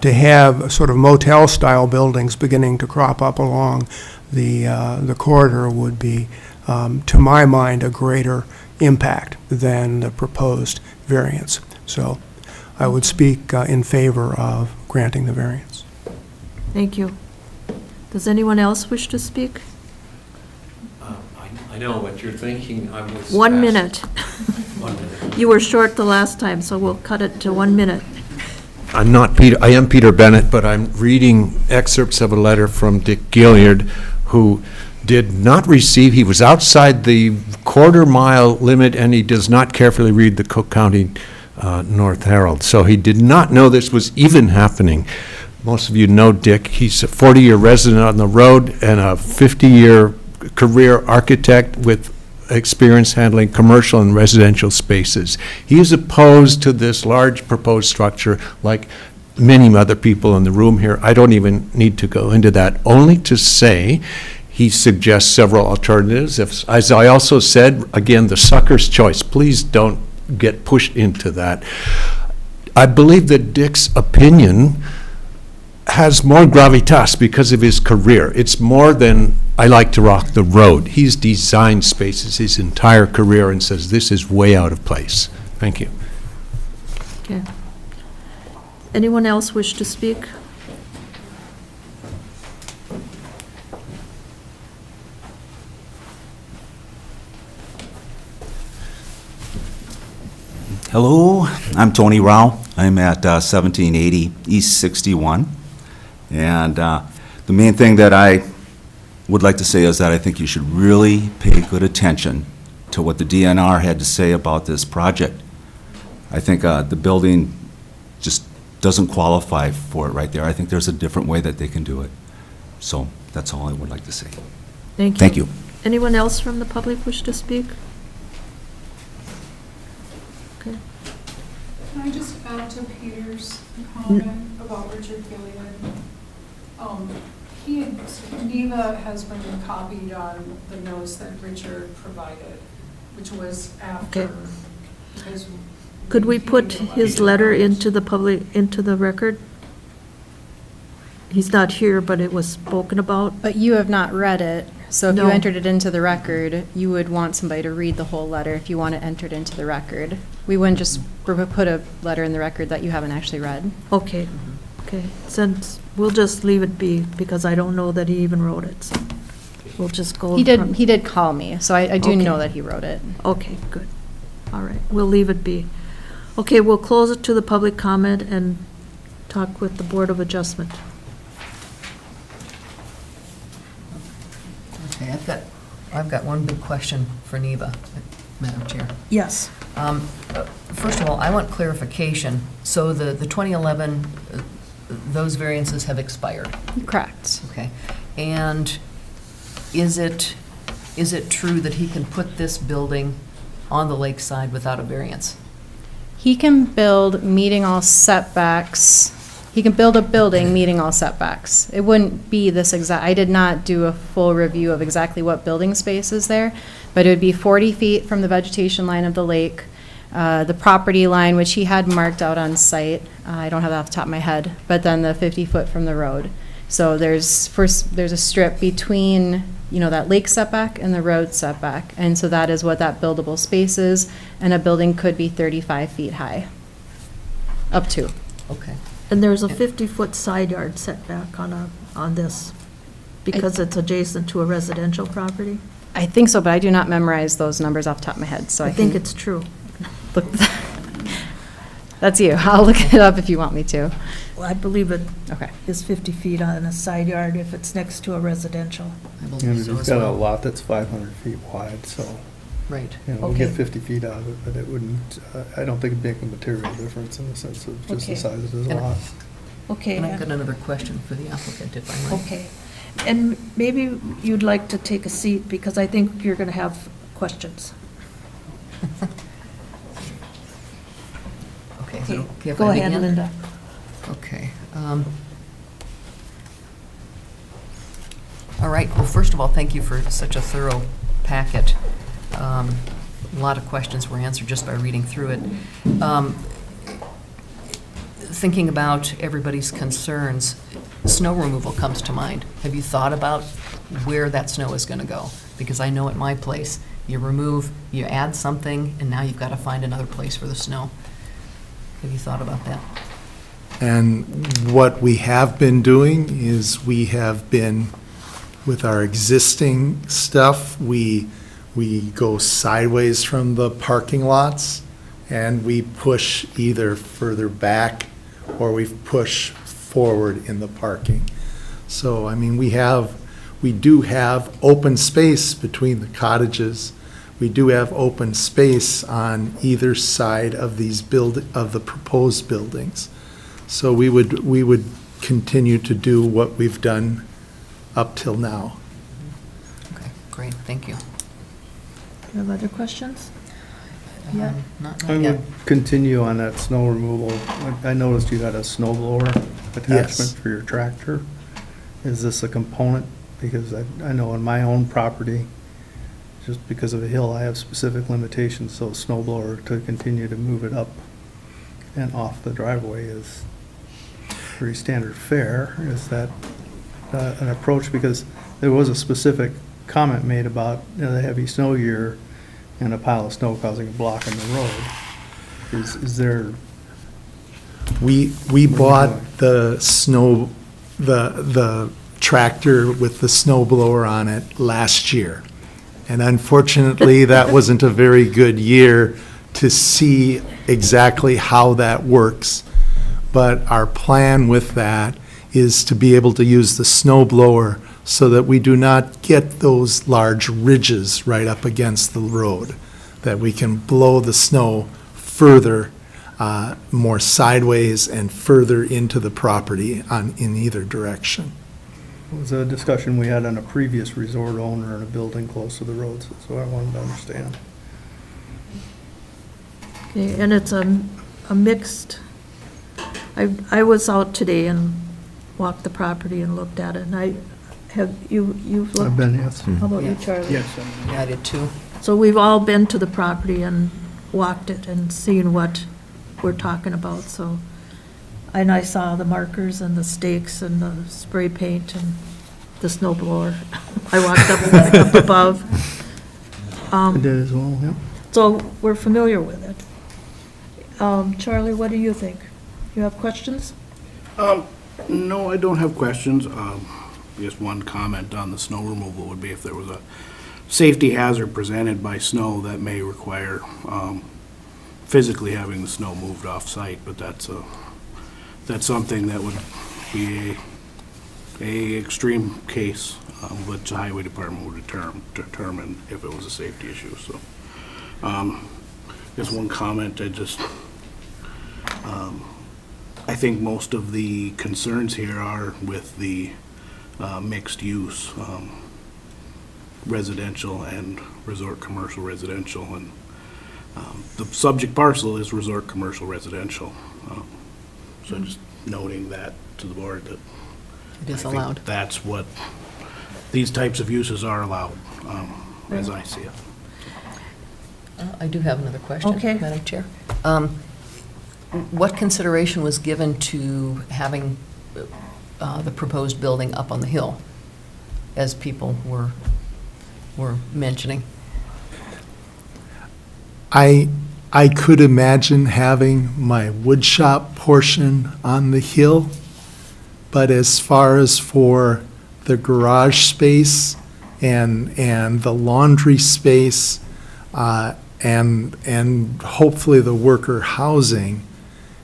to have sort of motel-style buildings beginning to crop up along the corridor would be, to my mind, a greater impact than the proposed variance. So I would speak in favor of granting the variance. Thank you. Does anyone else wish to speak? I know what you're thinking. I was 1 minute. 1 minute. You were short the last time, so we'll cut it to 1 minute. I'm not Peter. I am Peter Bennett, but I'm reading excerpts of a letter from Dick Gilliard, who did not receive, he was outside the quarter-mile limit, and he does not carefully read the Cook County North Herald. So he did not know this was even happening. Most of you know Dick. He's a 40-year resident on the road and a 50-year career architect with experience handling commercial and residential spaces. He is opposed to this large proposed structure like many other people in the room here. I don't even need to go into that, only to say he suggests several alternatives. As I also said, again, the sucker's choice. Please don't get pushed into that. I believe that Dick's opinion has more gravitas because of his career. It's more than I like to rock the road. He's designed spaces his entire career and says this is way out of place. Thank you. Okay. Anyone else wish to speak? Hello, I'm Tony Rao. I'm at 1780 East 61. And the main thing that I would like to say is that I think you should really pay good attention to what the DNR had to say about this project. I think the building just doesn't qualify for it right there. I think there's a different way that they can do it. So that's all I would like to say. Thank you. Thank you. Anyone else from the public wish to speak? Okay. Can I just add to Peter's comment about Richard Gilead? Neva has been copied on the notes that Richard provided, which was after. Okay. Could we put his letter into the public, into the record? He's not here, but it was spoken about. But you have not read it, so if you No. entered it into the record, you would want somebody to read the whole letter if you want it entered into the record. We wouldn't just put a letter in the record that you haven't actually read. Okay, okay. Since, we'll just leave it be, because I don't know that he even wrote it, so we'll just go. He did call me, so I do Okay. know that he wrote it. Okay, good. All right, we'll leave it be. Okay, we'll close it to the public comment and talk with the Board of Adjustment. Okay, I've got one big question for Neva, Madam Chair. Yes. First of all, I want clarification. So the 2011, those variances have expired? Correct. Okay. And is it true that he can put this building on the lakeside without a variance? He can build meeting all setbacks. He can build a building meeting all setbacks. It wouldn't be this exact, I did not do a full review of exactly what building space is there, but it would be 40 feet from the vegetation line of the lake, the property line, which he had marked out on site. I don't have that off the top of my head, but then the 50 foot from the road. So there's a strip between, that lake setback and the road setback. And so that is what that buildable space is, and a building could be 35 feet high, up to. Okay. And there's a 50-foot side yard setback on this, because it's adjacent to a residential property? I think so, but I do not memorize those numbers off the top of my head, so I think it's true. Look, that's you. I'll look it up if you want me to. Well, I believe it Okay. is 50 feet on a side yard if it's next to a residential. And he's got a lot that's 500 feet wide, so. Right. We'll get 50 feet out of it, but it wouldn't, I don't think it'd make a material difference in the sense of just the Okay. size of his And- lot. Okay. And I've got another question for the applicant, if I might. Okay. And maybe you'd like to take a seat, because I think you're going to have questions. Okay, is it okay if Go I ahead, begin? Linda. Okay. All right, well, first of all, thank you for such a thorough packet. A lot of questions were answered just by reading through it. Thinking about everybody's concerns, snow removal comes to mind. Have you thought about where that snow is going to go? Because I know at my place, you add something, and now you've got to find another place for the snow. Have you thought about that? And what we have been doing is we have been, with our existing stuff, we go sideways from the parking lots, and we push either further back or we push forward in the parking. So, I mean, we do have open space between the cottages. We do have open space on either side of of the proposed buildings. So we would continue to do what we've done up till now. Okay, great, thank you. You have other questions? Yeah. I would continue on that snow removal. I noticed you had a snow blower attachment Yes. for your tractor. Is this a component? Because I know on my own property, just because of a hill, I have specific limitations, so a snow blower to continue to move it up and off the driveway is pretty standard fare. Is that an approach? Because there was a specific comment made about, the heavy snow year and a pile of snow causing a block in the road. Is there? We bought the snow, the tractor with the snow blower on it last year. And unfortunately, that wasn't a very good year to see exactly how that works. But our plan with that is to be able to use the snow blower so that we do not get those large ridges right up against the road, that we can blow the snow further, more sideways and further into the property in either direction. It was a discussion we had on a previous resort owner in a building close to the roads, so I wanted to understand. Okay, and it's a mixed, I was out today and walked the property and looked at it, and you've looked? I've been, yes. How about you, Charlie? Yes. Yeah, I did too. So we've all been to the property and walked it and seen what we're talking about, so. And I saw the markers and the stakes and the spray paint and the snow blower. I walked up above. I did as well, yeah. So we're familiar with it. Charlie, what do you think? You have questions? No, I don't have questions. Just one comment on the snow removal would be if there was a safety hazard presented by snow that may require physically having the snow moved off-site, but that's something that would be a extreme case, which the highway department would determine if it was a safety issue, so. Just one comment, I think most of the concerns here are with the mixed use, residential and resort commercial residential, and the subject parcel is resort commercial residential. So just noting that to the board that It is I think allowed. that's what these types of uses are allowed, as I see it. I do have another question, Okay. Madam Chair. What consideration was given to having the proposed building up on the hill, as people were mentioning? I could imagine having my wood shop portion on the hill, but as far as for the garage space and the laundry space, and hopefully the worker housing,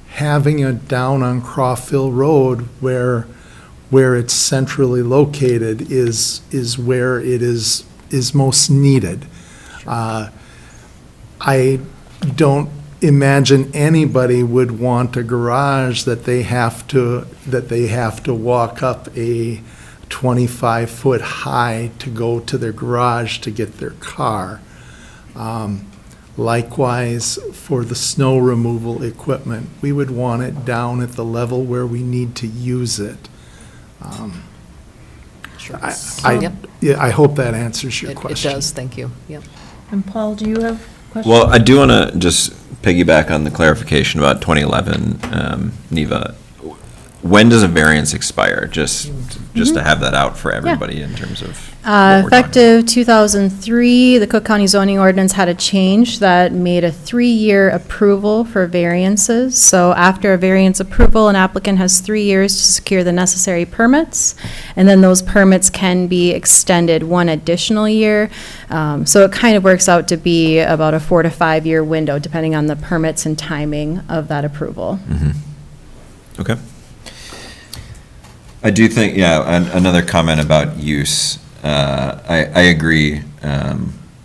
having it down on Crawfield Road where it's centrally located is where it is most needed. I don't imagine anybody would want a garage that they have to walk up a 25-foot high to go to their garage to get their car. Likewise, for the snow removal equipment, we would want it down at the level where we need to use it. Yep. I hope that answers your It question. does, thank you. Yep. And Paul, do you have questions? Well, I do want to just piggyback on the clarification about 2011, Neva. When does a variance expire? Just to have that out for everybody in terms of what we're talking Effective 2003, the Cook County zoning ordinance had a change that made a 3-year approval for variances. So after a variance approval, an applicant has 3 years to secure the necessary permits, and then those permits can be extended 1 additional year. So it kind of works out to be about a 4 to 5 year window, depending on the permits and timing of that approval. Okay. I do think, another comment about use. I agree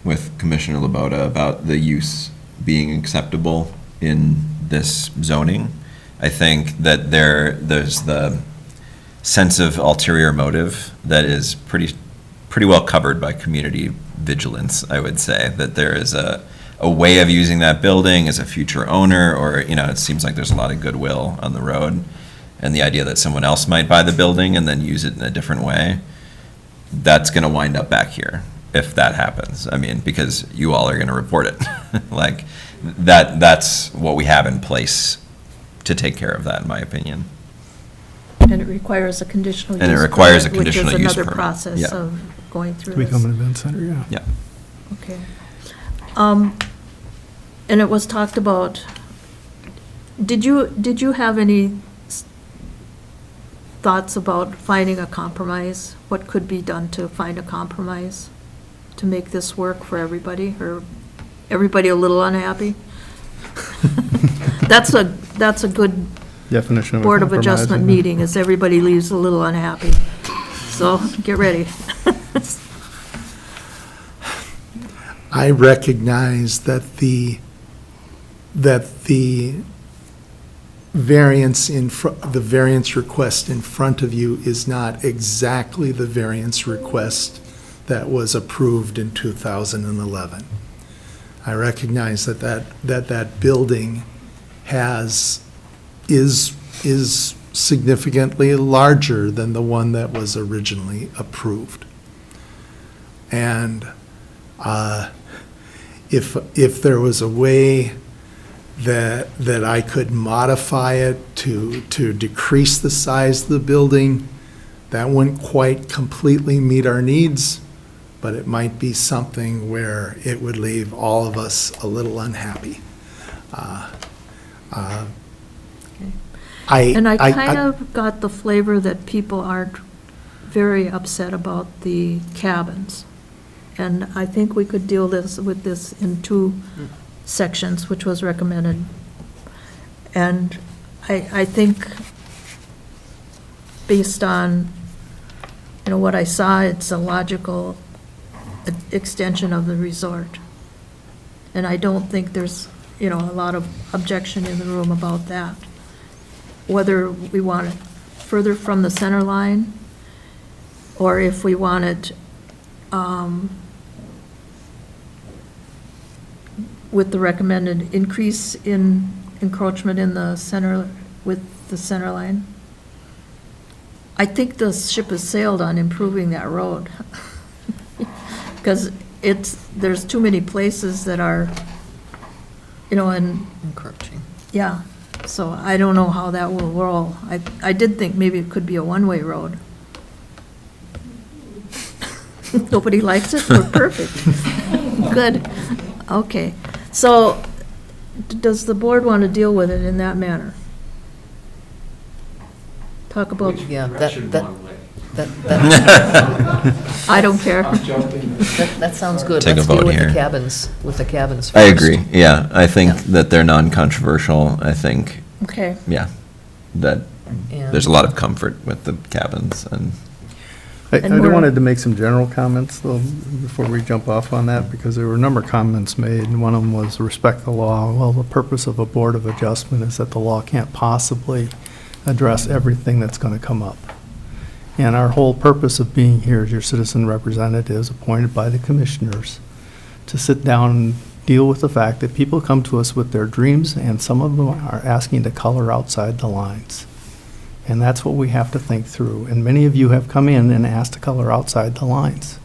with Commissioner Laboda about the use being acceptable in this zoning. I think that there's the sense of ulterior motive that is pretty well covered by community vigilance, I would say, that there is a a way of using that building as a future owner, or, you know, it seems like there's a lot of goodwill on the road. And the idea that someone else might buy the building and then use it in a different way, that's going to wind up back here if that happens. I mean, because you all are going to report it. Like, that's what we have in place to take care of that, in my opinion. And it requires a conditional use. And it requires a permit, conditional use Which is permit. another process Yeah. of going through To this. become an event center, yeah. Yeah. Okay. And it was talked about, did you have any thoughts about finding a compromise? What could be done to find a compromise to make this work for everybody, or everybody a little unhappy? That's a good Definition of a Board of compromise, Adjustment isn't it? meeting, is everybody leaves a little unhappy. So get ready. I recognize that the variance the variance request in front of you is not exactly the variance request that was approved in 2011. I recognize that building is significantly larger than the one that was originally approved. And if there was a way that I could modify it to decrease the size of the building, that wouldn't quite completely meet our needs, but it might be something where it would leave all of us a little unhappy. And I kind of got the flavor that people aren't very upset about the cabins. And I think we could deal with this in two sections, which was recommended. And I think, based on, you know, what I saw, it's a logical extension of the resort. And I don't think there's, you know, a lot of objection in the room about that. Whether we want it further from the center line, or if we want it with the recommended increase in encroachment in the center, with the center line. I think the ship has sailed on improving that road. Because there's too many places that are, you know, and. Encroaching. Yeah, so I don't know how that will roll. I did think maybe it could be a one-way road. Nobody likes it? We're perfect. Good, okay. So, does the board want to deal with it in that manner? Talk about. Yeah, that I don't care. That sounds good. Take a Let's deal vote with here. the cabins first. I agree, yeah. I think that they're non-controversial. I think, Okay. yeah, that And- there's a lot of comfort with the cabins, and I And we're- wanted to make some general comments, though, before we jump off on that, because there were a number of comments made, and one of them was respect the law. Well, the purpose of a Board of Adjustment is that the law can't possibly address everything that's going to come up. And our whole purpose of being here as your citizen representatives appointed by the commissioners to sit down and deal with the fact that people come to us with their dreams, and some of them are asking to color outside the lines. And that's what we have to think through. And many of you have come in and asked to color outside the lines.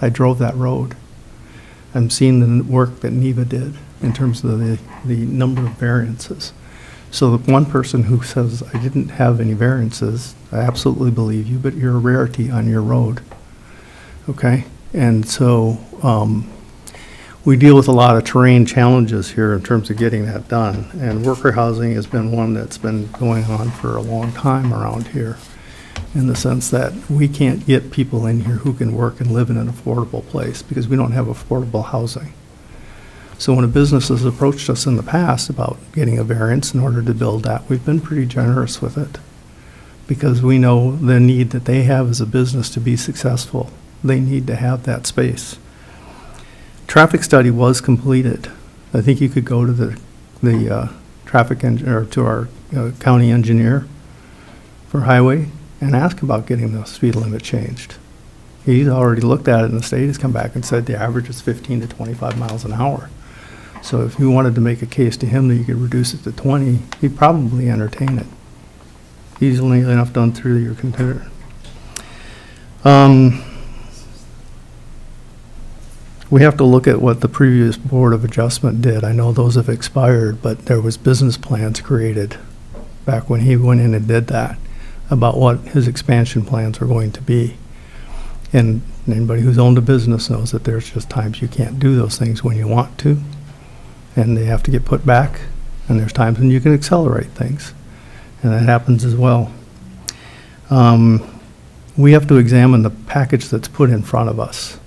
I drove that road. I'm seeing the work that NEVA did in terms of the number of variances. So the one person who says, I didn't have any variances, I absolutely believe you, but you're a rarity on your road. Okay? And so we deal with a lot of terrain challenges here in terms of getting that done. And worker housing has been one that's been going on for a long time around here, in the sense that we can't get people in here who can work and live in an affordable place because we don't have affordable housing. So when a business has approached us in the past about getting a variance in order to build that, we've been pretty generous with it, because we know the need that they have as a business to be successful. They need to have that space. Traffic study was completed. I think you could go to the traffic engineer, or to our county engineer for highway, and ask about getting the speed limit changed. He's already looked at it in the state. He's come back and said the average is 15 to 25 miles an hour. So if you wanted to make a case to him that you could reduce it to 20, he'd probably entertain it. Easily enough done through your computer. We have to look at what the previous Board of Adjustment did. I know those have expired, but there was business plans created back when he went in and did that about what his expansion plans were going to be. And anybody who's owned a business knows that there's just times you can't do those things when you want to, and they have to get put back, and there's times when you can accelerate things, and that happens as well. We have to examine the package that's put in front of us,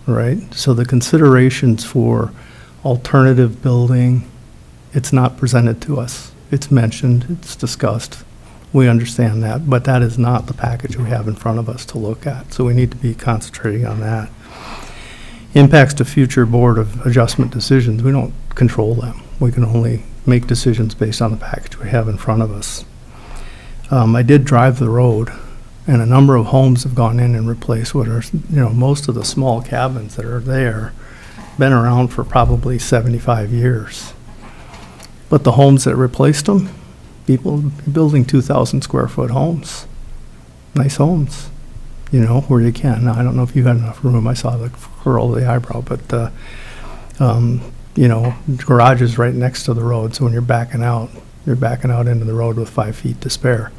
right? So the considerations for alternative building, it's not presented to us. It's mentioned, it's discussed. We understand that, but that is not the package we have in front of us to look at. So we need to be concentrating on that. Impacts to future Board of Adjustment decisions, we don't control them. We can only make decisions based on the package we have in front of us. I did drive the road, and a number of homes have gone in and replaced what are, most of the small cabins that are there, been around for probably 75 years. But the homes that replaced them, people building 2,000 square foot homes, nice homes, where you can. Now, I don't know if you had enough room. I saw the curl of the eyebrow, but, garage is right next to the road. So when you're backing out into the road with 5 feet to spare.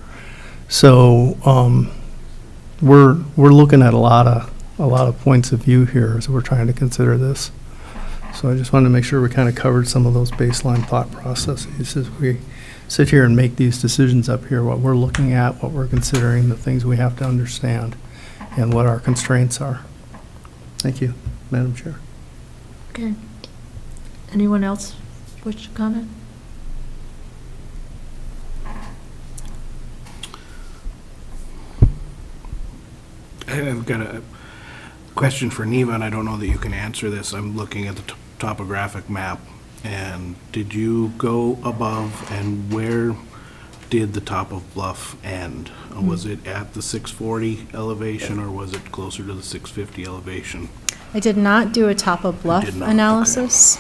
So, we're looking at a lot of points of view here as we're trying to consider this. So I just wanted to make sure we kind of covered some of those baseline thought processes as we sit here and make these decisions up here, what we're looking at, what we're considering, the things we have to understand, and what our constraints are. Thank you, Madam Chair. Okay. Anyone else wish to comment? I've got a question for Neva, and I don't know that you can answer this. I'm looking at the topographic map, and did you go above, and where did the top of Bluff end? Was it at the 640 elevation, or was it closer to the 650 elevation? I did not do a top of bluff did not, analysis.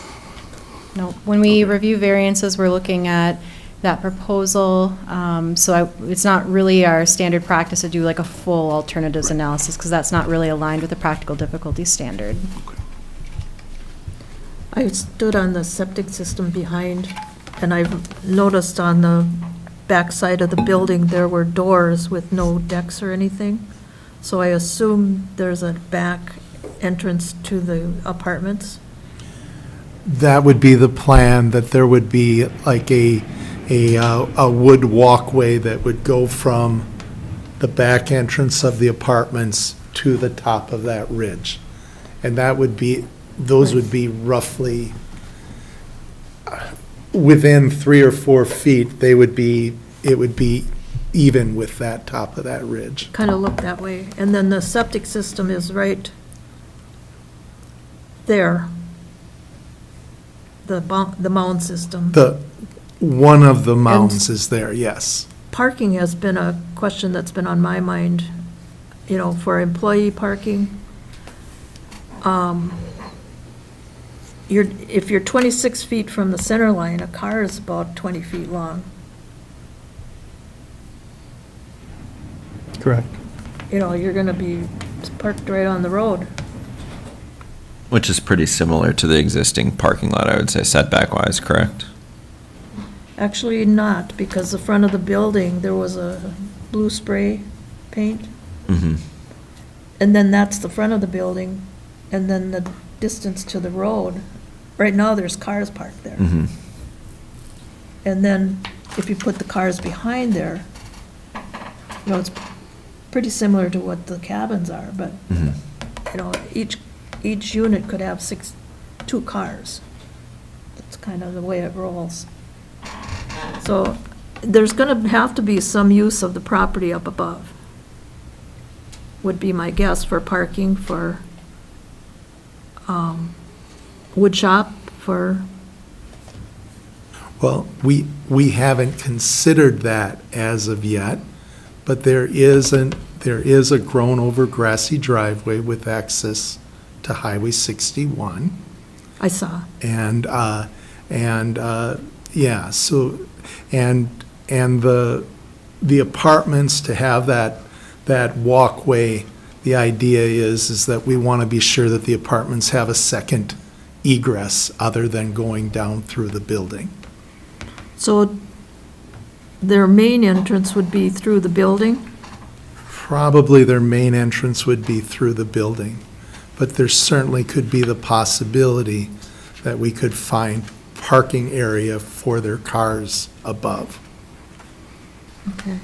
No, when we review variances, we're looking at that proposal. It's not really our standard practice to do like a full alternatives analysis, because that's not really aligned with the practical difficulty standard. I stood on the septic system behind, and I've noticed on the back side of the building, there were doors with no decks or anything. So I assume there's a back entrance to the apartments. That would be the plan, that there would be like a wood walkway that would go from the back entrance of the apartments to the top of that ridge. And that would be, those would be roughly within 3 or 4 feet, it would be even with that top of that ridge. Kind of look that way. And then the septic system is right there. The mound system. One of the mounds is there, yes. Parking has been a question that's been on my mind, for employee parking. If you're 26 feet from the center line, a car is about 20 feet long. Correct. You're going to be parked right on the road. Which is pretty similar to the existing parking lot, I would say, setback-wise, correct? Actually not, because the front of the building, there was a blue spray paint. Mm-hmm. And then that's the front of the building, and then the distance to the road. Right now, there's cars parked there. Mm-hmm. And then if you put the cars behind there, it's pretty similar to what the cabins are, but, each unit could have 2 cars. That's kind of the way it rolls. So there's going to have to be some use of the property up above, would be my guess, for parking, for wood shop, for... Well, we haven't considered that as of yet, but there is a grown-over grassy driveway with access to Highway 61. I saw. And, yeah, so, and the apartments, to have that walkway, the idea is that we want to be sure that the apartments have a second egress other than going down through the building. So their main entrance would be through the building? Probably their main entrance would be through the building, but there certainly could be the possibility that we could find parking area for their cars above. Okay.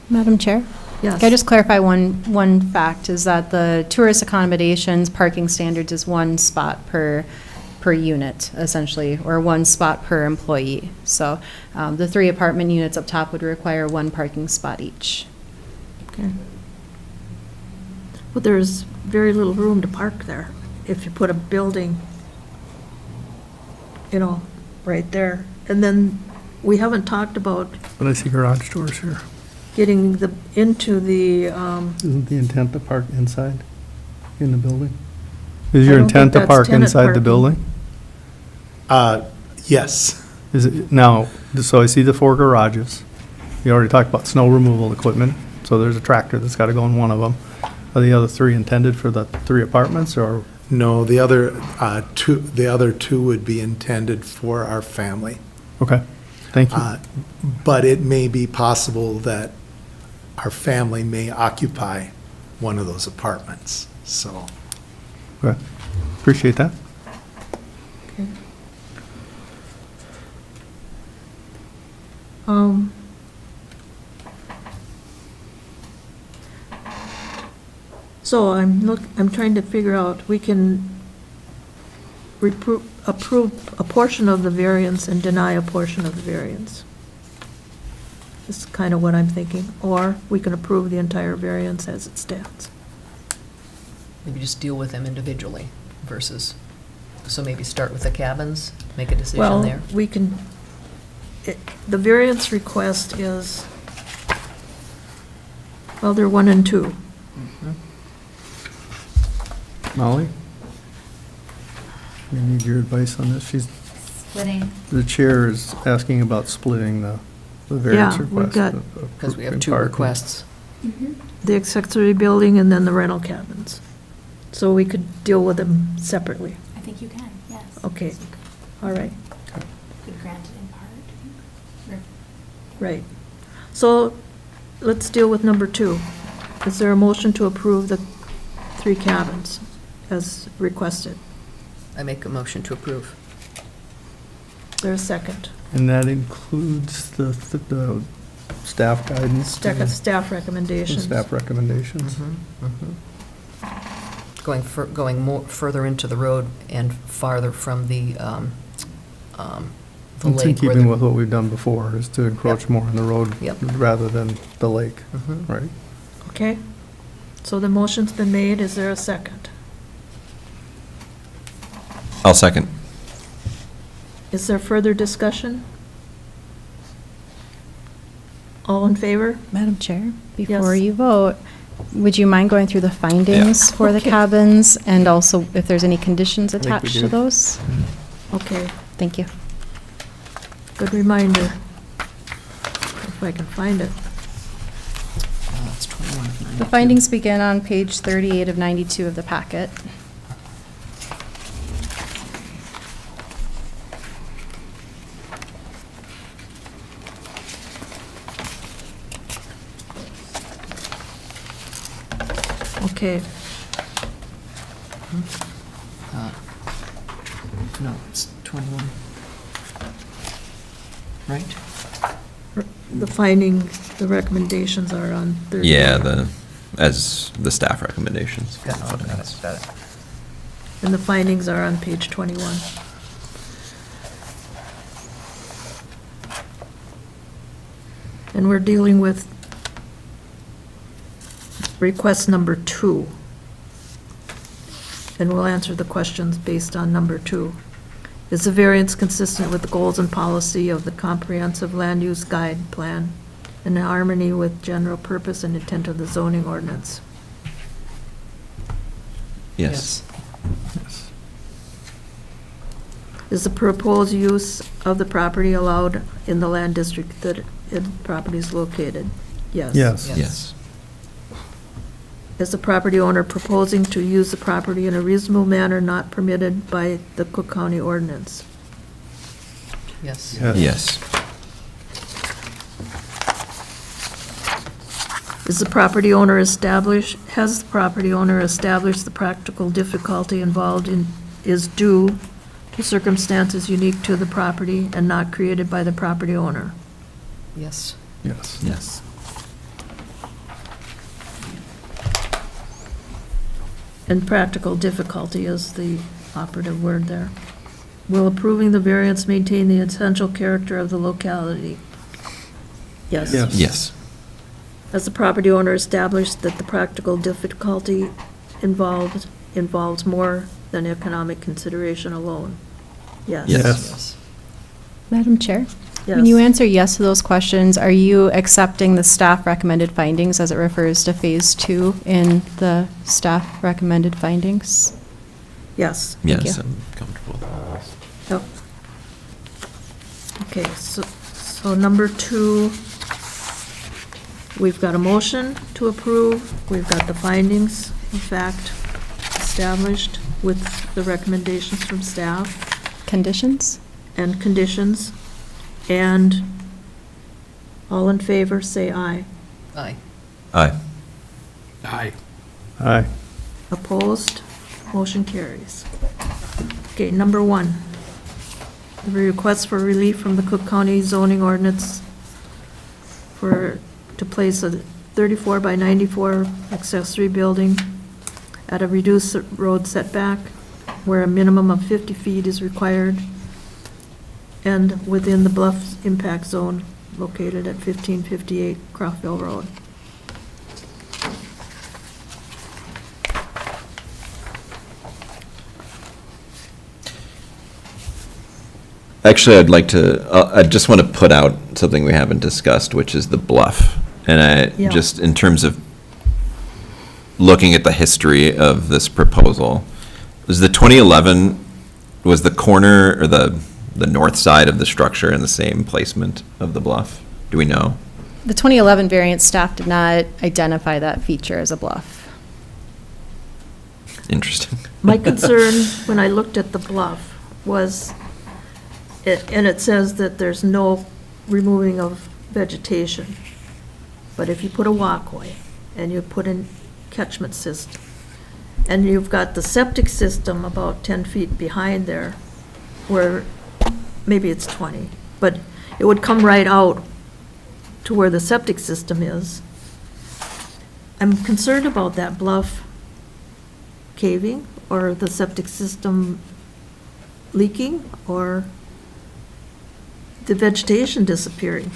Madam Chair? Yes. Can I just clarify one fact, is that the tourist accommodations parking standards is 1 spot per unit, essentially, or 1 spot per employee. So the 3 apartment units up top would require 1 parking spot each. Okay. Well, there's very little room to park there if you put a building, right there. And then we haven't talked about But I see garage doors here. getting into the, Isn't the intent to park inside in the building? Is I your don't think intent to that's park tenant inside the parking. building? Yes. Is it, now, so I see the 4 garages. You already talked about snow removal equipment, so there's a tractor that's got to go in one of them. Are the other 3 intended for the 3 apartments, or? No, the other two would be intended for our family. Okay, thank you. But it may be possible that our family may occupy one of those apartments, so. Okay, appreciate that. okay. So I'm trying to figure out, we can approve a portion of the variance and deny a portion of the variance. This is kind of what I'm thinking. Or we can approve the entire variance as it stands. Maybe just deal with them individually versus, so maybe start with the cabins, make a decision there. Well, we can, the variance request is, well, they're 1 and 2. Molly? We need your advice on this. Splitting. The chair is asking about splitting the variance Yeah, we've request. got- Because we have 2 parking. requests. The accessory building and then the rental cabins. So we could deal with them separately. I think you can, yes. Okay, all right, Could grant it in part. right. So let's deal with number 2. Is there a motion to approve the 3 cabins as requested? I make a motion to approve. Is there a second? And that includes the staff guidance? Staff and recommendations. staff recommendations? Going more further into the road and farther from the It's in lake. where keeping the- with what we've done before, is to encroach more on the road Yep. rather than the lake, Mhm. right? Okay, so the motion's been made, is there a second? I'll second. Is there further discussion? All in favor? Madam Chair, Yes. before you vote, would you mind going through the findings for the Okay. cabins, and also if there's any conditions think we attached to do. those? Okay, Thank you. good reminder. If I can find it. It's 21 of 92. The findings begin on page 38 of 92 of the packet. Okay, No, it's 21. Right? the finding, the recommendations are on 30. Yeah, as the staff recommendations. Got it. And the findings are on page 21. And we're dealing with request number 2. And we'll answer the questions based on number 2. Is the variance consistent with the goals and policy of the comprehensive land use guide plan in harmony with general purpose and intent of the zoning ordinance? Yes. Yes. Is the proposed use of the property allowed in the land district that the property is located? Yes. Yes. Yes. Is the property owner proposing to use the property in a reasonable manner not permitted by the Cook County ordinance? Yes. Yes. Has the property owner established the practical difficulty involved is due to circumstances unique to the property and not created by the property owner? Yes. Yes. Yes. And practical difficulty is the operative word there. Will approving the variance maintain the essential character of the locality? Yes. Yes. Yes. Has the property owner established that the practical difficulty involves more than economic consideration alone? Yes. Yes. Madam Chair? Yes. When you answer yes to those questions, are you accepting the staff recommended findings as it refers to Phase 2 in the staff recommended findings? Yes. Yes, you. I'm comfortable with all this. Oh. Okay, so number 2, we've got a motion to approve. We've got the findings of fact established with the recommendations from staff. Conditions? And conditions. And all in favor, say aye. Aye. Aye. Aye. Aye. Opposed? Motion carries. Okay, number 1. The request for relief from the Cook County zoning ordinance to place a 34 by 94 accessory building at a reduced road setback where a minimum of 50 feet is required and within the bluff impact zone located at 1558 Croftville Road. Actually, I just want to put out something we haven't discussed, which is the bluff. And Yeah. just in terms of looking at the history of this proposal, was the 2011, was the corner or the north side of the structure in the same placement of the bluff? Do we know? The 2011 variance staff did not identify that feature as a bluff. Interesting. My concern when I looked at the bluff was, and it says that there's no removing of vegetation. But if you put a walkway and you put in catchment system, and you've got the septic system about 10 feet behind there, where maybe it's 20, but it would come right out to where the septic system is. I'm concerned about that bluff caving or the septic system leaking or the vegetation disappearing.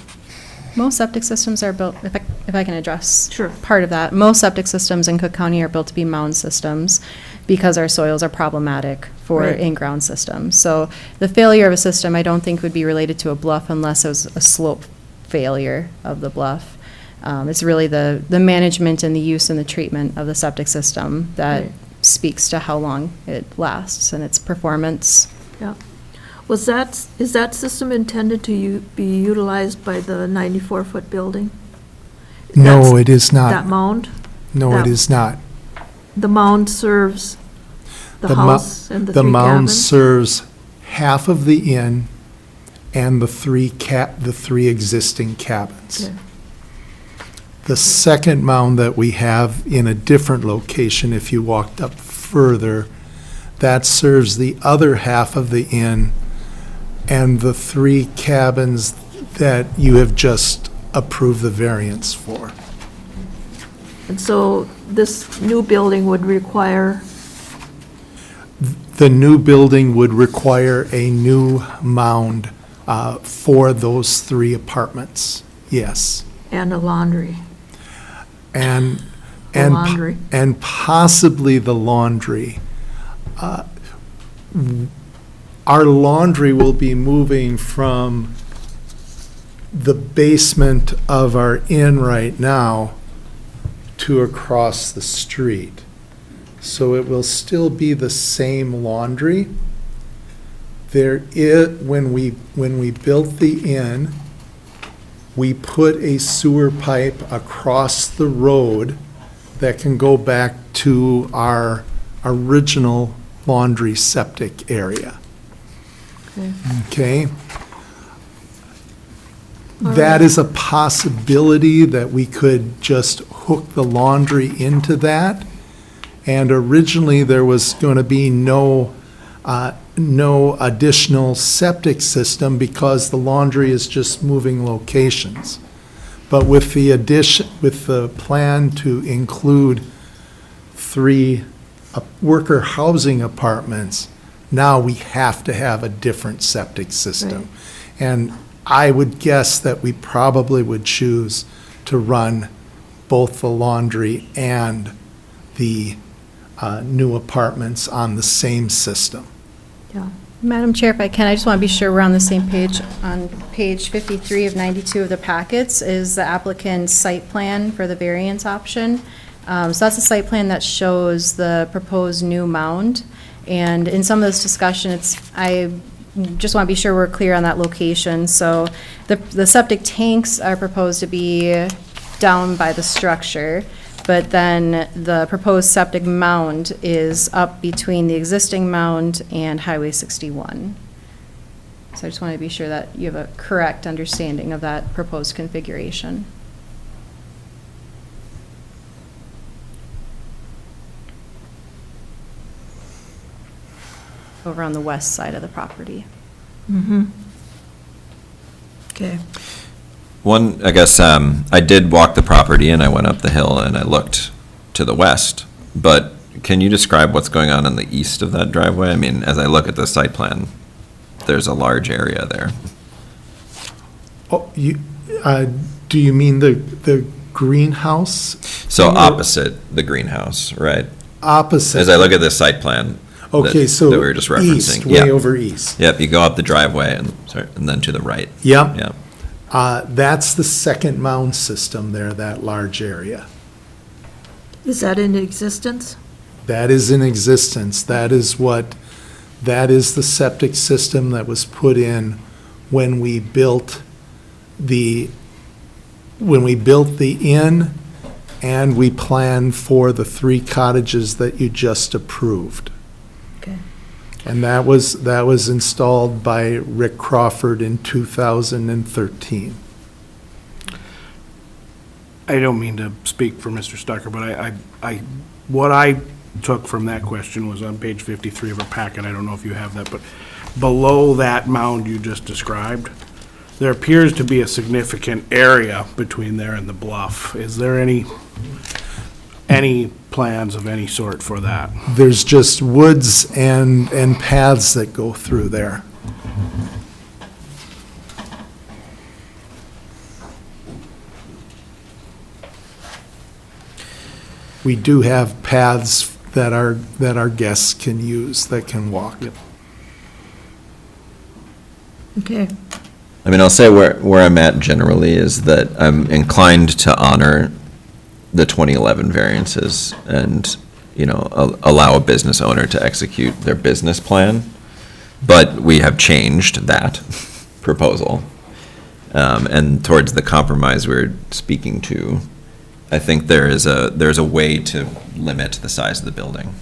Most septic systems are built, if I can address Sure. part of that, most septic systems in Cook County are built to be mound systems because our soils are problematic for Right. in-ground systems. So the failure of a system, I don't think would be related to a bluff unless it was a slope failure of the bluff. It's really the management and the use and the treatment of the septic system that Right. speaks to how long it lasts and its performance. Yeah. Is that system intended to be utilized by the 94-foot building? No, That's- it is not. That mound? No, it That- is not. The mound serves the mo- house and the three The mound cabins? serves half of the inn and the three existing cabins. Okay. The second mound that we have in a different location, if you walked up further, that serves the other half of the inn and the three cabins that you have just approved the variance for. And so this new building would require, The new building would require a new mound for those three apartments, yes. and a laundry. And, The and, laundry. and possibly the laundry. Our laundry will be moving from the basement of our inn right now to across the street. So it will still be the same laundry. when we built the inn, we put a sewer pipe across the road that can go back to our original laundry septic area. Okay? That is a possibility that we could just hook the laundry into that. And originally, there was going to be no additional septic system because the laundry is just moving locations. But with the plan to include 3 worker housing apartments, now we have to have a different septic system. And I would guess that we probably would choose to run both the laundry and the new apartments on the same system. Yeah. Madam Chair, if I can, I just want to be sure we're on the same page. On page 53 of 92 of the packets is the applicant's site plan for the variance option. So that's a site plan that shows the proposed new mound. And in some of this discussion, I just want to be sure we're clear on that location. So the septic tanks are proposed to be down by the structure, but then the proposed septic mound is up between the existing mound and Highway 61. So I just want to be sure that you have a correct understanding of that proposed configuration. Over on the west side of the property. Okay. One, I guess, I did walk the property and I went up the hill and I looked to the west, but can you describe what's going on the east of that driveway? I mean, as I look at the site plan, there's a large area there. Oh, do you mean the greenhouse? So opposite the greenhouse, right? Opposite. As I look at this site plan. Okay, so that we were just referencing. east, way over east. Yep, you go up the driveway and then to the right. Yep. Yep. That's the second mound system there, that large area. Is that in existence? That is in existence. That is the septic system that was put in when we built the inn and we planned for the 3 cottages that you just approved. Okay. And that was installed by Rick Crawford in 2013. I don't mean to speak for Mr. Stucker, but what I took from that question was on page 53 of our packet. I don't know if you have that, but below that mound you just described, there appears to be a significant area between there and the bluff. Is there any plans of any sort for that? There's just woods and paths that go through there. We do have paths that our guests can use, that can walk. Okay. I mean, I'll say where I'm at generally is that I'm inclined to honor the 2011 variances and, allow a business owner to execute their business plan. But we have changed that proposal. And towards the compromise we're speaking to, I think there's a way to limit the size of the building.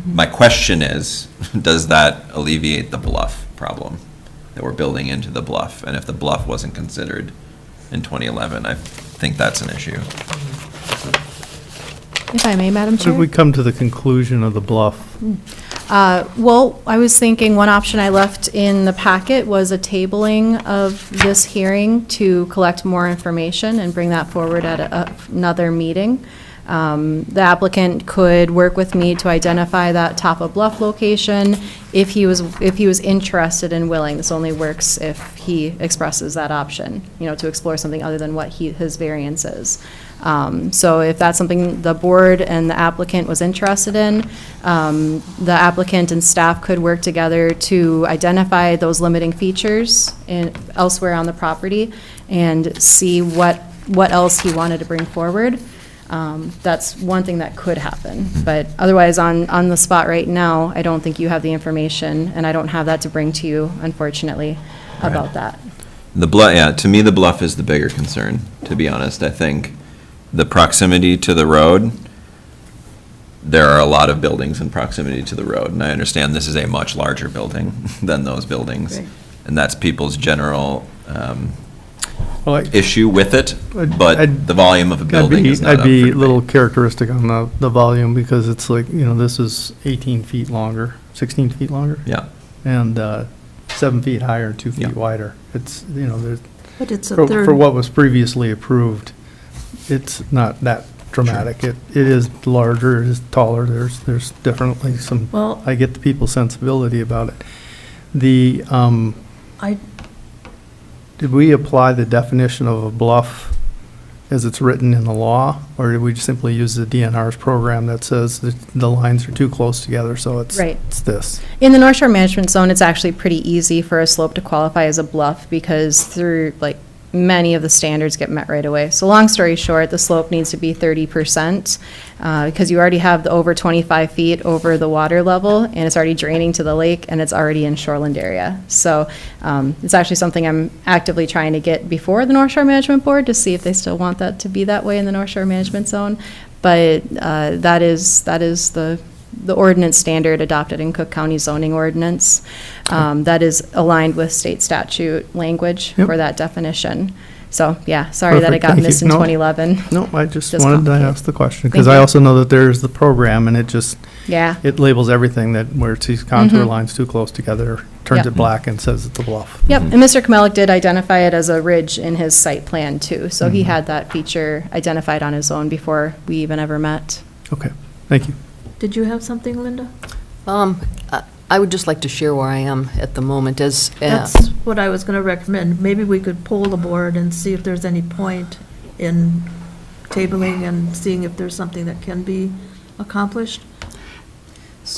My question is, does that alleviate the bluff problem that we're building into the bluff? And if the bluff wasn't considered in 2011, I think that's an issue. If I may, Madam Chair? Should we come to the conclusion of the bluff? Well, I was thinking one option I left in the packet was a tabling of this hearing to collect more information and bring that forward at another meeting. The applicant could work with me to identify that top of bluff location if he was interested and willing. This only works if he expresses that option, to explore something other than what his variance is. So if that's something the board and the applicant was interested in, the applicant and staff could work together to identify those limiting features elsewhere on the property and see what else he wanted to bring forward. That's one thing that could happen. But otherwise, on the spot right now, I don't think you have the information, and I don't have that to bring to you, unfortunately, about that. The bluff, yeah, to me, the bluff is the bigger concern, to be honest. I think the proximity to the road, there are a lot of buildings in proximity to the road, and I understand this is a much larger building than those buildings. Right. And that's people's general Well, issue with it, but the volume of a building is not I'd up be for a debate. little characteristic on the volume, because it's like, this is 18 feet longer, 16 feet longer. Yeah. And 7 feet higher, 2 feet Yeah. wider. It's, there's, But it's a for third. what was previously approved, it's not that dramatic. It is larger, it is taller, there's definitely some, Well- I get the people's sensibility about it. The, did we apply the definition of a bluff as it's written in the law, or did we simply use the DNR's program that says that the lines are too close together, so it's Right. it's this? In the North Shore Management Zone, it's actually pretty easy for a slope to qualify as a bluff because through, many of the standards get met right away. So long story short, the slope needs to be 30% because you already have the over 25 feet over the water level, and it's already draining to the lake, and it's already in shoreland area. So it's actually something I'm actively trying to get before the North Shore Management Board to see if they still want that to be that way in the North Shore Management Zone. But that is the ordinance standard adopted in Cook County zoning ordinance. That is aligned with state statute language Yep. for that definition. So, yeah, sorry that it Perfect, got thank missed you. in No. 2011. No, I just Just wanted to complicated. ask the question, Thank because I you. also know that there's the program, and it just, Yeah. it labels everything that where it sees contour Mhm. lines too close together, turns Yep. it black and says it's a bluff. Yep, and Mr. Kamelik did identify it as a ridge in his site plan, too. So he Mhm. had that feature identified on his own before we even ever met. Okay, thank you. Did you have something, Linda? I would just like to share where I am at the moment as. That's what I was going to recommend. Maybe we could poll the board and see if there's any point in tabling and seeing if there's something that can be accomplished.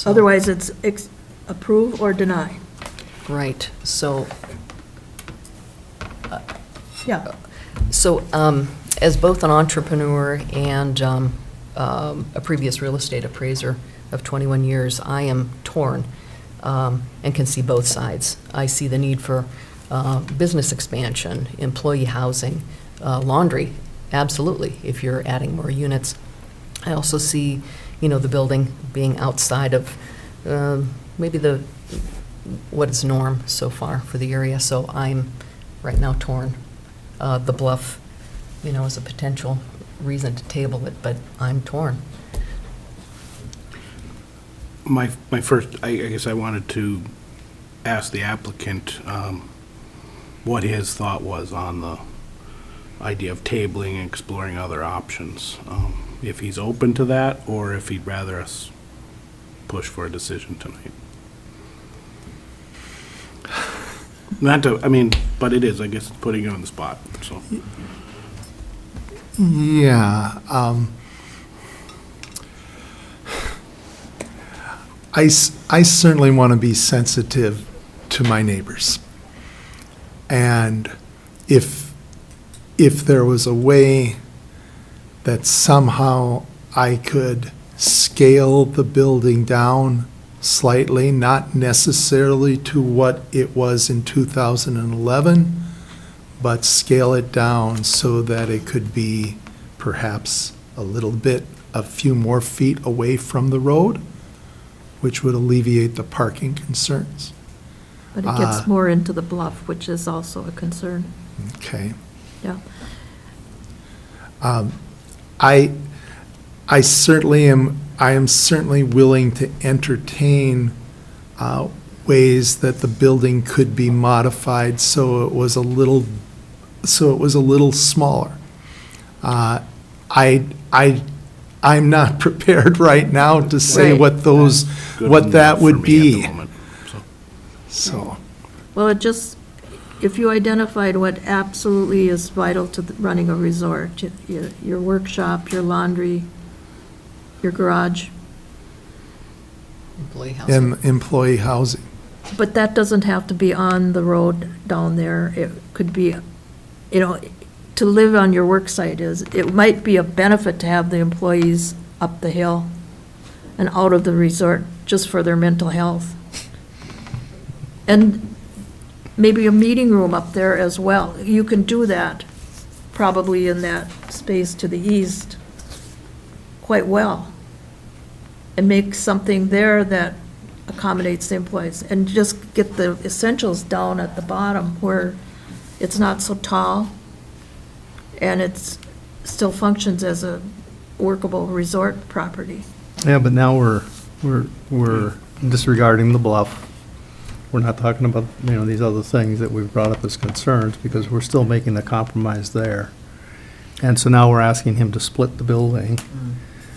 Otherwise, it's approve or deny. Right, so. Yeah. So, as both an entrepreneur and a previous real estate appraiser of 21 years, I am torn and can see both sides. I see the need for business expansion, employee housing, laundry, absolutely, if you're adding more units. I also see, the building being outside of maybe what is norm so far for the area, so I'm right now torn. The bluff, is a potential reason to table it, but I'm torn. My first, I guess I wanted to ask the applicant what his thought was on the idea of tabling and exploring other options. If he's open to that, or if he'd rather us push for a decision tonight. Not to, but it is, I guess, putting you on the spot, so. Yeah. I certainly want to be sensitive to my neighbors. And if there was a way that somehow I could scale the building down slightly, not necessarily to what it was in 2011, but scale it down so that it could be perhaps a few more feet away from the road, which would alleviate the parking concerns. But it gets more into the bluff, which is also a concern. Okay. Yeah. I am certainly willing to entertain ways that the building could be modified so it was a little smaller. I'm not prepared right now to say Right. what that would be. So. Well, if you identified what absolutely is vital to running a resort, your workshop, your laundry, your garage, Employee housing. Employee housing. but that doesn't have to be on the road down there. It could be, to live on your work site is, it might be a benefit to have the employees up the hill and out of the resort just for their mental health. And maybe a meeting room up there as well. You can do that probably in that space to the east quite well. And make something there that accommodates the employees. And just get the essentials down at the bottom where it's not so tall and it's still functions as a workable resort property. Yeah, but now we're disregarding the bluff. We're not talking about, these other things that we've brought up as concerns, because we're still making the compromise there. And so now we're asking him to split the building.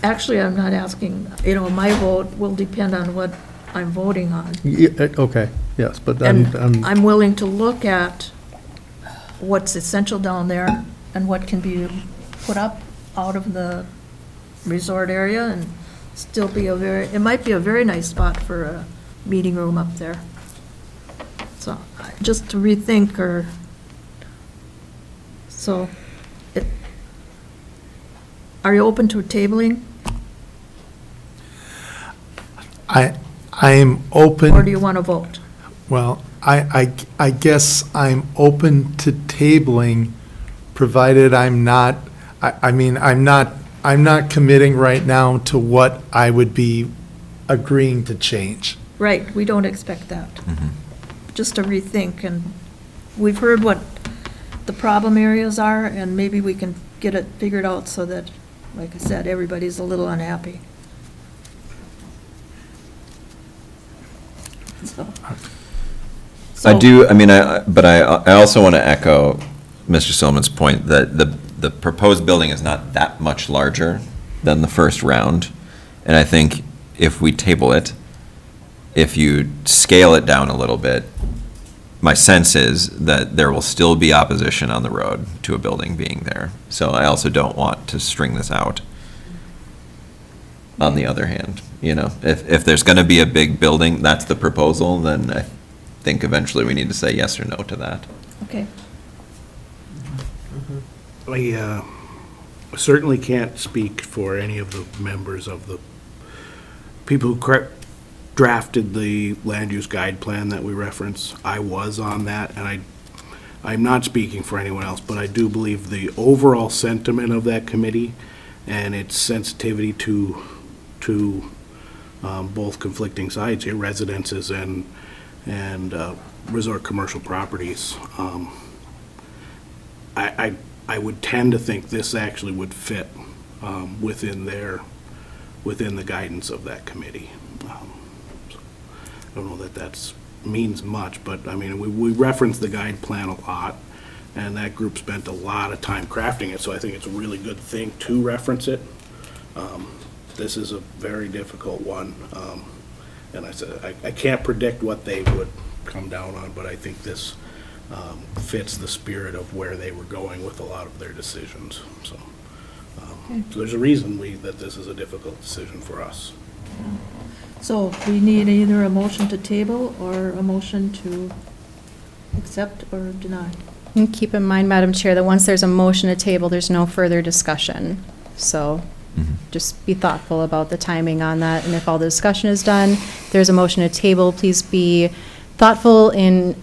Actually, I'm not asking, my vote will depend on what I'm voting on. Okay, yes, but And I'm I'm willing to look at what's essential down there and what can be put up out of the resort area and still be it might be a very nice spot for a meeting room up there. So, just to rethink are you open to tabling? I'm open. Or do you want to vote? Well, I guess I'm open to tabling, provided I'm not committing right now to what I would be agreeing to change. Right, we don't expect that. Just to rethink, and we've heard what the problem areas are, and maybe we can get it figured out so that, like I said, everybody's a little unhappy. I also want to echo Mr. Silliman's point that the proposed building is not that much larger than the first round. And I think if we table it, if you scale it down a little bit, my sense is that there will still be opposition on the road to a building being there. So I also don't want to string this out. On the other hand, if there's going to be a big building, that's the proposal, then I think eventually we need to say yes or no to that. Okay. I certainly can't speak for any of the members of the people who drafted the land use guide plan that we reference. I was on that, and I'm not speaking for anyone else, but I do believe the overall sentiment of that committee and its sensitivity to both conflicting sides here, residences and resort commercial properties. I would tend to think this actually would fit within the guidance of that committee. So I don't know that means much, but we reference the guide plan a lot, and that group spent a lot of time crafting it, so I think it's a really good thing to reference it. This is a very difficult one, and I can't predict what they would come down on, but I think this fits the spirit of where they were going with a lot of their decisions. So there's a reason that this is a difficult decision for us. So we need either a motion to table or a motion to accept or deny. And keep in mind, Madam Chair, that once there's a motion to table, there's no further discussion. So just be thoughtful about the timing on that. And if all the discussion is done, there's a motion to table, please be thoughtful in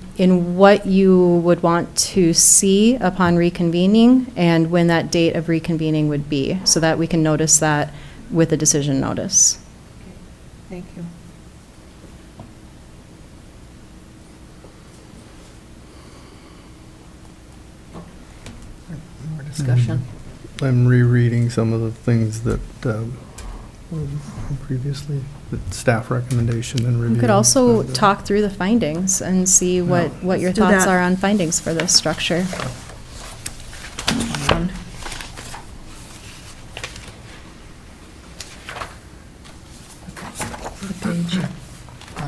what you would want to see upon reconvening and when that date of reconvening would be, so that we can notice that with a decision notice. Thank you. More discussion. I'm rereading some of the things that previously, the staff recommendation and review. You could also talk through the findings and see what your Let's do thoughts that. are on findings for this structure. 21. What page?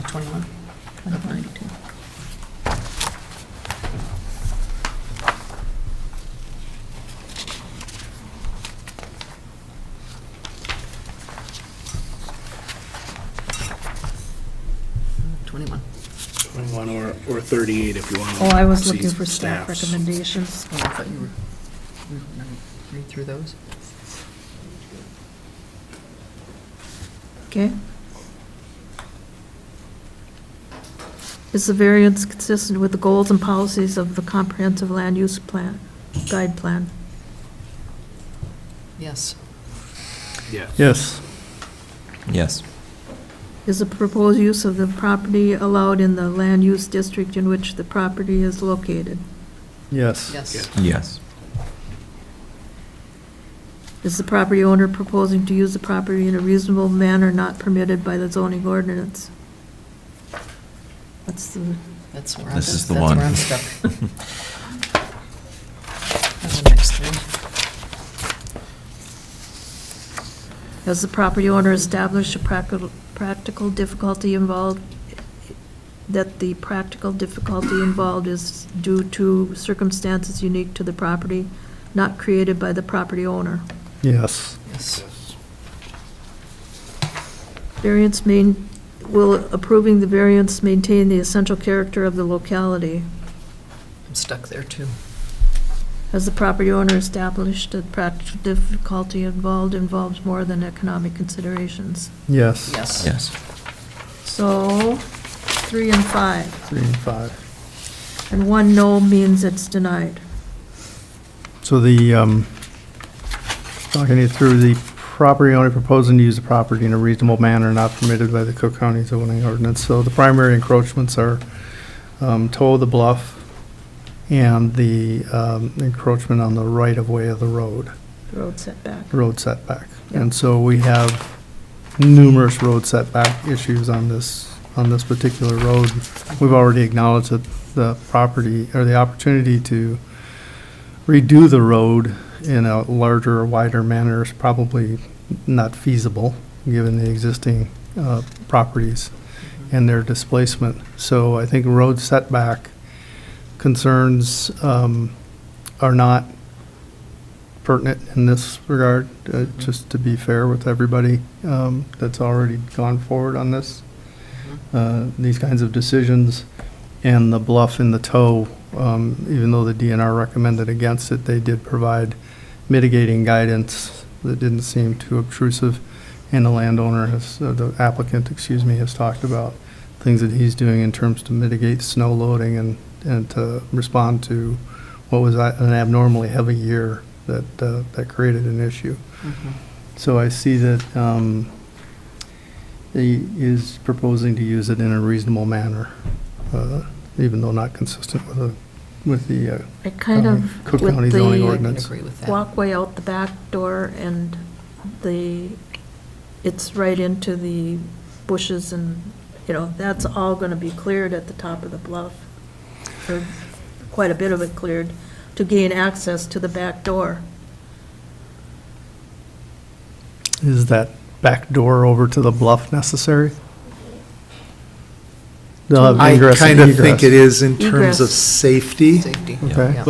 21. 92. Or 38 if you want to. Oh, I was see looking for staff recommendations. Oh, I thought you were. read through those. Okay. Is the variance consistent with the goals and policies of the comprehensive land use plan, guide plan? Yes. Yes. Yes. Yes. Is the proposed use of the property allowed in the land use district in which the property is located? Yes. Yes. Yes. Is the property owner proposing to use the property in a reasonable manner not permitted by the zoning ordinance? That's the, That's where This is the that's one. where I'm stuck. And the next three. has the property owner established a practical difficulty involved, that the practical difficulty involved is due to circumstances unique to the property, not created by the property owner? Yes. Yes. Variance will approving the variance maintain the essential character of the locality? I'm stuck there too. Has the property owner established that practical difficulty involves more than economic considerations? Yes. Yes. Yes. So, 3 and 5. 3 and 5. And 1 no means it's denied. So the, talking it through, the property owner proposing to use the property in a reasonable manner not permitted by the Cook County zoning ordinance. So the primary encroachments are toe of the bluff and the encroachment on the right-of-way of the road. Road setback. Road setback. And so we have numerous road setback issues on this particular road. We've already acknowledged that the property, or the opportunity to redo the road in a larger or wider manner is probably not feasible, given the existing properties and their displacement. So I think road setback concerns are not pertinent in this regard, just to be fair with everybody that's already gone forward on this, these kinds of decisions. And the bluff and the toe, even though the DNR recommended against it, they did provide mitigating guidance that didn't seem too obtrusive. And the landowner has, the applicant, excuse me, has talked about things that he's doing in terms to mitigate snow loading and to respond to what was an abnormally heavy year that created an issue. So I see that he is proposing to use it in a reasonable manner, even though not consistent with the It kind of, Cook with County zoning the ordinance. Agree with that. walkway out the back door and it's right into the bushes and, that's all gonna be cleared at the top of the bluff. Or quite a bit of it cleared to gain access to the back door. Is that back door over to the bluff necessary? They'll have I ingress and kind of think egress. it is in terms of Egress. safety. Safety. Okay. Yeah.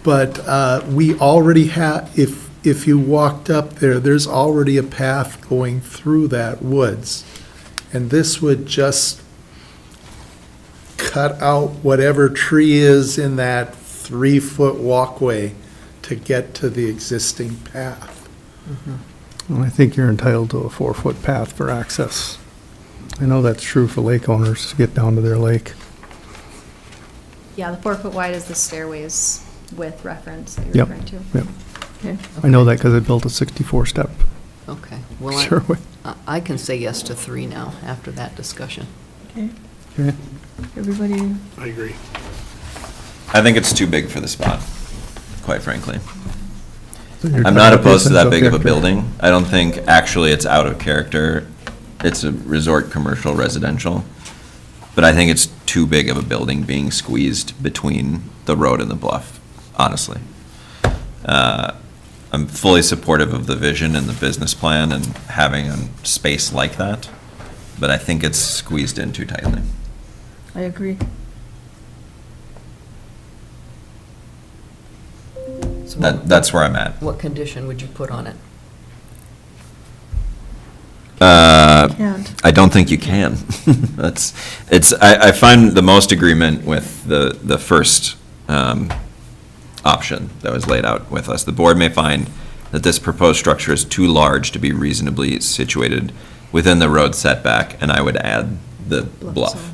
But we already have, if you walked up there, there's already a path going through that woods. And this would just cut out whatever tree is in that 3-foot walkway to get to the existing path. Well, I think you're entitled to a 4-foot path for access. I know that's true for lake owners to get down to their lake. Yeah, the 4 foot wide is the stairways with reference that you're Yep. referring to. Yep. Okay. I know that because I built a 64-step. Okay. Well, Sure. I can say yes to 3 now after that discussion. Okay, Okay. everybody, I agree. I think it's too big for the spot, quite frankly. So you're I'm talking not about the opposed to that essential big of a character. building. I don't think actually it's out of character. It's a resort commercial residential. But I think it's too big of a building being squeezed between the road and the bluff, honestly. I'm fully supportive of the vision and the business plan and having a space like that, but I think it's squeezed in too tightly. I agree. So That's where I'm at. what condition would you put on it? Can't. I don't think you can. I find the most agreement with the first option that was laid out with us. The board may find that this proposed structure is too large to be reasonably situated within the road setback, and I would add the bluff.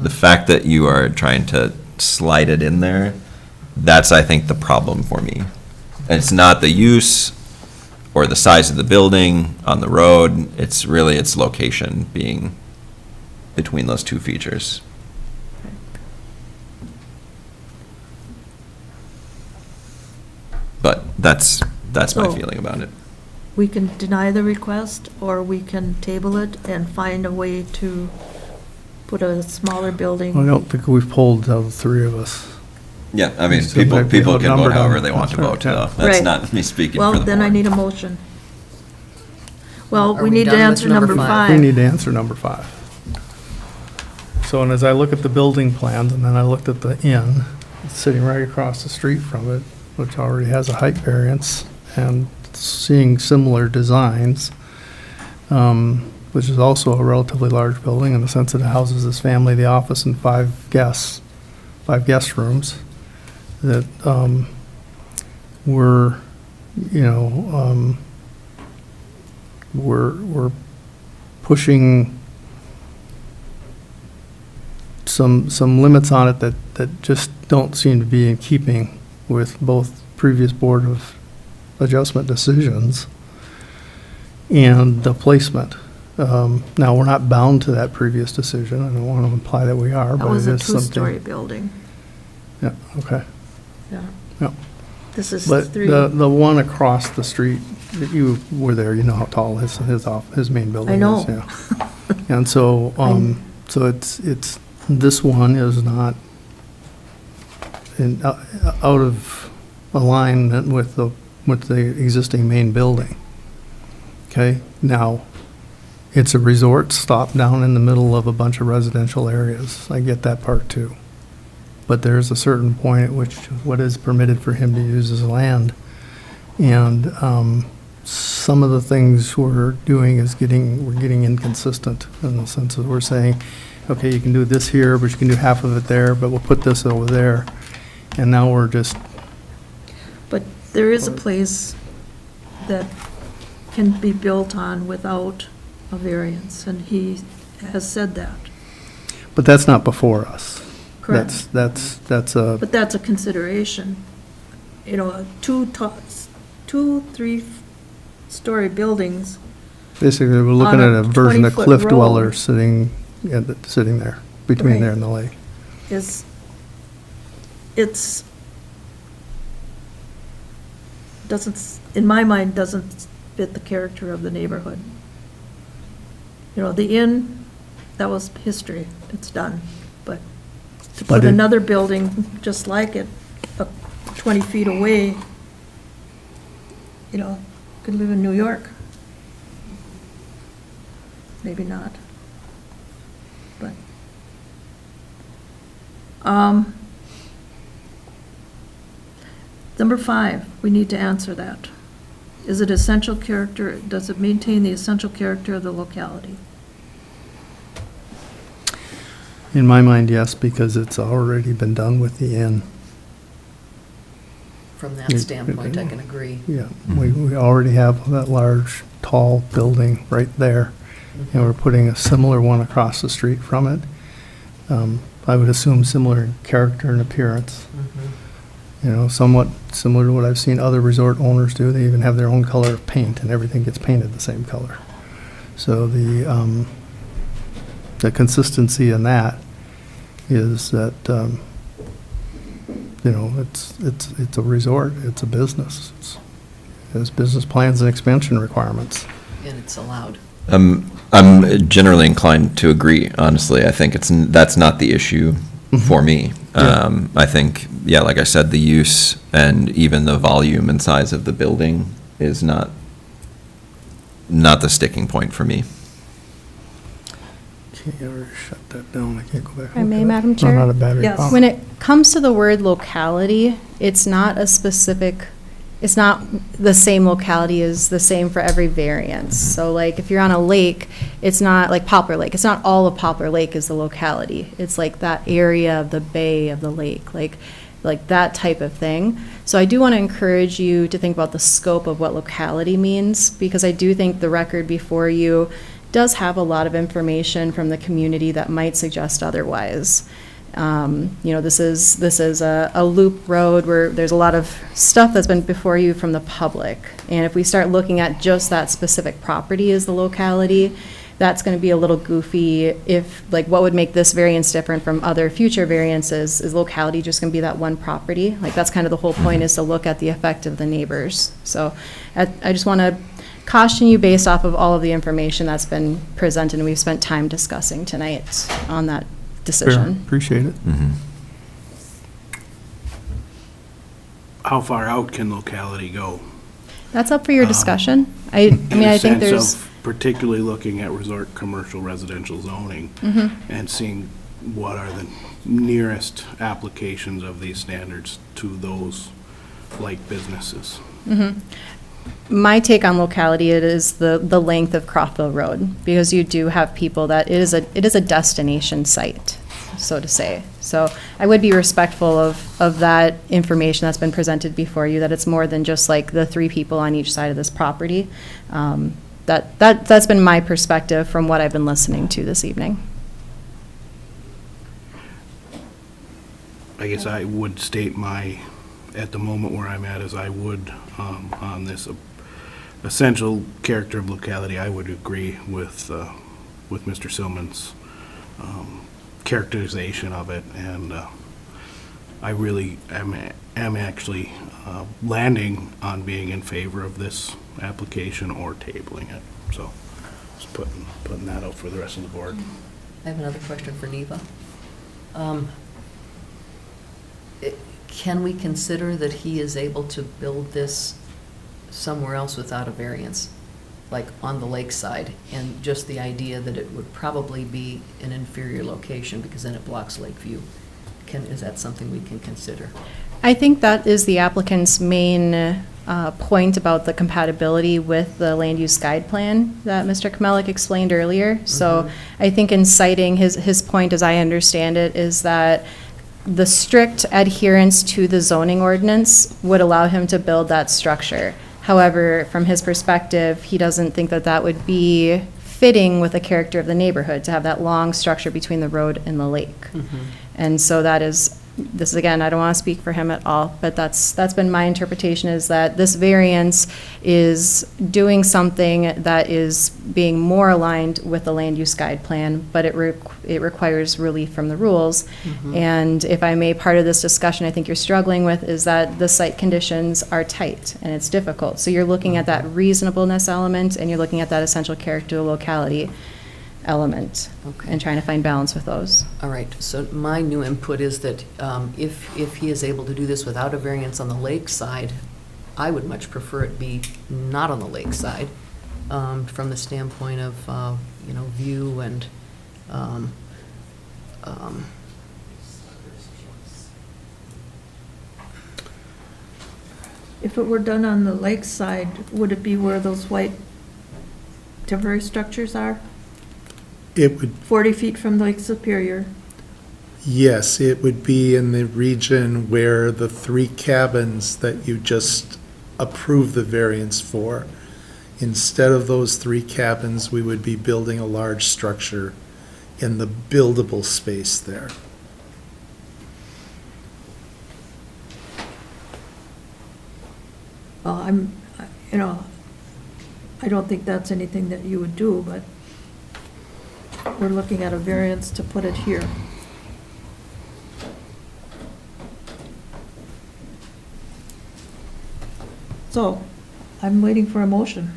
The fact that you are trying to slide it in there, that's, I think, the problem for me. And it's not the use or the size of the building on the road, it's really its location being between those two features. But that's my So- feeling about it. We can deny the request, or we can table it and find a way to put a smaller building. I don't think we've polled out of the three of us. Yeah, I mean, Still might be people can vote outnumbered on however it. they want to That's vote, right, though. yeah. That's Right. not me speaking Well, for the then I board. need a motion. Well, Are we we need to done with answer number number five? We five. need to answer number 5. So, and as I look at the building plans, and then I looked at the inn, it's sitting right across the street from it, which already has a height variance, and seeing similar designs, which is also a relatively large building in the sense that it houses this family, the office, and 5 guest rooms, that we're pushing some limits on it that just don't seem to be in keeping with both previous Board of Adjustment decisions and the placement. Now, we're not bound to that previous decision. I don't want to imply that we are, That but was it a is something. two-story building. Yeah, okay. Yeah. Yeah. This is But 3. the one across the street, that you were there, you know how tall his main building is. know. Yeah. And so, so it's, this one is not out of alignment with the existing main building. Okay, now, it's a resort stop down in the middle of a bunch of residential areas. I get that part too. But there's a certain point at which what is permitted for him to use his land. And some of the things we're doing is we're getting inconsistent in the sense that we're saying, okay, you can do this here, but you can do half of it there, but we'll put this over there. And now we're just, But there is a place that can be built on without a variance, and he has said that. but that's not before us. Correct. That's a, But that's a consideration. You know, 3-story buildings. basically, we're looking On at a a version of 20-foot Cliff road. Dweller sitting there, between Right. there and the lake. In my mind, doesn't fit the character of the neighborhood. You know, the inn, that was history, it's done. But to But put it- another building just like it, 20 feet away, you know, could live in New York. Maybe not. But, number 5, we need to answer that. Is it essential character, does it maintain the essential character of the locality? In my mind, yes, because it's already been done with the inn. From that standpoint, I can agree. Yeah, we already have that large, tall building right there, and we're putting a similar one across the street from it. I would assume similar in character and appearance. You know, somewhat similar to what I've seen other resort owners do. They even have their own color of paint, and everything gets painted the same color. So the consistency in that is that, you know, it's a resort, it's a business. It has business plans and expansion requirements. And it's allowed. I'm generally inclined to agree, honestly. I think that's not the issue for me. I think, yeah, like I said, the use and even the volume and size of the building is not the sticking point for me. Can't ever shut that down, I can't go back. If I may, and look at it. Madam Chair? Run out of battery Yes. power. When it comes to the word locality, it's not a specific, it's not the same locality is the same for every variance. So like if you're on a lake, it's not like Poplar Lake. It's not all of Poplar Lake is the locality. It's like that area of the bay of the lake. Like like that type of thing. So I do want to encourage you to think about the scope of what locality means, because I do think the record before you does have a lot of information from the community that might suggest otherwise. This is a loop road where there's a lot of stuff that's been before you from the public. And if we start looking at just that specific property as the locality, that's going to be a little goofy. If, like, what would make this variance different from other future variances? Is locality just going to be that one property? Like, that's kind of the whole point, is to look at the effect of the neighbors. So I just want to caution you based off of all of the information that's been presented and we've spent time discussing tonight on that decision. Fair. Appreciate it. How far out can locality go? That's up for your discussion. I think there's, Particularly looking at resort commercial residential zoning and seeing what are the nearest applications of these standards to those like businesses. my take on locality, it is the length of Croftville Road, because you do have people that it is a destination site, so to say. So I would be respectful of that information that's been presented before you, that it's more than just like the 3 people on each side of this property. That's been my perspective from what I've been listening to this evening. I guess I would state at the moment where I'm at, is I would, on this essential character of locality, I would agree with Mr. Silman's characterization of it, and I really am actually landing on being in favor of this application or tabling it. So just putting that out for the rest of the board. I have another question for Neva. Can we consider that he is able to build this somewhere else without a variance, like on the lakeside, and just the idea that it would probably be an inferior location because then it blocks lake view? Is that something we can consider? I think that is the applicant's main point about the compatibility with the land use guide plan that Mr. Kmelik explained earlier. So I think in citing his point, as I understand it, is that the strict adherence to the zoning ordinance would allow him to build that structure. However, from his perspective, he doesn't think that that would be fitting with the character of the neighborhood, to have that long structure between the road and the lake. And so this is, again, I don't want to speak for him at all, but that's been my interpretation, is that this variance is doing something that is being more aligned with the land use guide plan, but it requires relief from the rules. And if I may, part of this discussion I think you're struggling with is that the site conditions are tight and it's difficult. So you're looking at that reasonableness element, and you're looking at that essential character locality element, and trying to find balance with those. All right, so my new input is that if he is able to do this without a variance on the lake side, I would much prefer it be not on the lake side, from the standpoint of, view and, If it were done on the lakeside, would it be where those white temporary structures are? It would, 40 feet from Lake Superior? yes, it would be in the region where the 3 cabins that you just approved the variance for. Instead of those 3 cabins, we would be building a large structure in the buildable space there. Well, I don't think that's anything that you would do, but we're looking at a variance to put it here. So, I'm waiting for a motion.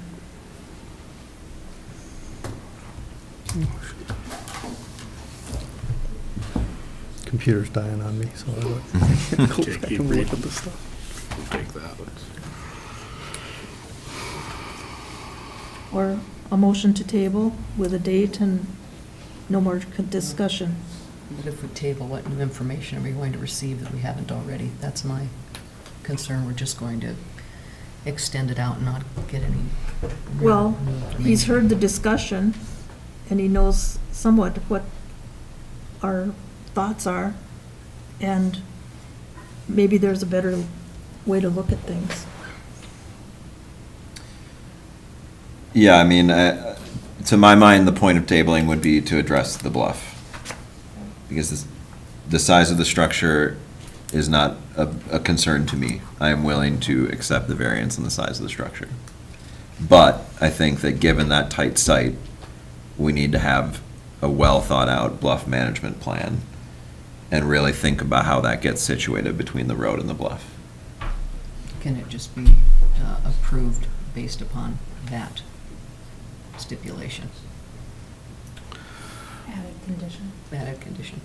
Computer's dying on me, so I don't go back and look at the stuff. We'll take that. Or a motion to table with a date and no more discussion. but if we table, what new information are we going to receive that we haven't already? That's my concern. We're just going to extend it out and not get any Well, new information. he's heard the discussion, and he knows somewhat what our thoughts are, and maybe there's a better way to look at things. Yeah, I mean, to my mind, the point of tabling would be to address the bluff. Because the size of the structure is not a concern to me. I am willing to accept the variance in the size of the structure. But I think that given that tight site, we need to have a well-thought-out bluff management plan and really think about how that gets situated between the road and the bluff. Can it just be approved based upon that stipulation? Added condition. Added condition.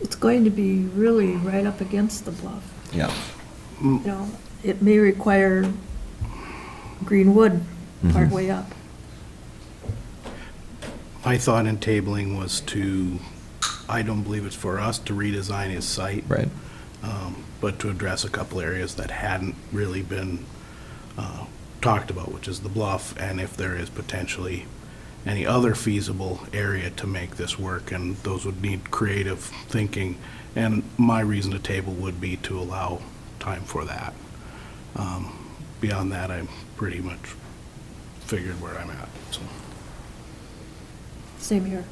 It's going to be really right up against the bluff. Yeah. You know, it may require green wood partway up. My thought in tabling was to, I don't believe it's for us to redesign his site. Right. But to address a couple areas that hadn't really been talked about, which is the bluff, and if there is potentially any other feasible area to make this work, and those would need creative thinking. And my reason to table would be to allow time for that. Beyond that, I'm pretty much figured where I'm at, so. Same here.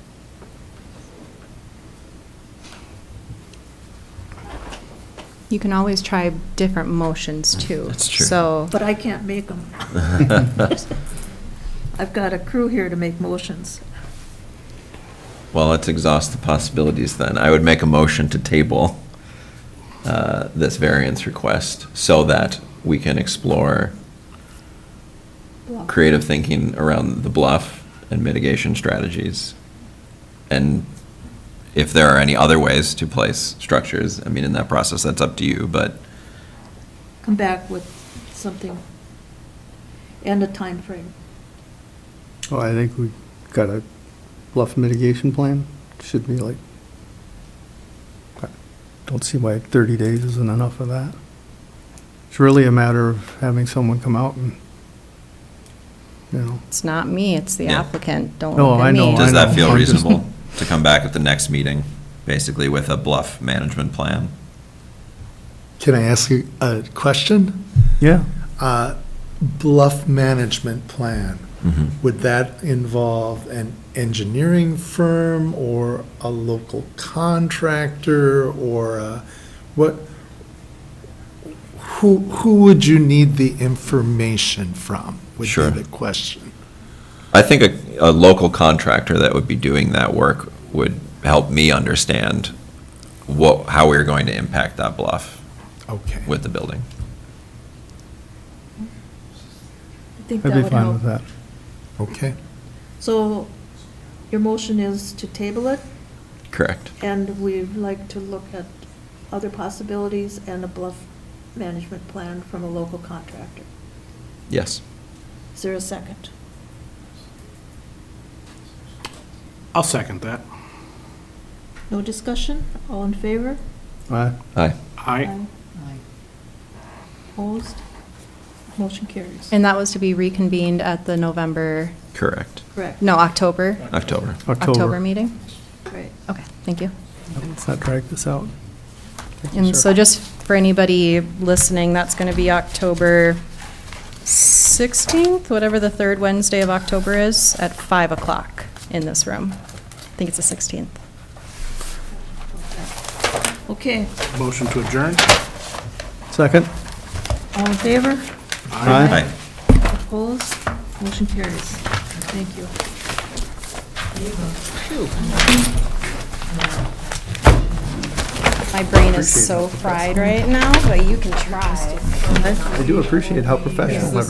You can always try different motions too. That's true. So, But I can't make them. I've got a crew here to make motions. Well, let's exhaust the possibilities then. I would make a motion to table this variance request so that we can explore Bluff. creative thinking around the bluff and mitigation strategies. And if there are any other ways to place structures, I mean, in that process, that's up to you, but Come back with something and a time frame. Well, I think we got a bluff mitigation plan. Should be like, I don't see why 30 days isn't enough of that. It's really a matter of having someone come out and, you know. it's not me, it's the Yeah. applicant. Don't No, look at I know, me. does that know. feel I'm just- reasonable to come back at the next meeting, basically with a bluff management plan? Can I ask you a question? Yeah. Bluff management plan, would that involve an engineering firm or a local contractor or what? Who would you need the information from, would Sure. be the question. I think a local contractor that would be doing that work would help me understand how we're going to impact that bluff Okay. with the building. I think I'd that be would fine help. with that. Okay. So your motion is to table it, Correct. and we'd like to look at other possibilities and a bluff management plan from a local contractor. Yes. Is there a second? I'll second that. No discussion? All in favor? Aye. Aye. Aye. Opposed? Motion carries. And that was to be reconvened at the November, Correct. Correct. no, October? October. October meeting? Right. Okay, thank you. Let's not drag this out. Thank you, And sir. so just for anybody listening, that's going to be October 16th, whatever the third Wednesday of October is, at 5 o'clock in this room. I think it's the 16th. Okay, Motion to adjourn? Second? all in favor? Aye. Opposed? Motion carries. Thank you. My brain is so fried right now, but you can try. I do appreciate how professional everyone